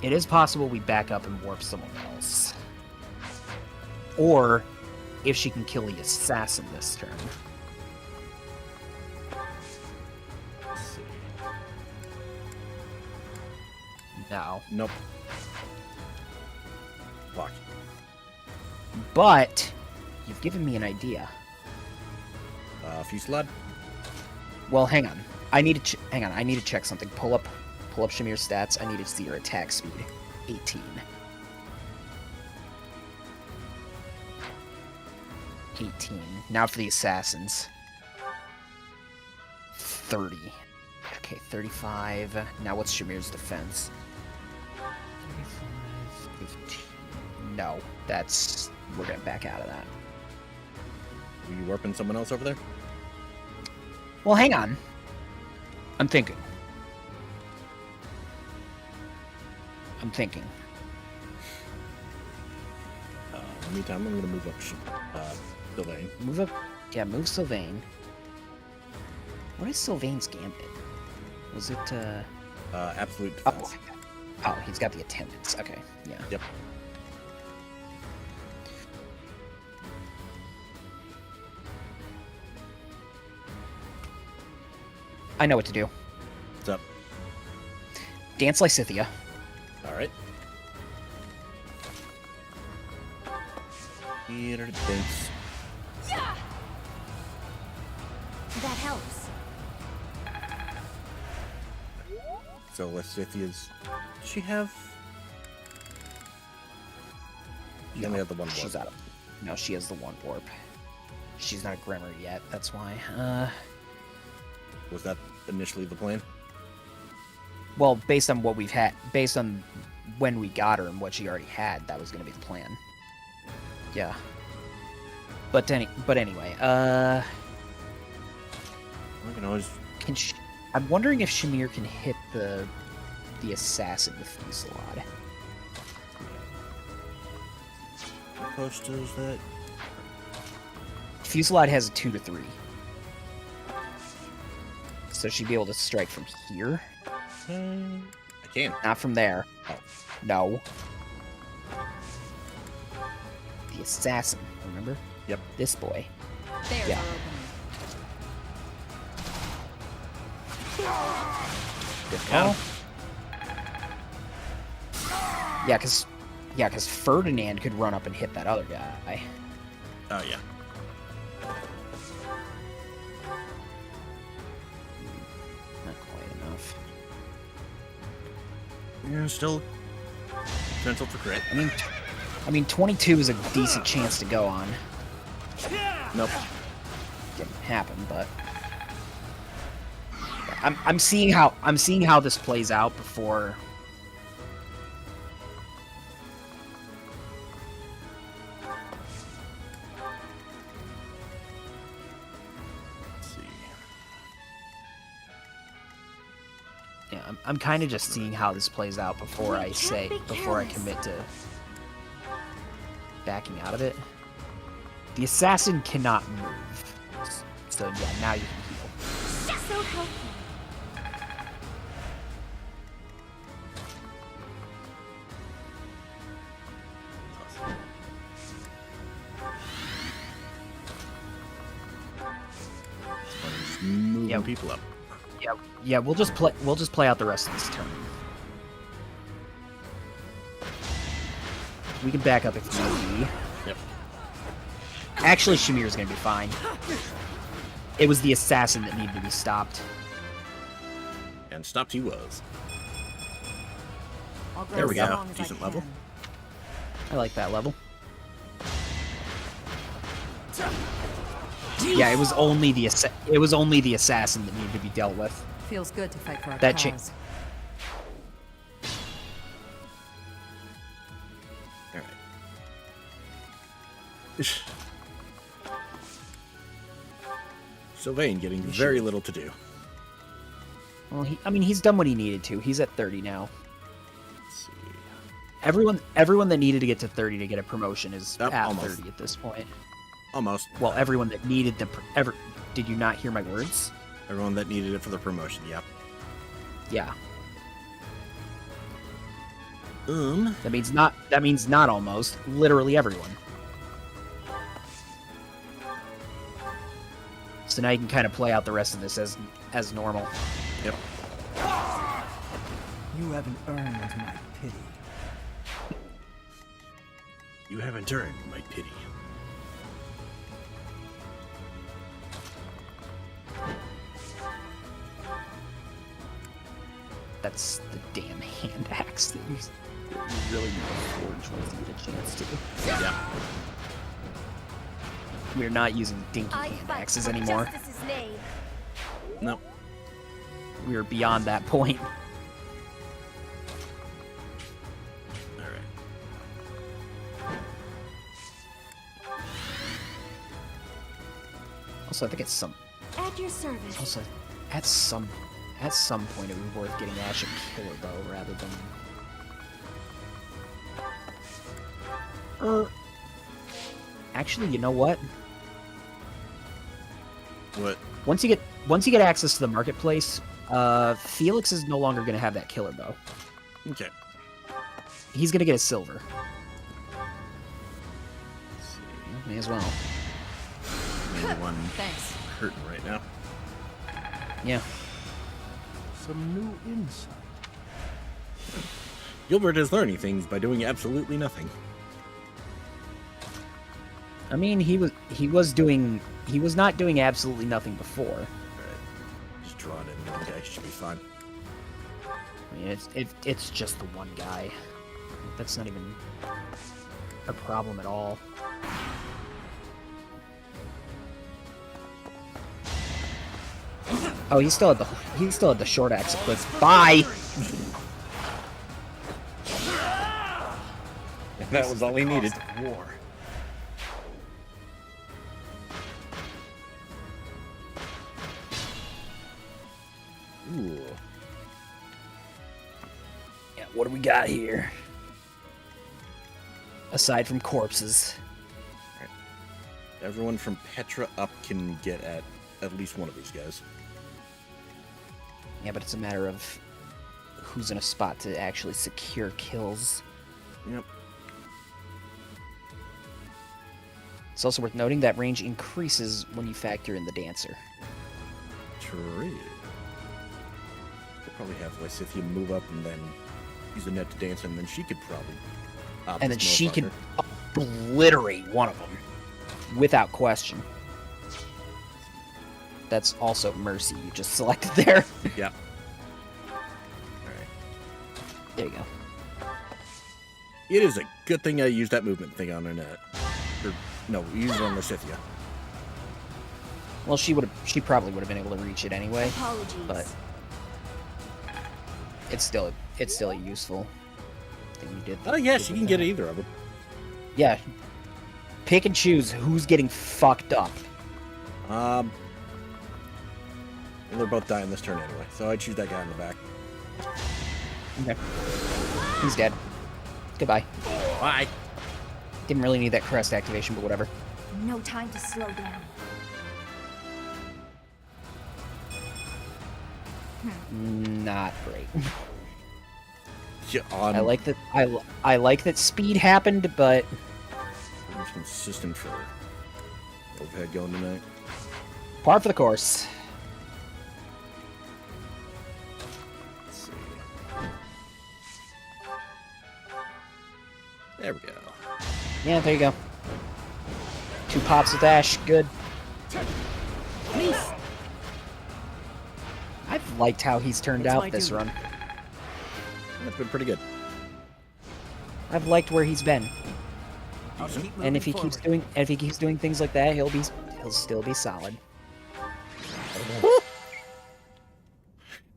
It is possible we back up and warp someone else. Or if she can kill the assassin this turn. Let's see. No. Nope. Block. But you've given me an idea. Fusillade. Well, hang on. I need to check something. Pull up Shamir's stats. I need to see her attack speed. 18. 18. Now for the assassins. 30. Okay, 35. Now what's Shamir's defense? 15. No, we're gonna back out of that. Are you warping someone else over there? Well, hang on. I'm thinking. In the meantime, I'm gonna move up Sylvain. Move up. Yeah, move Sylvain. What is Sylvain's gambit? Was it absolute defense. Oh, he's got the attendance. Okay, yeah. Yep. I know what to do. What's up? Dance Lysithia. All right. Theater thanks. Yeah. That helps. So Lysithia's. Does she have? She only had the one warp. She's out of. No, she has the one warp. She's not a Grimmer yet. That's why. Was that initially the plan? Well, based on what we've had, based on when we got her and what she already had, that was going to be the plan. Yeah. But anyway, I can always. I'm wondering if Shamir can hit the assassin with Fusillade. What post does that? Fusillade has a 2 to 3. So she'd be able to strike from here. I can. Not from there. Oh. No. The assassin, remember? Yep. This boy. There's Yeah. our opening. Good call. Yeah, cause Ferdinand could run up and hit that other guy. Oh yeah. Not quite enough. Yeah, still potential for crit. I mean, 22 is a decent chance to go on. Nope. Didn't happen, but I'm seeing how this plays out before. Let's see. Yeah, I'm kind of just seeing how this plays out before I commit to backing out of it. The assassin cannot move. So yeah, now you can heal. So helpful. just moving people up. Yeah, we'll just play out the rest of this turn. We can back up if need be. Yep. Actually, Shamir's gonna be fine. It was the assassin that needed to be stopped. And stopped he was. I'll go There we as go. long as I Decent level. can. I like that level. Yeah, it was only the assassin that needed to be dealt with. Feels good to fight for our That cause. All right. Sylvain getting very little to do. Well, he's done what he needed to. He's at 30 now. Let's see. Everyone that needed to get to 30 to get a promotion is at almost. 30 at this point. Almost. Well, everyone that needed did you not hear my words? Everyone that needed it for the promotion, yep. Yeah. That means not almost. Literally everyone. So now you can kind of play out the rest of this as normal. Yep. You haven't earned my pity. You haven't earned my pity. That's the damn hand axe that you really need to forge once you get a chance to. Yeah. We're not using dinky hand axes anymore. No. We're beyond that point. Alright. Also, I think it's some. At your service. Also, at some point, it would be worth getting Ash a killer bow rather than. Actually, you know what? What? Once you get access to the marketplace, Felix is no longer going to have that killer bow. Okay. He's going to get a silver. May as well. Main one Thanks. hurting right now. Yeah. Some new insight. Gilbert is learning things by doing absolutely nothing. I mean, he was not doing absolutely nothing before. Alright. Just draw it in. One guy should be fine. I mean, it's just the one guy. That's not even a problem at all. Oh, he still had the short axe equipped. Bye. That was all he needed. War. Ooh. Yeah, what do we got here? Aside from corpses. Everyone from Petra up can get at least one of these guys. Yeah, but it's a matter of who's in a spot to actually secure kills. Yep. It's also worth noting that range increases when you factor in the dancer. True. Could probably have Lysithia move up and then use the net to dance, and then she could probably. And then she could obliterate one of them. Without question. That's also Mercy you just selected there. Yep. Alright. There you go. It is a good thing I used that movement thing on Annette. Or, no, we used it on Lysithia. Well, she probably would have been able to reach it anyway. Apologies. But it's still a useful thing you did. Oh, yeah, she can get either of them. Yeah. Pick and choose who's getting fucked up. Well, they're both dying this turn anyway, so I choose that guy in the back. Okay. He's dead. Goodbye. Bye. Didn't really need that crest activation, but whatever. No time to slow down. Not great. Yeah, I like that. I like that speed happened, but it's consistent for what we've had going tonight. par for the course. There we go. Yeah, there you go. 2 pops with Ash. Good. I've liked how he's turned It's out my this duty. run. That's been pretty good. I've liked where he's been. I'll keep And if he moving keeps doing things like that, he'll still be solid. That was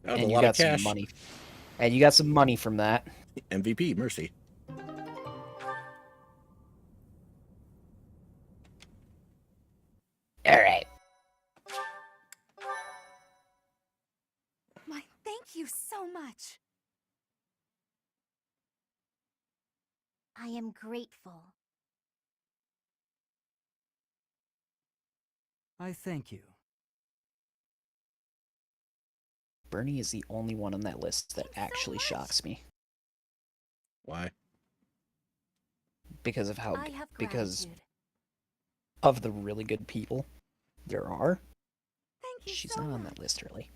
And a you lot got of cash. some money. And you got some money from that. MVP, mercy. All right. My thank you so much. I am grateful. I thank you. Bernie is the only one on that list that actually shocks me Why? because of how I have because gratitude. of the really good people there are. Thank you She's so not on much. that list really.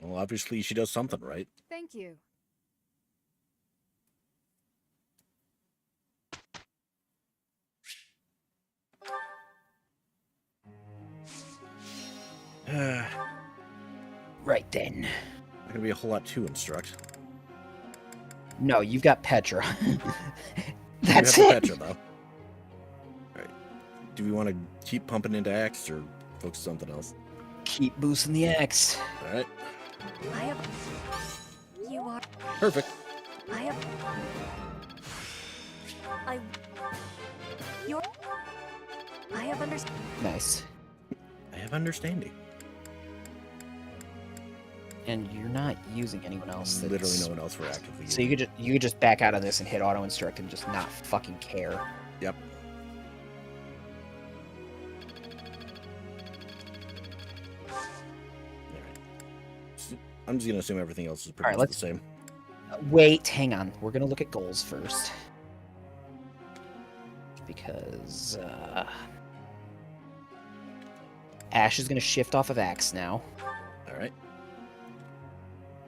Well, obviously she does something right. Thank you. Not Right then. gonna be a whole lot to instruct. No, you've got Petra. You That's have the it. Petra, though. Alright. Do we want to keep pumping into Axe or focus on something else? Keep boosting the X. Alright. I have. You are. Perfect. I have. I. You're. I have understood. Nice. I have understanding. And you're not using anyone else. That's... Literally no one else we're actively So using. you could just back out of this and hit auto instruct and just not fucking care. Yep. Alright. I'm just gonna assume everything else is pretty Alright, much let's- the same. Wait, hang on. We're gonna look at goals first. Because Ash is gonna shift off of Axe now Alright.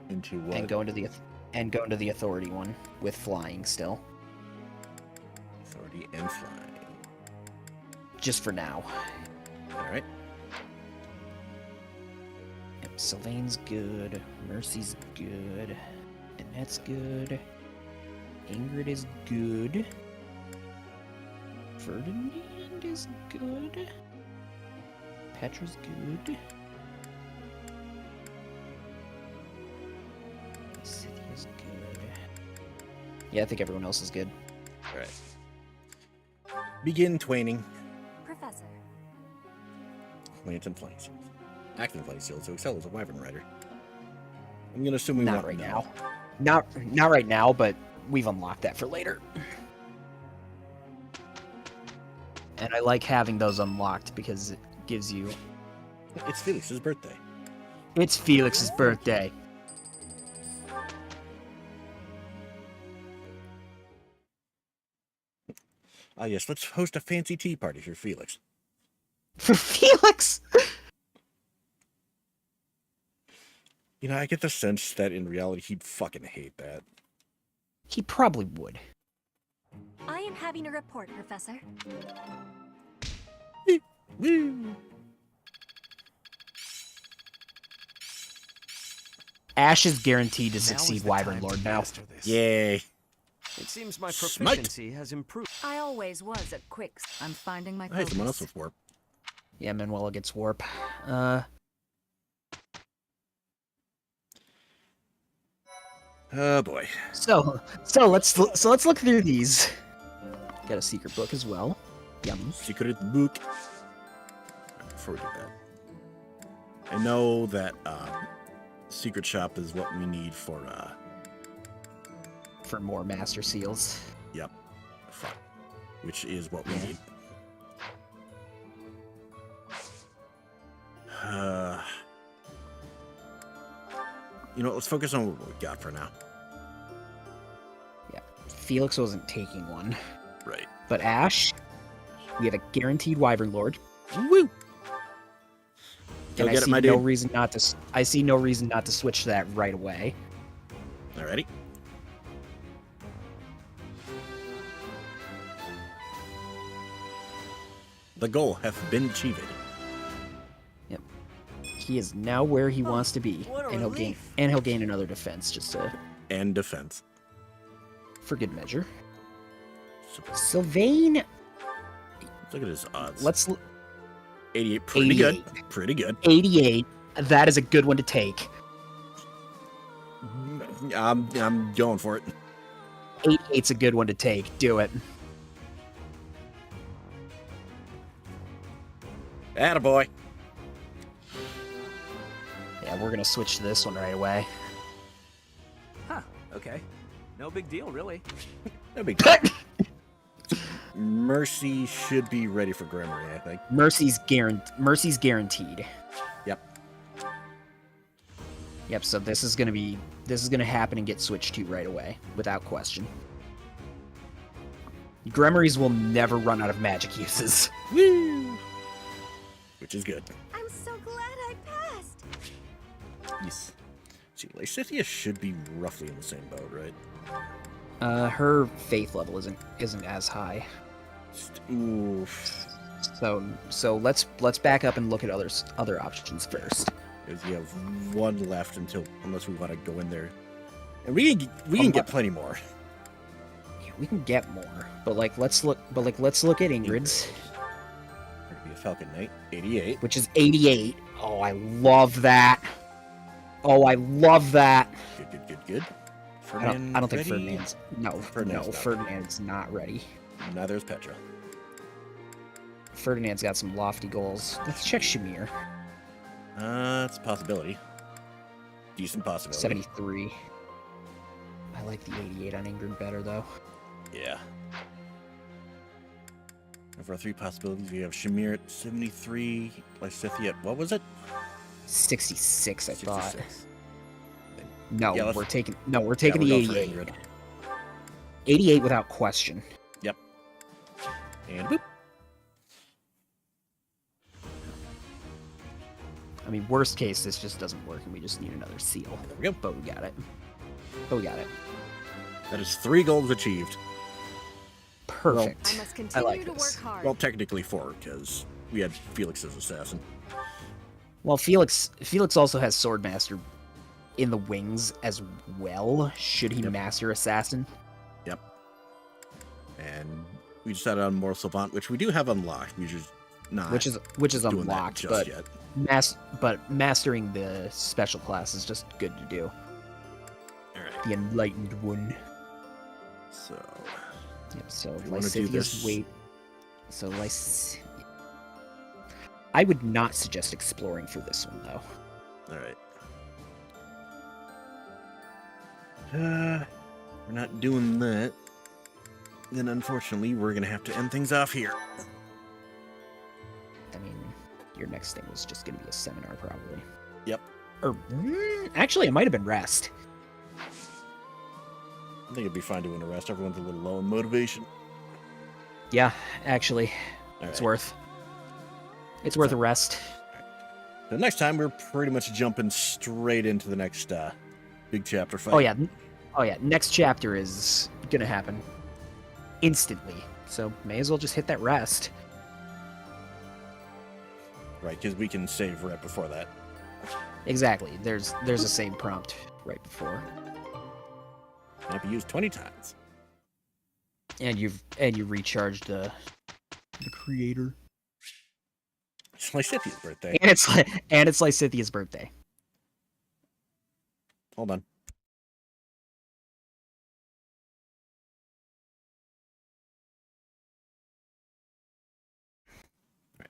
Into what? and go into the authority one with flying still. Authority and flying. Just for now. Alright. Yep, Sylvain's good. Mercy's good. Annette's good. Ingrid is good. Ferdinand is good. Petra's good. Cynthia's good. Yeah, I think everyone else is good. Alright. Begin twaning. Professor. Lance and flying seals. Acting flying seals to excel as a wyvern rider. I'm gonna assume we Not want right no. now. Not right now, but we've unlocked that for later. And I like having those unlocked because it gives you... It's Felix's birthday. It's Felix's birthday. Ah yes, let's host a fancy tea party for Felix. For Felix? You know, I get the sense that in reality he'd fucking hate that. He probably would. I am having a report, Professor. Woo! Ash is guaranteed to Now is succeed the Wyvern time to Lord now. master this. Yay! It seems my Smite. proficiency has improved. I always was at quicks. I'm finding my Hey, focus. someone else with warp. Yeah, Manuela gets warp. Oh boy. So let's look through these. Got a secret book as well. Yum. Secret book. Before we do that, I know that secret shop is what we need for For more master seals. Yep. Fuck. Which is what we need. You know, let's focus on what we've got for now. Yeah. Felix wasn't taking one. Right. But Ash, we have a guaranteed Wyvern Lord. Woo! Go And I get it, see my no dude. reason not to. I see no reason not to switch to that right away. Alrighty. The goal hath been achieved. Yep. He is now where he wants to be, what a and relief. he'll gain another defense just to, And defense. for good measure. So, Sylvain, look at his odds. let's 88, pretty 88. good. Pretty good. 88. That is a good one to take. I'm going for it. 88's a good one to take. Do it. Attaboy. Yeah, we're gonna switch to this one right away. Huh, okay. No big deal, really. No big deal. Mercy should be ready for Gremory, I think. Mercy's guaranteed. Yep. Yep, so this is gonna happen and get switched to right away, without question. Gremories will never run out of magic uses. Woo! Which is good. I'm so glad I passed. Yes. See, Lysithea should be roughly in the same boat, right? Her faith level isn't as high. Oof. So let's back up and look at other options first. Because you have one left unless we want to go in there, and we can get plenty more. Yeah, we can get more, but let's look at Ingrid's, There could be a Falcon Knight, 88. which is 88. Oh, I love that. Good. I don't think ready? Ferdinand's Ferdinand's not Ferdinand's not ready. Neither is Petra. Ferdinand's got some lofty goals. Let's check Shamir. It's a possibility. Decent possibility. 73. I like the 88 on Ingrid better though. Yeah. And for our three possibilities, we have Shamir at 73, Lysithea at, what was it? 66, I thought. 66. No, Yeah, we're taking the we're going for 88. Ingrid. 88 without question. Yep. And boop. I mean, worst case, this just doesn't work and we just need another seal. There we go. But we got it. That is 3 goals achieved. Perfect. I must I continue like to this. work hard. Well, technically 4, because we had Felix's assassin. Well, Felix also has Swordmaster in the wings as well, should he master Assassin. Yep. And we decided on Moral Savant, which we do have unlocked. We just not Which is doing that unlocked, just but yet. mastering the special class is just good to do. Alright. The Enlightened One. So Yep, so we wanna do this. Lysithia's weight. So I would not suggest exploring for this one though. Alright. We're not doing that. Then unfortunately we're gonna have to end things off here. I mean, your next thing was just gonna be a seminar probably. Yep. Or actually it might have been rest. I think it'd be fine doing a rest. Everyone's a little low in motivation. Yeah, actually. It's Alright. worth a rest. The next time we're pretty much jumping straight into the next big chapter fight. Oh yeah. Next chapter is gonna happen instantly. So may as well just hit that rest. Right, because we can save right before that. Exactly. There's a save prompt right before. Can't be used 20 times. And you recharged the creator. It's Lysithia's birthday. And it's Lysithia's birthday. Hold on. Right.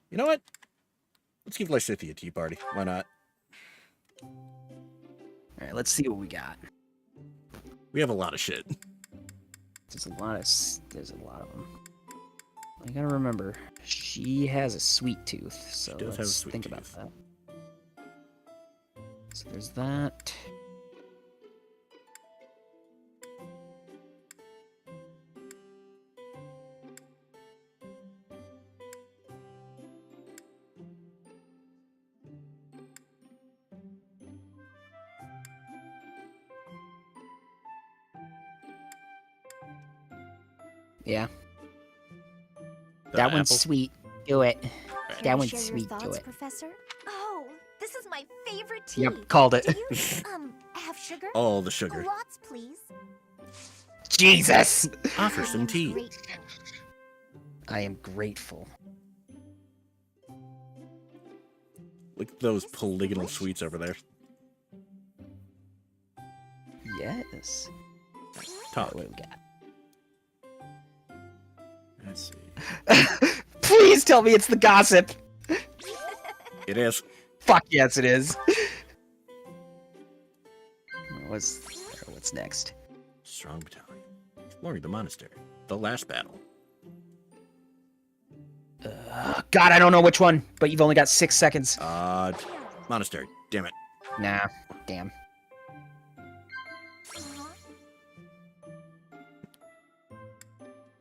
You know what? Let's give Lysithia a tea party. Why not? Alright, let's see what we got. We have a lot of shit. There's a lot of them. You gotta remember, she has a sweet tooth, so She does have a let's sweet think tooth. about that. So there's that. Yeah. The That one's apple? sweet. Do it. Can That I one's share sweet. your Do thoughts, it. Professor? Oh, this is my favorite tea. Yep, called it. Do you, have sugar? All the sugar. Lots, please. Jesus! Offer some tea. Great. I am grateful. Look at those polygonal sweets over there. Yes. Talk. What do we got? Let's see. Please tell me it's the gossip! It is. Fuck yes, it is. What's next? Strong battalion. Exploring the monastery. The last battle. God, I don't know which one, but you've only got 6 seconds. Monastery. Damn it. Nah, damn.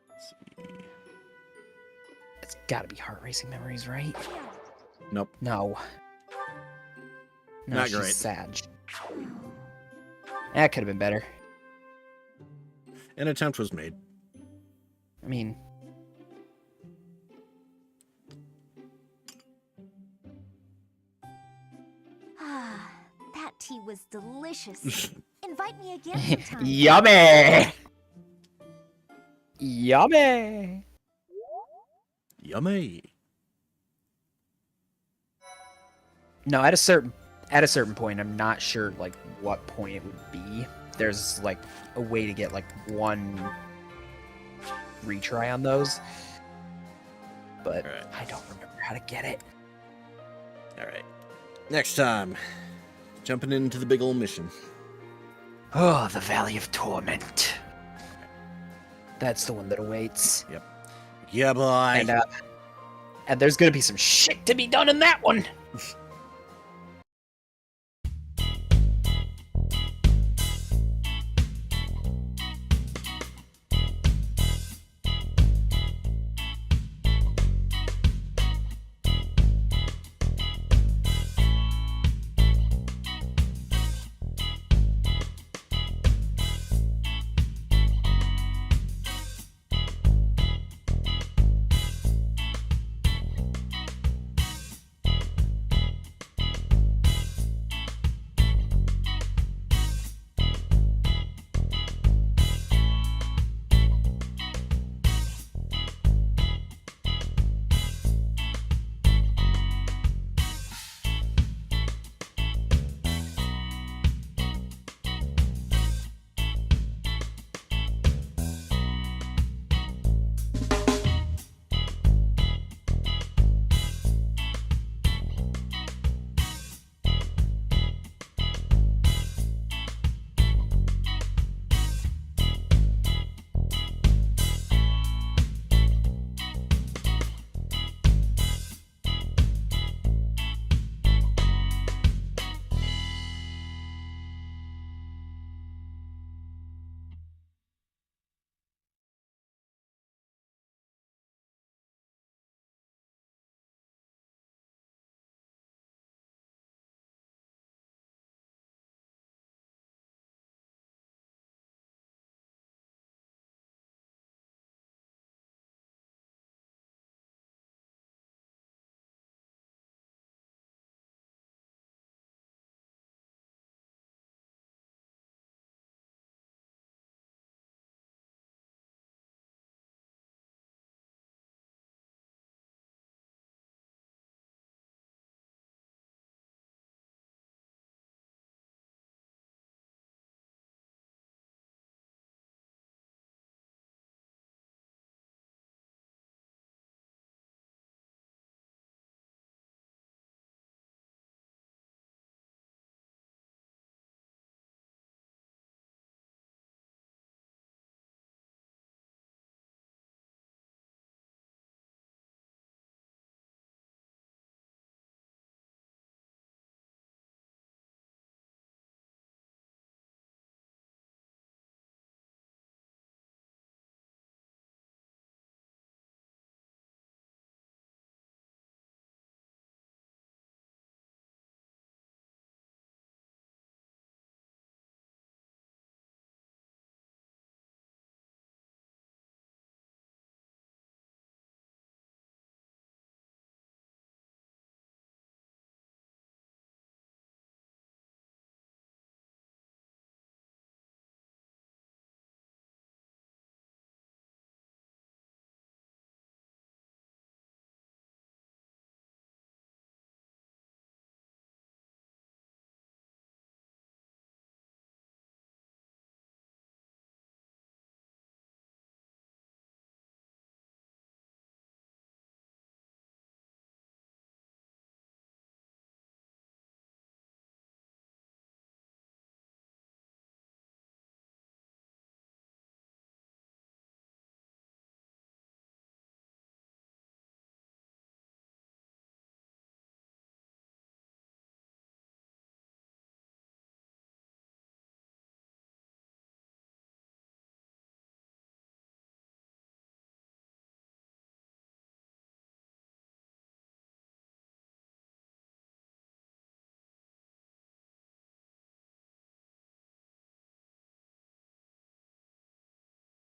Let's see. It's gotta be Heart Racing Memories, right? Nope. No. No, Not she's great. Sag. That could have been better. An attempt was made. I mean... Ah, that tea was delicious. Invite me again sometime. Yummy! Yummy! Yummy. No, at a certain point, I'm not sure like what point it would be. There's like a way to get like one retry on those, but Alright. I don't remember how to get it. Alright. Next time. Jumping into the big old mission. Oh, the Valley of Torment. That's the one that awaits. Yep. Yeah, boy. And there's gonna be some shit to be done in that one.